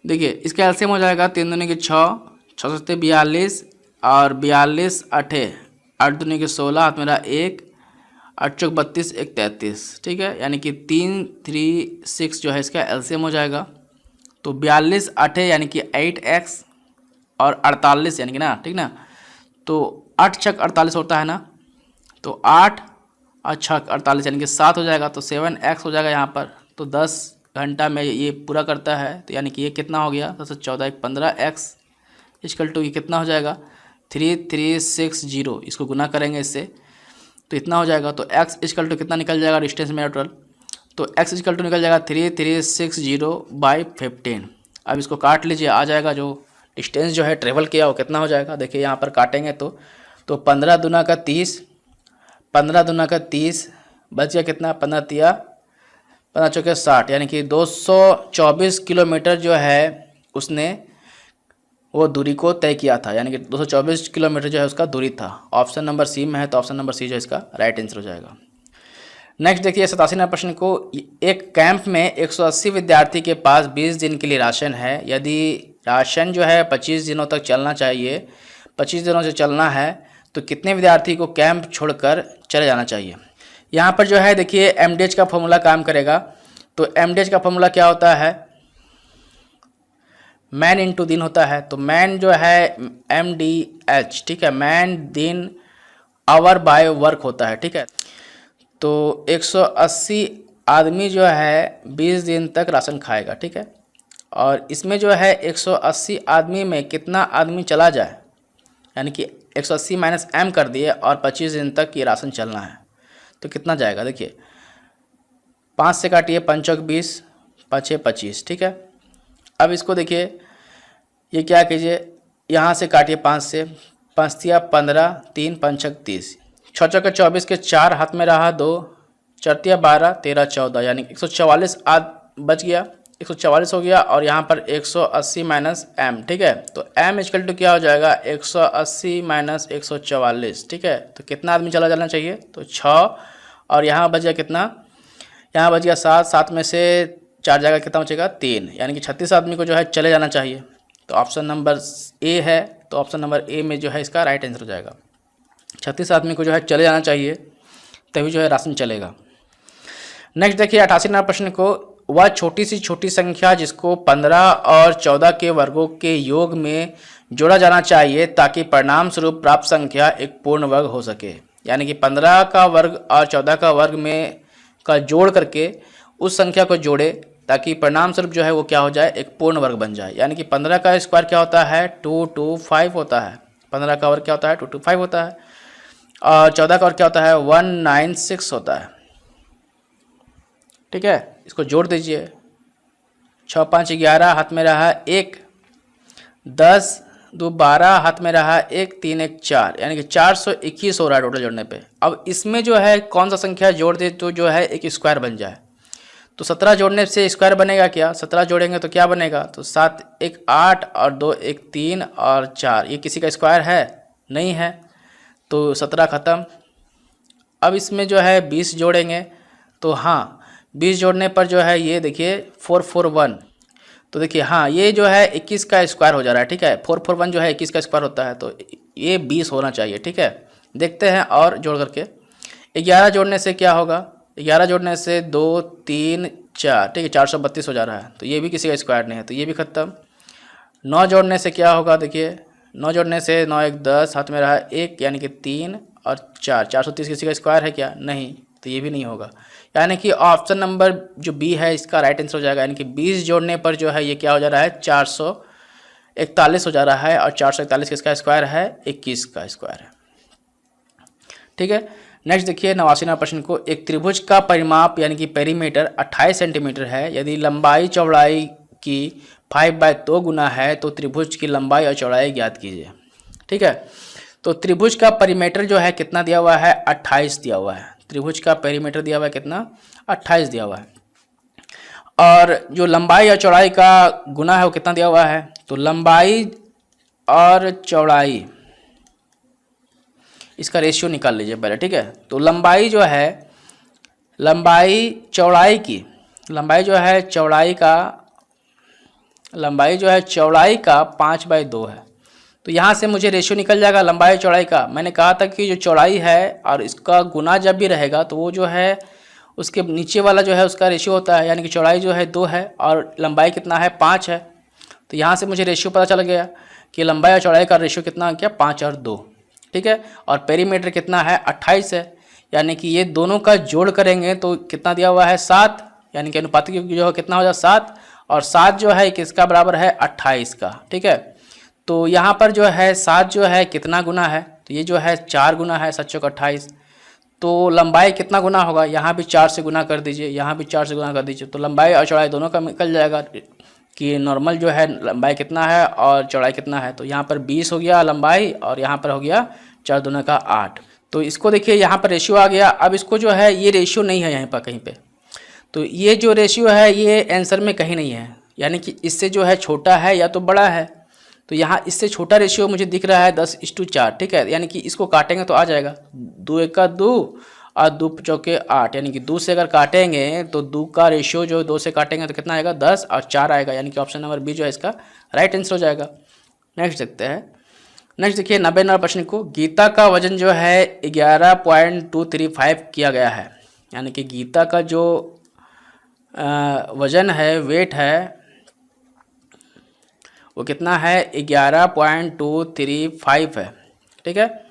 देखिए इसका एलसीएम हो जाएगा 3 दूनी के 6, 6 से 42, और 42 8, 8 दूनी के 16, हाथ मेरा 1, 8 चौक 32, 1 33, ठीक है। यानी कि 3 3 6 जो है इसका एलसीएम हो जाएगा। तो 42 8 यानी कि 8x, और 48 यानी कि ना, ठीक ना, तो 8 छक 48 होता है ना, तो 8 और छक 48 यानी कि 7 हो जाएगा, तो 7x हो जाएगा यहाँ पर। तो 10 घंटा में ये पूरा करता है, तो यानी कि ये कितना हो गया, 10 14 15x इक्वल टू ये कितना हो जाएगा 3360। इसको गुना करेंगे इससे तो इतना हो जाएगा। तो x इक्वल टू कितना निकल जाएगा डिस्टेंस में टोटल, तो x इक्वल टू निकल जाएगा 3360/15। अब इसको काट लीजिए, आ जाएगा जो डिस्टेंस जो है ट्रेवल किया वो कितना हो जाएगा, देखिए यहाँ पर काटेंगे तो 15 दूना का 30, 15 दूना का 30, बच गया कितना, 15 तिया 15 चौके 60, यानी कि 224 किलोमीटर जो है उसने वो दूरी को तय किया था, यानी कि 224 किलोमीटर जो है उसका दूरी था। ऑप्शन नंबर सी में है, तो ऑप्शन नंबर सी जो है इसका राइट आंसर हो जाएगा। नेक्स्ट देखिए 87 नंबर प्रश्न को, एक कैंप में 180 विद्यार्थी के पास 20 दिन के लिए राशन है। यदि राशन जो है 25 दिनों तक चलना चाहिए, 25 दिनों से चलना है, तो कितने विद्यार्थी को कैंप छोड़कर चले जाना चाहिए। यहाँ पर जो है देखिए एमडीएच का फॉर्मूला काम करेगा। तो एमडीएच का फॉर्मूला क्या होता है, मैन इंटू दिन होता है। तो मैन जो है MDH, ठीक है, मैन दिन आवर बाय वर्क होता है, ठीक है। तो 180 आदमी जो है 20 दिन तक राशन खाएगा, ठीक है। और इसमें जो है 180 आदमी में कितना आदमी चला जाए, यानी कि 180 माइनस m कर दिए, और 25 दिन तक ये राशन चलना है, तो कितना जाएगा, देखिए 5 से काटिए, 5 चौक 20, 5 6 25, ठीक है। अब इसको देखिए, ये क्या कीजिए, यहाँ से काटिए 5 से, 5 तिया 15, 3 5 छक 30, 6 चौके 24 के 4, हाथ में रहा 2, 4 तिया 12, 13 14, यानी 144 बच गया, 144 हो गया। और यहाँ पर 180 माइनस m, ठीक है। तो m इक्वल टू क्या हो जाएगा, 180 माइनस 144, ठीक है। तो कितना आदमी चला जाना चाहिए, तो 6, और यहाँ बच गया कितना, यहाँ बच गया 7, 7 में से 4 जाएगा, कितना बचेगा 3, यानी कि 36 आदमी को जो है चले जाना चाहिए। तो ऑप्शन नंबर ए है, तो ऑप्शन नंबर ए में जो है इसका राइट आंसर हो जाएगा। 36 आदमी को जो है चले जाना चाहिए, तभी जो है राशन चलेगा। नेक्स्ट देखिए 88 नंबर प्रश्न को, वह छोटी सी छोटी संख्या जिसको 15 और 14 के वर्गों के योग में जोड़ा जाना चाहिए ताकि परिणाम स्वरूप प्राप्त संख्या एक पूर्ण वर्ग हो सके। यानी कि 15 का वर्ग और 14 का वर्ग में का जोड़ करके उस संख्या को जोड़े ताकि परिणाम स्वरूप जो है वो क्या हो जाए, एक पूर्ण वर्ग बन जाए। यानी कि 15 का स्क्वायर क्या होता है, 225 होता है। 15 का वर्ग क्या होता है, 225 होता है। और 14 का वर्ग क्या होता है, 196 होता है, ठीक है। इसको जोड़ दीजिए, 6 5 11, हाथ में रहा 1, 10 2 12, हाथ में रहा 1 3 1 4, यानी कि 421 हो रहा है टोटल जोड़ने पे। अब इसमें जो है कौन सा संख्या जोड़ दे तो जो है एक स्क्वायर बन जाए। तो 17 जोड़ने से स्क्वायर बनेगा क्या, 17 जोड़ेंगे तो क्या बनेगा, तो 7 1 8 और 2 1 3 और 4, ये किसी का स्क्वायर है नहीं है, तो 17 ख़त्म। अब इसमें जो है 20 जोड़ेंगे, तो हाँ 20 जोड़ने पर जो है ये देखिए 441, तो देखिए हाँ ये जो है 21 का स्क्वायर हो जा रहा है, ठीक है। 441 जो है 21 का स्क्वायर होता है, तो ये 20 होना चाहिए, ठीक है। देखते हैं और जोड़ करके, 11 जोड़ने से क्या होगा, 11 जोड़ने से 2 3 4, ठीक है, 432 हो जा रहा है, तो ये भी किसी का स्क्वायर नहीं है, तो ये भी ख़त्म। 9 जोड़ने से क्या होगा, देखिए 9 जोड़ने से 9 1 10, हाथ में रहा 1 यानी कि 3 और 4, 430 किसी का स्क्वायर है क्या? नहीं, तो ये भी नहीं होगा। यानी कि ऑप्शन नंबर जो बी है इसका राइट आंसर हो जाएगा। यानी कि 20 जोड़ने पर जो है ये क्या हो जा रहा है? 441 हो जा रहा है, और 441 किसका स्क्वायर है? 21 का स्क्वायर है। ठीक है, नेक्स्ट देखिए 89वां प्रश्न को। एक त्रिभुज का परिमाप यानी कि पेरीमीटर 28 सेंटीमीटर है। यदि लंबाई चौड़ाई की 5/2 गुना है तो त्रिभुज की लंबाई और चौड़ाई ज्ञात कीजिए। ठीक है, तो त्रिभुज का पेरीमीटर जो है कितना दिया हुआ है? 28 दिया हुआ है। त्रिभुज का पेरीमीटर दिया हुआ है कितना? 28 दिया हुआ है। और जो लंबाई और चौड़ाई का गुना है वो कितना दिया हुआ है? तो लंबाई और चौड़ाई इसका रेशियो निकाल लीजिए पहले। ठीक है, तो लंबाई जो है, लंबाई जो है चौड़ाई का 5/2 है। तो यहाँ से मुझे रेशियो निकल जाएगा लंबाई चौड़ाई का। मैंने कहा था कि जो चौड़ाई है और इसका गुना जब भी रहेगा तो वो जो है उसके नीचे वाला जो है उसका रेशियो होता है। यानी कि चौड़ाई जो है 2 है और लंबाई कितना है? 5 है। तो यहाँ से मुझे रेशियो पता चल गया कि लंबाई और चौड़ाई का रेशियो कितना क्या? 5 और 2। ठीक है, और पेरीमीटर कितना है? 28 है। यानी कि ये दोनों का जोड़ करेंगे तो कितना दिया हुआ है? 7। यानी कि अनुपातिक जो है कितना हो जाए? 7, और 7 जो है किसका बराबर है? 28 का। ठीक है, तो यहाँ पर जो है 7 जो है कितना गुना है? तो ये जो है 4 गुना है, 7 चौक 28। तो लंबाई कितना गुना होगा? यहाँ भी 4 से गुना कर दीजिए, यहाँ भी 4 से गुना कर दीजिए, तो लंबाई और चौड़ाई दोनों का निकल जाएगा कि नॉर्मल जो है लंबाई कितना है और चौड़ाई कितना है। तो यहाँ पर 20 हो गया लंबाई और यहाँ पर हो गया 4 दूना का 8। तो इसको देखिए यहाँ पर रेशियो आ गया। अब इसको जो है ये रेशियो नहीं है यहाँ पर कहीं पे, तो ये जो रेशियो है ये आंसर में कहीं नहीं है। यानी कि इससे जो है छोटा है या तो बड़ा है। तो यहाँ इससे छोटा रेशियो मुझे दिख रहा है 10:4। ठीक है, यानी कि इसको काटेंगे तो आ जाएगा 2 1 का 2 और 2 चौके 8। यानी कि 2 से अगर काटेंगे तो 2 का रेशियो जो 2 से काटेंगे तो कितना आएगा? 10 और 4 आएगा। यानी कि ऑप्शन नंबर बी जो है इसका राइट आंसर हो जाएगा। नेक्स्ट देखते हैं। नेक्स्ट देखिए 90वां प्रश्न को। गीता का वजन जो है 11.235 किया गया है। यानी कि गीता का जो वजन है, वेट है, वो कितना है? 11.235 है। ठीक है,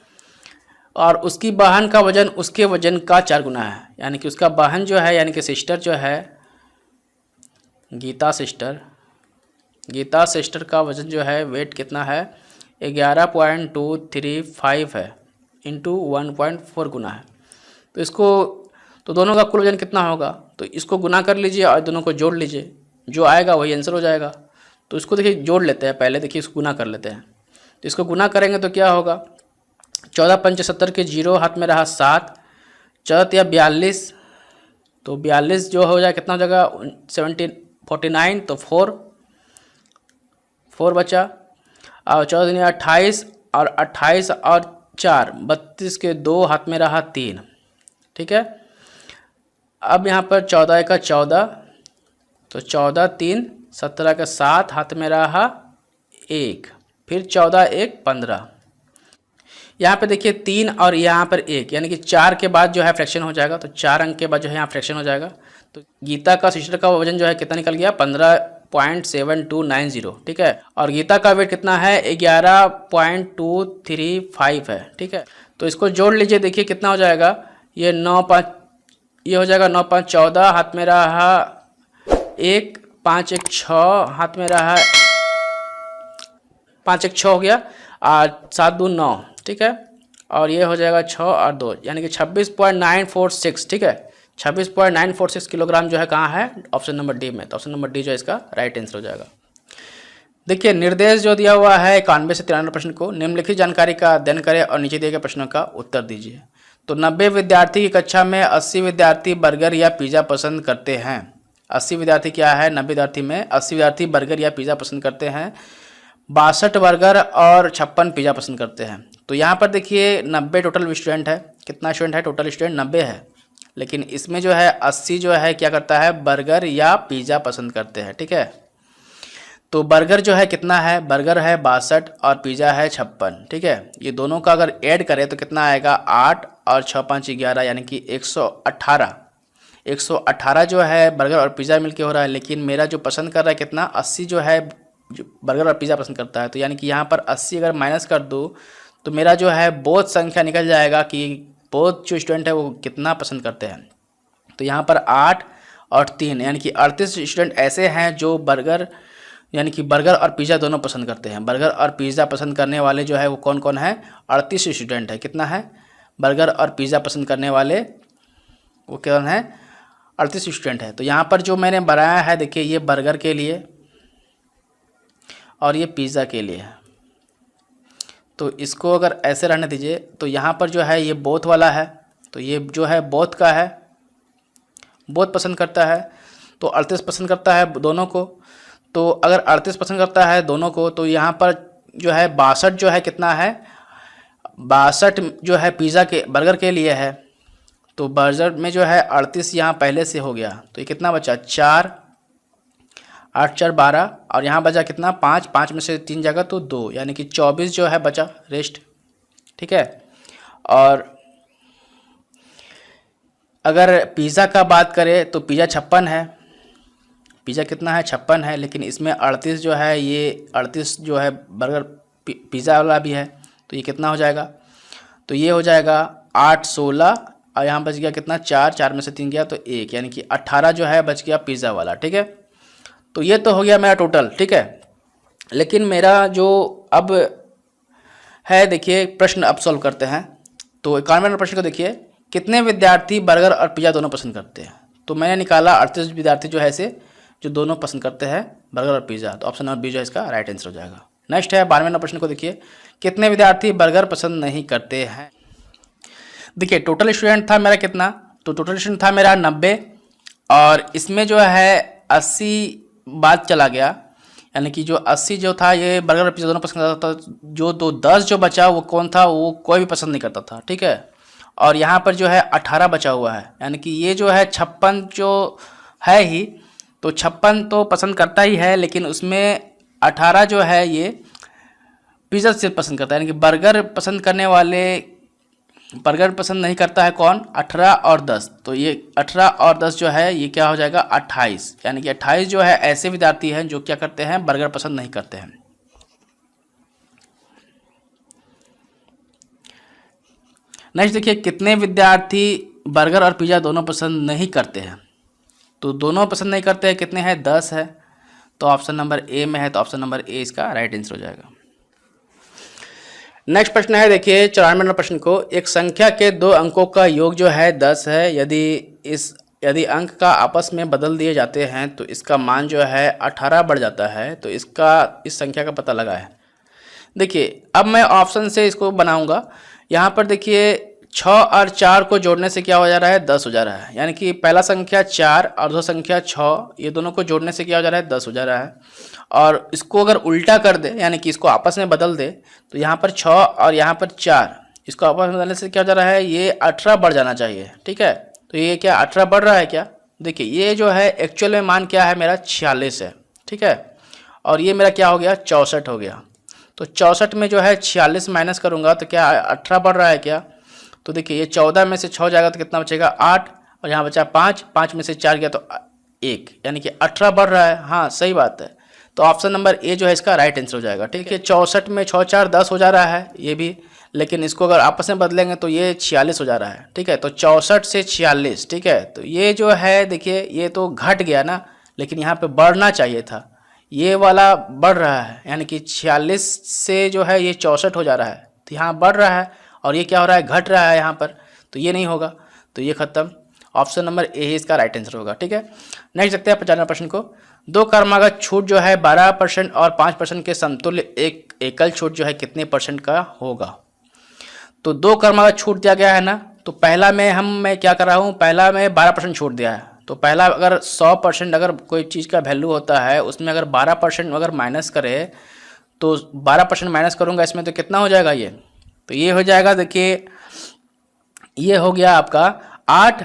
और उसकी बहन का वजन उसके वजन का 4 गुना है। यानी कि उसका बहन जो है यानी कि सिस्टर जो है, गीता सिस्टर का वजन जो है, वेट कितना है? 11.235 है इंटू 1.4 गुना है। तो इसको, तो दोनों का कुल वजन कितना होगा? तो इसको गुना कर लीजिए और दोनों को जोड़ लीजिए, जो आएगा वही आंसर हो जाएगा। तो इसको देखिए जोड़ लेते हैं पहले। देखिए इसको गुना कर लेते हैं। तो इसको गुना करेंगे तो क्या होगा? 14 पंच 70 के 0, हाथ में रहा 7, 14 या 42, तो 42 जो हो जाए कितना हो जाएगा? 49, तो 4 बचा, और 14 दूनी 28, और 28 और 4 32 के 2, हाथ में रहा 3। ठीक है, अब यहाँ पर 14 का 14, तो 14 3, 17 का 7, हाथ में रहा 1, फिर 14 1 15। यहाँ पे देखिए 3 और यहाँ पर 1, यानी कि 4 के बाद जो है फ्रैक्शन हो जाएगा। तो 4 अंक के बाद जो है यहाँ फ्रैक्शन हो जाएगा। तो गीता का सिस्टर का वजन जो है कितना निकल गया? 15.7290। ठीक है, और गीता का वेट कितना है? 11.235 है। ठीक है, तो इसको जोड़ लीजिए, देखिए कितना हो जाएगा? ये 9 5, ये हो जाएगा 9 5 14, हाथ में रहा 1, 5 1 6, हाथ में रहा 5 1 6 हो गया, और 7 2 9। ठीक है, और ये हो जाएगा 6 और 2, यानी कि 26.946। ठीक है, 26.946 किलोग्राम जो है कहाँ है? ऑप्शन नंबर डी में। तो ऑप्शन नंबर डी जो है इसका राइट आंसर हो जाएगा। देखिए निर्देश जो दिया हुआ है 91 से 93 प्रश्न को। निम्नलिखित जानकारी का अध्ययन करें और नीचे दिए गए प्रश्नों का उत्तर दीजिए। तो 90 विद्यार्थी की कक्षा में 80 विद्यार्थी बर्गर या पिज़्ज़ा पसंद करते हैं। 80 विद्यार्थी क्या है? 90 विद्यार्थी में 80 विद्यार्थी बर्गर या पिज़्ज़ा पसंद करते हैं, 62 बर्गर और 56 पिज़्ज़ा पसंद करते हैं। तो यहाँ पर देखिए 90 टोटल स्टूडेंट है। कितना स्टूडेंट है? टोटल स्टूडेंट 90 है, लेकिन इसमें जो है 80 जो है क्या करता है? बर्गर या पिज़्ज़ा पसंद करते हैं। ठीक है, तो बर्गर जो है कितना है? बर्गर है 62 और पिज़्ज़ा है 56। ठीक है, ये दोनों का अगर ऐड करें तो कितना आएगा? 8 और 6 5 11, यानी कि 118। 118 जो है बर्गर और पिज़्ज़ा मिलके हो रहा है, लेकिन मेरा जो पसंद कर रहा है कितना? 80 जो है जो बर्गर और पिज़्ज़ा पसंद करता है। तो यानी कि यहाँ पर 80 अगर माइनस कर दूँ तो मेरा जो है बोथ संख्या निकल जाएगा कि बोथ जो स्टूडेंट है वो कितना पसंद करते हैं। तो यहाँ पर 8 और 3 यानी कि 38 स्टूडेंट ऐसे हैं जो बर्गर यानी कि बर्गर और पिज़्ज़ा दोनों पसंद करते हैं। बर्गर और पिज़्ज़ा पसंद करने वाले जो है वो कौन कौन है, 38 स्टूडेंट है। कितना है, बर्गर और पिज़्ज़ा पसंद करने वाले वो कौन है, 38 स्टूडेंट है। तो यहाँ पर जो मैंने बनाया है देखिए, ये बर्गर के लिए और ये पिज़्ज़ा के लिए है। तो इसको अगर ऐसे रहने दीजिए तो यहाँ पर जो है ये बोथ वाला है, तो ये जो है बोथ का है, बोथ पसंद करता है। तो 38 पसंद करता है दोनों को। तो अगर 38 पसंद करता है दोनों को तो यहाँ पर जो है 62 जो है कितना है, 62 जो है पिज़्ज़ा के बर्गर के लिए है। तो बर्गर में जो है 38 यहाँ पहले से हो गया, तो ये कितना बचा, 4, 8 4 12 और यहाँ बचा कितना 5, 5 में से 3 जगह तो 2, यानी कि 24 जो है बचा रेस्ट। ठीक है। और अगर पिज़्ज़ा का बात करें तो पिज़्ज़ा 56 है, पिज़्ज़ा कितना है 56 है, लेकिन इसमें 38 जो है, ये 38 जो है बर्गर पिज़्ज़ा वाला भी है। तो ये कितना हो जाएगा, तो ये हो जाएगा 8 16 और यहाँ बच गया कितना 4, 4 में से 3 गया तो 1, यानी कि 18 जो है बच गया पिज़्ज़ा वाला। ठीक है। तो ये तो हो गया मेरा टोटल। ठीक है। लेकिन मेरा जो अब है देखिए प्रश्न अब सॉल्व करते हैं। तो 91 नंबर प्रश्न को देखिए, कितने विद्यार्थी बर्गर और पिज़्ज़ा दोनों पसंद करते हैं। तो मैंने निकाला 38 विद्यार्थी जो है ऐसे जो दोनों पसंद करते हैं बर्गर और पिज़्ज़ा। तो ऑप्शन नंबर बी जो है इसका राइट आंसर हो जाएगा। नेक्स्ट है 92 नंबर प्रश्न को देखिए, कितने विद्यार्थी बर्गर पसंद नहीं करते हैं। देखिए टोटल स्टूडेंट था मेरा कितना, तो टोटल स्टूडेंट था मेरा 90 और इसमें जो है 80 बाद चला गया, यानी कि जो 80 जो था ये बर्गर और पिज़्ज़ा दोनों पसंद करता था। जो 10 जो बचा वो कौन था, वो कोई भी पसंद नहीं करता था। ठीक है। और यहाँ पर जो है 18 बचा हुआ है, यानी कि ये जो है 56 जो है ही, तो 56 तो पसंद करता ही है, लेकिन उसमें 18 जो है ये पिज़्ज़ा से पसंद करता है। यानी कि बर्गर पसंद करने वाले, बर्गर पसंद नहीं करता है कौन, 18 और 10। तो ये 18 और 10 जो है ये क्या हो जाएगा 28, यानी कि 28 जो है ऐसे विद्यार्थी हैं जो क्या करते हैं, बर्गर पसंद नहीं करते हैं। नेक्स्ट देखिए, कितने विद्यार्थी बर्गर और पिज़्ज़ा दोनों पसंद नहीं करते हैं। तो दोनों पसंद नहीं करते हैं, कितने हैं, 10 है। तो ऑप्शन नंबर ए में है, तो ऑप्शन नंबर ए इसका राइट आंसर हो जाएगा। नेक्स्ट प्रश्न है देखिए 94 नंबर प्रश्न को, एक संख्या के 2 अंकों का योग जो है 10 है, यदि अंक का आपस में बदल दिए जाते हैं तो इसका मान जो है 18 बढ़ जाता है। तो इस संख्या का पता लगा है। देखिए अब मैं ऑप्शन से इसको बनाऊंगा। यहाँ पर देखिए 6 और 4 को जोड़ने से क्या हो जा रहा है, 10 हो जा रहा है। यानी कि पहला संख्या 4 और दो संख्या 6, ये दोनों को जोड़ने से क्या हो जा रहा है, 10 हो जा रहा है। और इसको अगर उल्टा कर दे, यानी कि इसको आपस में बदल दे, तो यहाँ पर 6 और यहाँ पर 4, इसको आपस में बदलने से क्या हो जा रहा है, ये 18 बढ़ जाना चाहिए। ठीक है। तो ये क्या 18 बढ़ रहा है क्या, देखिए ये जो है एक्चुअल में मान क्या है मेरा 46 है। ठीक है। और ये मेरा क्या हो गया 64 हो गया। तो 64 में जो है 46 माइनस करूँगा तो क्या 18 बढ़ रहा है क्या। तो देखिए ये 14 में से 6 जाएगा तो कितना बचेगा 8, और यहाँ बचा 5, 5 में से 4 गया तो 1, यानी कि 18 बढ़ रहा है। हाँ सही बात है। तो ऑप्शन नंबर ए जो है इसका राइट आंसर हो जाएगा। ठीक है। 64 में 6 4 10 हो जा रहा है ये भी, लेकिन इसको अगर आपस में बदलेंगे तो ये 46 हो जा रहा है। ठीक है। तो 64 से 46। ठीक है। तो ये जो है देखिए ये तो घट गया ना, लेकिन यहाँ पे बढ़ना चाहिए था, ये वाला बढ़ रहा है, यानी कि 46 से जो है ये 64 हो जा रहा है। तो यहाँ बढ़ रहा है और ये क्या हो रहा है, घट रहा है यहाँ पर। तो ये नहीं होगा, तो ये खत्म। ऑप्शन नंबर ए ही इसका राइट आंसर होगा। ठीक है। नेक्स्ट देखते हैं 95 प्रश्न को, 2 क्रमागत छूट जो है 12% और 5% के समतुल्य एक एकल छूट जो है कितने परसेंट का होगा। तो 2 क्रमागत छूट दिया गया है ना, तो पहला में मैं क्या कर रहा हूँ, पहला में 12% छूट दिया है। तो पहला अगर 100% अगर कोई चीज़ का वैल्यू होता है उसमें अगर 12% अगर माइनस करे तो 12% माइनस करूँगा इसमें तो कितना हो जाएगा ये, तो ये हो जाएगा देखिए ये हो गया आपका 8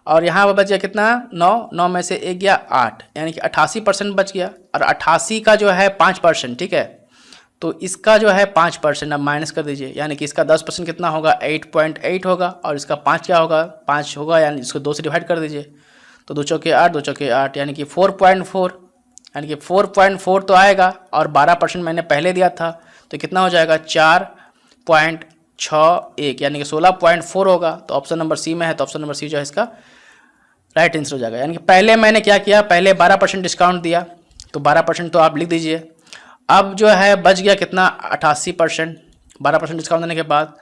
और यहाँ पर बच गया कितना 9, 9 में से 1 गया 8, यानी कि 88% बच गया। और 88 का जो है 5%। ठीक है। तो इसका जो है 5% अब माइनस कर दीजिए, यानी कि इसका 10% कितना होगा 8.8 होगा, और इसका 5 क्या होगा 5 होगा, यानी इसको 2 से डिवाइड कर दीजिए। तो 2 चौके 8, 2 चौके 8, यानी कि 4.4, यानी कि 4.4 तो आएगा और 12% मैंने पहले दिया था, तो कितना हो जाएगा 4.61 यानी कि 16.4 होगा। तो ऑप्शन नंबर सी में है, तो ऑप्शन नंबर सी जो है इसका राइट आंसर हो जाएगा। यानी कि पहले मैंने क्या किया, पहले 12% डिस्काउंट दिया, तो 12% तो आप लिख दीजिए। अब जो है बच गया कितना 88%, 12% डिस्काउंट देने के बाद।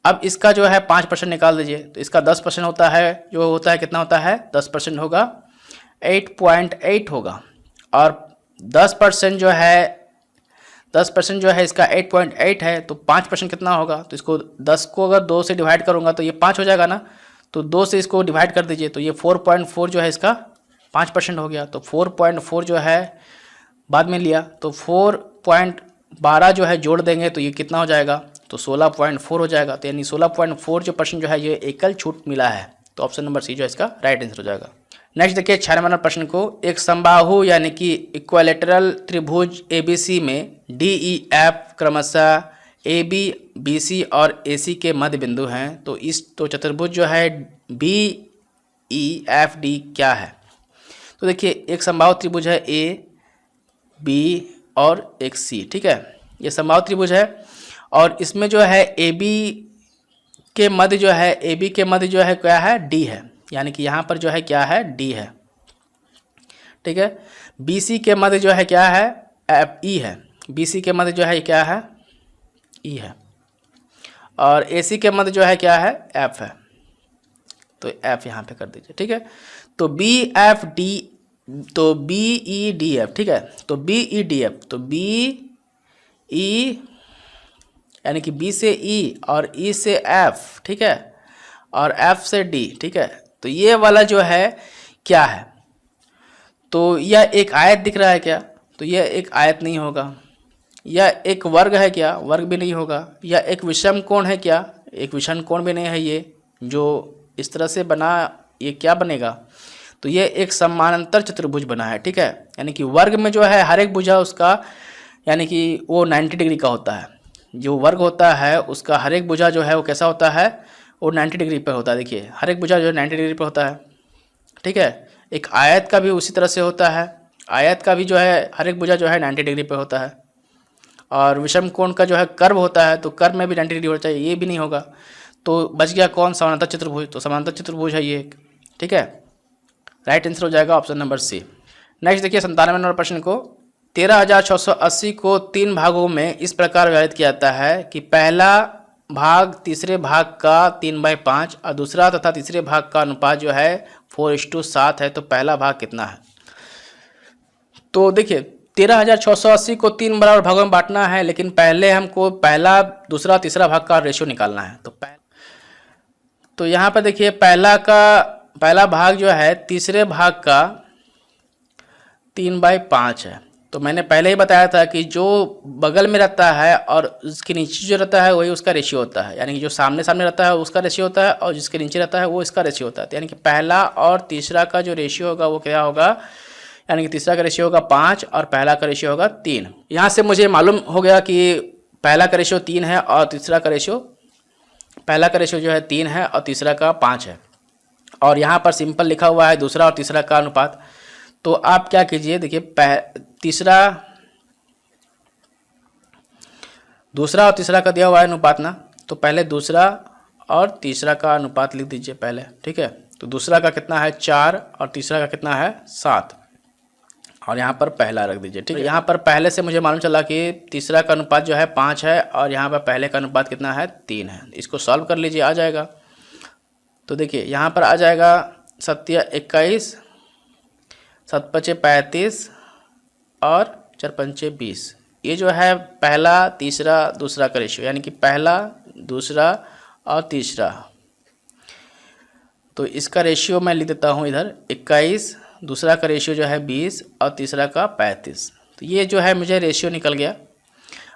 अब इसका जो है 5% निकाल दीजिए, तो इसका 10% होता है, जो होता है कितना होता है 10% होगा 8.8 होगा। और 10% जो है 10% जो है इसका 8.8 है, तो 5% कितना होगा, तो इसको 10 को अगर 2 से डिवाइड करूँगा तो ये 5 हो जाएगा ना, तो 2 से इसको डिवाइड कर दीजिए, तो ये 4.4 जो है इसका 5% हो गया। तो 4.4 जो है बाद में लिया, तो 4.12 जो है जोड़ देंगे तो ये कितना हो जाएगा, तो 16.4 हो जाएगा। तो यानी 16.4 जो % जो है ये एकल छूट मिला है, तो ऑप्शन नंबर सी जो है इसका राइट आंसर हो जाएगा। नेक्स्ट देखिए 96 नंबर प्रश्न को, एक समबाहु यानी कि इक्विलैटरल त्रिभुज ABC में DEF क्रमशः AB BC और AC के मध्य बिंदु हैं, तो चतुर्भुज जो है BEFD क्या है। तो देखिए एक समबाहु त्रिभुज है A B और एक C, ठीक है, ये समबाहु त्रिभुज है और इसमें जो है AB के मध्य जो है क्या है D है, यानी कि यहाँ पर जो है क्या है D है, ठीक है। BC के मध्य जो है क्या है E है, BC के मध्य जो है क्या है E है, और AC के मध्य जो है क्या है F है, तो F यहाँ पे कर दीजिए, ठीक है। तो BFD, तो BEDF, ठीक है, तो BEDF, तो BE यानी कि B से E और E से F, ठीक है, और F से D, ठीक है। तो ये वाला जो है क्या है, तो यह एक आयत दिख रहा है क्या, तो यह एक आयत नहीं होगा। यह एक वर्ग है क्या, वर्ग भी नहीं होगा। यह एक विषम कोण है क्या, एक विषम कोण भी नहीं है। ये जो इस तरह से बना ये क्या बनेगा, तो ये एक समानांतर चतुर्भुज बना है, ठीक है। यानी कि वर्ग में जो है हर एक भुजा उसका यानी कि वो 90 डिग्री का होता है। जो वर्ग होता है उसका हर एक भुजा जो है वो कैसा होता है, वो 90 डिग्री पर होता है। देखिए हर एक भुजा जो है 90 डिग्री पर होता है, ठीक है। एक आयत का भी उसी तरह से होता है, आयत का भी जो है हर एक भुजा जो है 90 डिग्री पर होता है। और विषम कोण का जो है कर्व होता है, तो कर्व में भी 90 डिग्री होना चाहिए, ये भी नहीं होगा। तो बच गया कौन, समानांतर चतुर्भुज, तो समानांतर चतुर्भुज है ये, ठीक है। राइट आंसर हो जाएगा ऑप्शन नंबर सी। नेक्स्ट देखिए 97 नंबर प्रश्न को, 13,680 को 3 भागों में इस प्रकार विभाजित किया जाता है कि पहला भाग तीसरे भाग का 3/5 और दूसरा तथा तीसरे भाग का अनुपात जो है 4:7 है, तो पहला भाग कितना है। तो देखिए 13,680 को 3 बराबर भागों में बांटना है, लेकिन पहले हमको पहला दूसरा तीसरा भाग का रेशियो निकालना है। तो यहाँ पर देखिए पहला भाग जो है तीसरे भाग का 3/5 है। तो मैंने पहले ही बताया था कि जो बगल में रहता है और उसके नीचे जो रहता है वही उसका रेशियो होता है, यानी कि जो सामने सामने रहता है उसका रेशियो होता है और जिसके नीचे रहता है वो इसका रेशियो होता है। तो यानी कि पहला और तीसरा का जो रेशियो होगा वो क्या होगा, यानी कि तीसरा का रेशियो होगा 5 और पहला का रेशियो होगा 3। यहाँ से मुझे मालूम हो गया कि पहला का रेशियो 3 है और तीसरा का रेशियो, पहला का रेशियो जो है 3 है और तीसरा का 5 है। और यहाँ पर सिंपल लिखा हुआ है दूसरा और तीसरा का अनुपात। तो आप क्या कीजिए, देखिए दूसरा और तीसरा का दिया हुआ है अनुपात ना, तो पहले दूसरा और तीसरा का अनुपात लिख दीजिए पहले, ठीक है। तो दूसरा का कितना है 4 और तीसरा का कितना है 7, और यहाँ पर पहला रख दीजिए, ठीक है। यहाँ पर पहले से मुझे मालूम चला कि तीसरा का अनुपात जो है 5 है और यहाँ पर पहले का अनुपात कितना है 3 है। इसको सॉल्व कर लीजिए, आ जाएगा। तो देखिए यहाँ पर आ जाएगा 7 21, 7 5 35 और 4 5 20। ये जो है पहला तीसरा दूसरा का रेशियो, यानी कि पहला दूसरा और तीसरा। तो इसका रेशियो मैं लिख देता हूँ इधर 21, दूसरा का रेशियो जो है 20 और तीसरा का 35। तो ये जो है मुझे रेशियो निकल गया।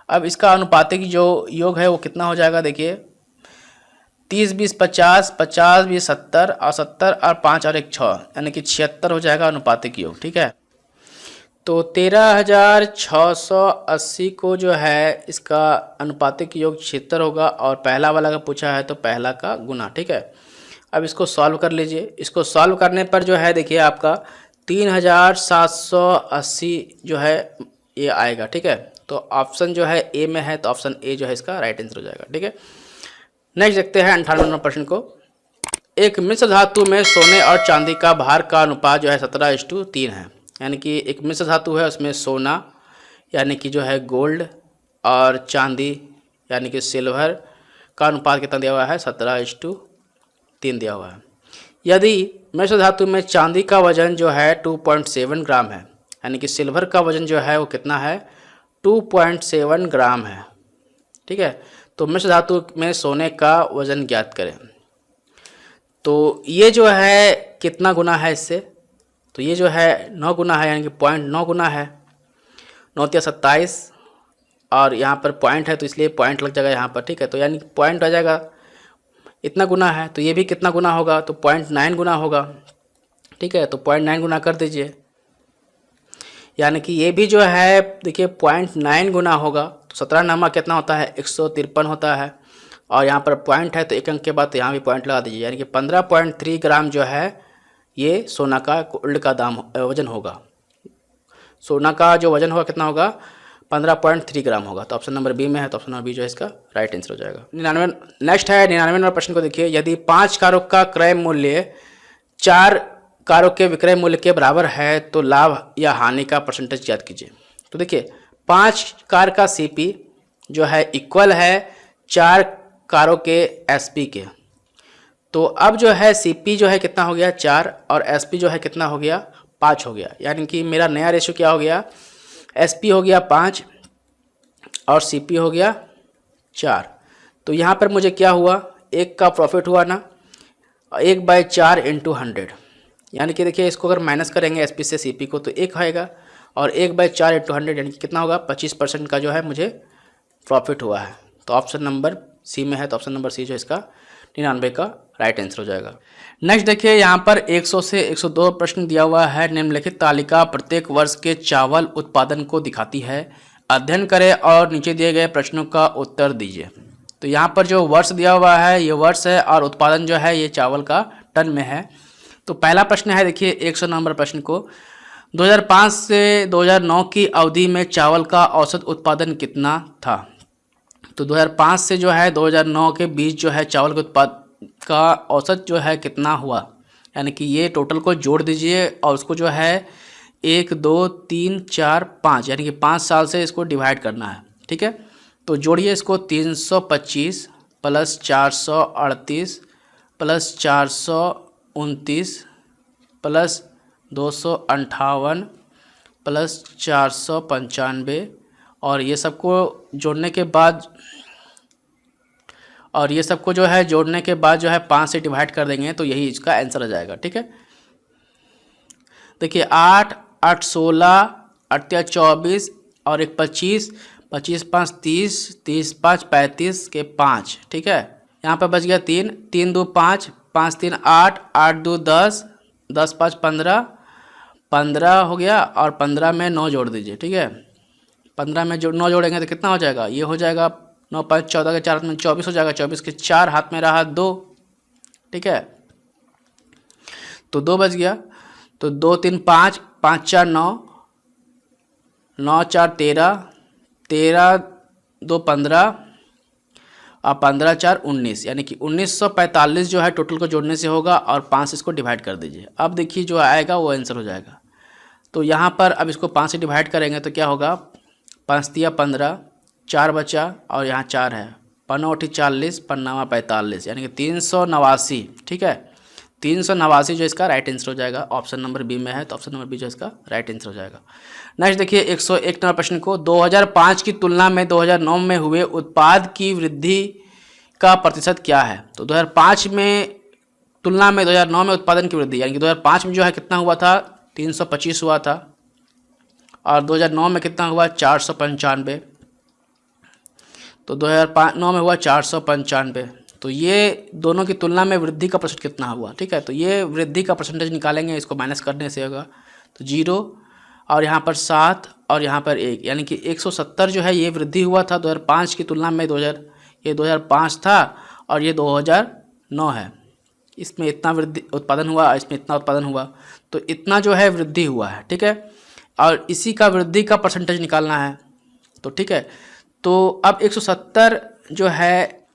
अब इसका अनुपातिक जो योग है वो कितना हो जाएगा, देखिए 30 20 50, 50 20 70 और 70 और 5 और 1 6, यानी कि 76 हो जाएगा अनुपातिक योग, ठीक है। तो 13,680 को जो है इसका अनुपातिक योग 76 होगा और पहला वाला का पूछा है तो पहला का गुना, ठीक है। अब इसको सॉल्व कर लीजिए। इसको सॉल्व करने पर जो है देखिए आपका 3780 जो है ये आएगा। ठीक है, तो ऑप्शन जो है ए में है, तो ऑप्शन ए जो है इसका राइट आंसर हो जाएगा। ठीक है, नेक्स्ट देखते हैं 98 नंबर प्रश्न को। एक मिश्र धातु में सोने और चांदी का भार का अनुपात जो है 17:3 है। यानी कि एक मिश्र धातु है, उसमें सोना यानी कि जो है गोल्ड और चांदी यानी कि सिल्वर का अनुपात कितना दिया हुआ है, 17:3 दिया हुआ है। यदि मिश्र धातु में चांदी का वजन जो है 2.7 ग्राम है, यानी कि सिल्वर का वजन जो है वो कितना है, 2.7 ग्राम है। ठीक है, तो मिश्र धातु में सोने का वजन ज्ञात करें। तो ये जो है कितना गुना है इससे, तो ये जो है 9 गुना है, यानी कि 0.9 गुना है। 9 या 27 और यहाँ पर पॉइंट है तो इसलिए पॉइंट लग जाएगा यहाँ पर। ठीक है, तो यानी पॉइंट आ जाएगा, इतना गुना है। तो ये भी कितना गुना होगा, तो 0.9 गुना होगा। ठीक है, तो 0.9 गुना कर दीजिए, यानी कि ये भी जो है देखिए 0.9 गुना होगा। तो 17 नामा कितना होता है, 153 होता है। और यहाँ पर पॉइंट है तो एक अंक के बाद तो यहाँ भी पॉइंट लगा दीजिए, यानी कि 15.3 ग्राम जो है ये सोना का गोल्ड का दाम वजन होगा। सोना का जो वजन होगा कितना होगा, 15.3 ग्राम होगा। तो ऑप्शन नंबर बी में है, तो ऑप्शन नंबर बी जो है इसका राइट आंसर हो जाएगा। 99 नेक्स्ट है 99 नंबर प्रश्न को देखिए। यदि 5 कारों का क्रय मूल्य 4 कारों के विक्रय मूल्य के बराबर है तो लाभ या हानि का परसेंटेज ज्ञात कीजिए। तो देखिए 5 कार का सीपी जो है इक्वल है 4 कारों के एसपी के। तो अब जो है सीपी जो है कितना हो गया, 4 और एसपी जो है कितना हो गया, 5 हो गया। यानी कि मेरा नया रेशियो क्या हो गया, एसपी हो गया 5 और सीपी हो गया 4। तो यहाँ पर मुझे क्या हुआ, 1 का प्रॉफिट हुआ ना, 1/4 × 100। यानी कि देखिए इसको अगर माइनस करेंगे एसपी से सीपी को तो 1 आएगा, और 1/4 × 100 यानी कि कितना होगा, 25% का जो है मुझे प्रॉफिट हुआ है। तो ऑप्शन नंबर सी में है, तो ऑप्शन नंबर सी जो इसका 99 का राइट आंसर हो जाएगा। नेक्स्ट देखिए यहाँ पर 100 से 102 प्रश्न दिया हुआ है। निम्नलिखित तालिका प्रत्येक वर्ष के चावल उत्पादन को दिखाती है। अध्ययन करें और नीचे दिए गए प्रश्नों का उत्तर दीजिए। तो यहाँ पर जो वर्ष दिया हुआ है ये वर्ष है, और उत्पादन जो है ये चावल का टन में है। तो पहला प्रश्न है देखिए 100 नंबर प्रश्न को, 2005 से 2009 की अवधि में चावल का औसत उत्पादन कितना था। तो 2005 से जो है 2009 के बीच जो है चावल के उत्पाद का औसत जो है कितना हुआ, यानी कि ये टोटल को जोड़ दीजिए और उसको जो है 1 2 3 4 5 यानी कि 5 साल से इसको डिवाइड करना है। ठीक है, तो जोड़िए इसको 325 + 438 + 429 + 258 + 495 और ये सबको जोड़ने के बाद जोड़ने के बाद जो है 5 से डिवाइड कर देंगे तो यही इसका आंसर आ जाएगा। ठीक है, देखिए 8 8 16 8 या 24 और 1 25 25 5 30 30 5 35 के 5। ठीक है, यहाँ पर बच गया 3 3 2 5 5 3 8 8 2 10 10 5 15 15 हो गया, और 15 में 9 जोड़ दीजिए। ठीक है, 15 में 9 जोड़ेंगे तो कितना हो जाएगा, ये हो जाएगा 9 5 14 के 4 हाथ में 24 हो जाएगा, 24 के 4 हाथ में रहा 2। ठीक है, तो 2 बच गया, तो 2 3 5 5 4 9 9 4 13 13 2 15 और 15 4 19 यानी कि 1945 जो है टोटल को जोड़ने से होगा, और 5 इसको डिवाइड कर दीजिए। अब देखिए जो आएगा वो आंसर हो जाएगा। तो यहाँ पर अब इसको 5 से डिवाइड करेंगे तो क्या होगा, 5 तिया 15 4 बचा और यहाँ 4 है, 5 40 5 45 यानी कि 389। ठीक है, 389 जो इसका राइट आंसर हो जाएगा, ऑप्शन नंबर बी में है, तो ऑप्शन नंबर बी जो इसका राइट आंसर हो जाएगा। नेक्स्ट देखिए 101 नंबर प्रश्न को, 2005 की तुलना में 2009 में हुए उत्पाद की वृद्धि का प्रतिशत क्या है। तो 2005 में तुलना में 2009 में उत्पादन की वृद्धि, यानी कि 2005 में जो है कितना हुआ था, 325 हुआ था, और 2009 में कितना हुआ, 495। तो 2009 में हुआ 495। तो ये दोनों की तुलना में वृद्धि का प्रतिशत कितना हुआ। ठीक है, तो ये वृद्धि का परसेंटेज निकालेंगे, इसको माइनस करने से होगा तो 0 और यहाँ पर 7 और यहाँ पर 1 यानी कि 170 जो है ये वृद्धि हुआ था 2005 की तुलना में। ये 2005 था और ये 2009 है। इसमें इतना वृद्धि उत्पादन हुआ, इसमें इतना उत्पादन हुआ, तो इतना जो है वृद्धि हुआ है, ठीक है। और इसी का वृद्धि का परसेंटेज निकालना है, तो ठीक है। तो अब 170 जो है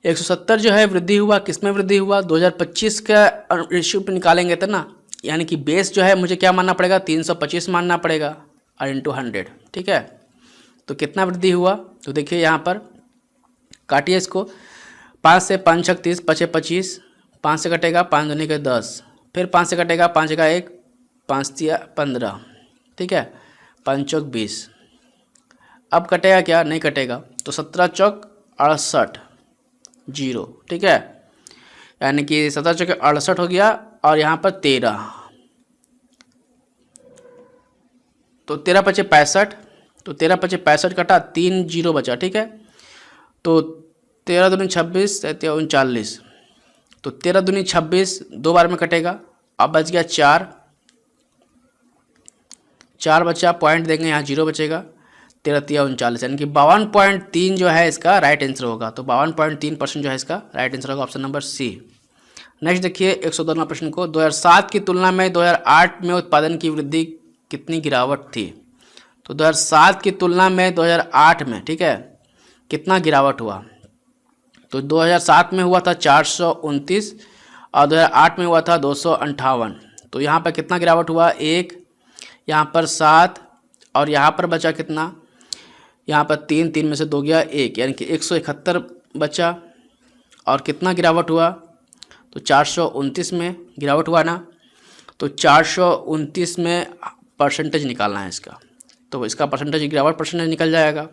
170 जो है वृद्धि हुआ, किस में वृद्धि हुआ, 2025 का रेशियो पे निकालेंगे तो ना, यानी कि बेस जो है मुझे क्या मानना पड़ेगा, 325 मानना पड़ेगा और इंटू 100, ठीक है। तो कितना वृद्धि हुआ, तो देखिए यहाँ पर काटिए इसको, 5 से 5 छक 30, 5 25, 5 से कटेगा 5 दूनी के 10, फिर 5 से कटेगा 5 का 1, 5 तिया 15, ठीक है, 5 चौक 20। अब कटेगा क्या, नहीं कटेगा, तो 17 चौक 68 0, ठीक है, यानी कि 17 चौक 68 हो गया और यहाँ पर 13, तो 13 पचे 65, तो 13 पचे 65 कटा, 3 0 बचा, ठीक है। तो 13 दूनी 26, 39, तो 13 दूनी 26 दो बार में कटेगा, अब बच गया 4 बचा, पॉइंट देंगे यहाँ 0 बचेगा, 13 तिया 39, यानी कि 52.3 जो है इसका राइट आंसर होगा। तो 52.3% जो है इसका राइट आंसर होगा, ऑप्शन नंबर सी। नेक्स्ट देखिए 102वां प्रश्न को, 2007 की तुलना में 2008 में उत्पादन की वृद्धि कितनी गिरावट थी। तो 2007 की तुलना में 2008 में, ठीक है, कितना गिरावट हुआ, तो 2007 में हुआ था 429 और 2008 में हुआ था 258। तो यहाँ पर कितना गिरावट हुआ, 1, यहाँ पर 7 और यहाँ पर बचा कितना, यहाँ पर 3 में से 2 गया 1, यानी कि 171 बचा। और कितना गिरावट हुआ, तो 429 में गिरावट हुआ ना, तो 429 में परसेंटेज निकालना है इसका, तो इसका परसेंटेज गिरावट परसेंटेज निकल जाएगा।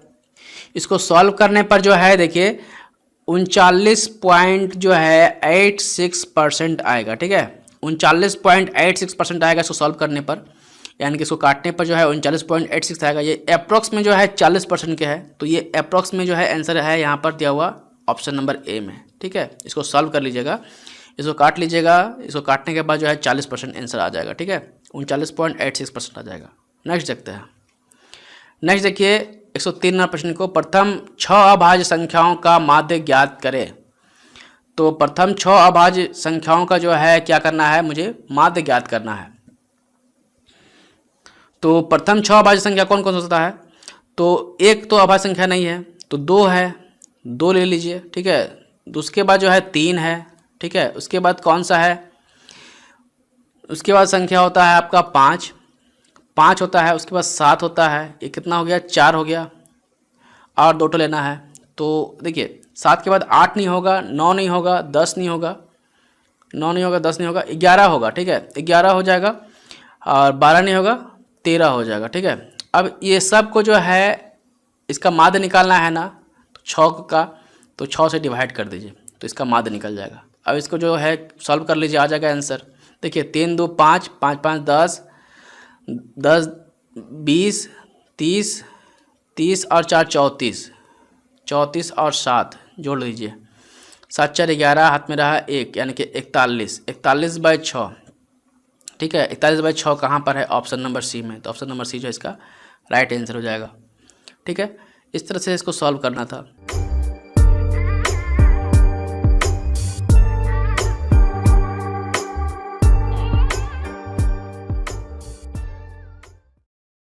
इसको सॉल्व करने पर जो है देखिए 39.86% आएगा, ठीक है, 39.86% आएगा इसको सॉल्व करने पर, यानी कि इसको काटने पर जो है 39.86 आएगा। ये अप्रॉक्स में जो है 40% के है, तो ये अप्रॉक्स में जो है आंसर है यहाँ पर दिया हुआ ऑप्शन नंबर ए में, ठीक है। इसको सॉल्व कर लीजिएगा, इसको काट लीजिएगा, इसको काटने के बाद जो है 40% आंसर आ जाएगा, ठीक है, 39.86% आ जाएगा। नेक्स्ट देखते हैं। नेक्स्ट देखिए 103वां प्रश्न को, प्रथम 6 अभाज्य संख्याओं का माध्य ज्ञात करें। तो प्रथम 6 अभाज्य संख्याओं का जो है क्या करना है, मुझे माध्य ज्ञात करना है। तो प्रथम 6 अभाज्य संख्या कौन कौन सा होता है, तो एक तो अभाज्य संख्या नहीं है, तो 2 है, 2 ले लीजिए, ठीक है। उसके बाद जो है 3 है, ठीक है। उसके बाद कौन सा है, उसके बाद संख्या होता है आपका 5 होता है, उसके बाद 7 होता है, ये कितना हो गया, 4 हो गया, और 2 लेना है। तो देखिए 7 के बाद 8 नहीं होगा, 9 नहीं होगा, 10 नहीं होगा, 9 नहीं होगा, 10 नहीं होगा, 11 होगा, ठीक है, 11 हो जाएगा, और 12 नहीं होगा, 13 हो जाएगा, ठीक है। अब ये सब को जो है इसका माध्य निकालना है ना, 6 का, तो 6 से डिवाइड कर दीजिए, तो इसका माध्य निकल जाएगा। अब इसको जो है सॉल्व कर लीजिए, आ जाएगा आंसर। देखिए 3 2 5, 5 5 10, 10 20 30, 30 और 4 34, 34 और 7 जोड़ लीजिए, 7 4 11, हाथ में रहा 1, यानी कि 41/6, ठीक है। 41/6 कहाँ पर है, ऑप्शन नंबर सी में, तो ऑप्शन नंबर सी जो है इसका राइट आंसर हो जाएगा, ठीक है। इस तरह से इसको सॉल्व करना था।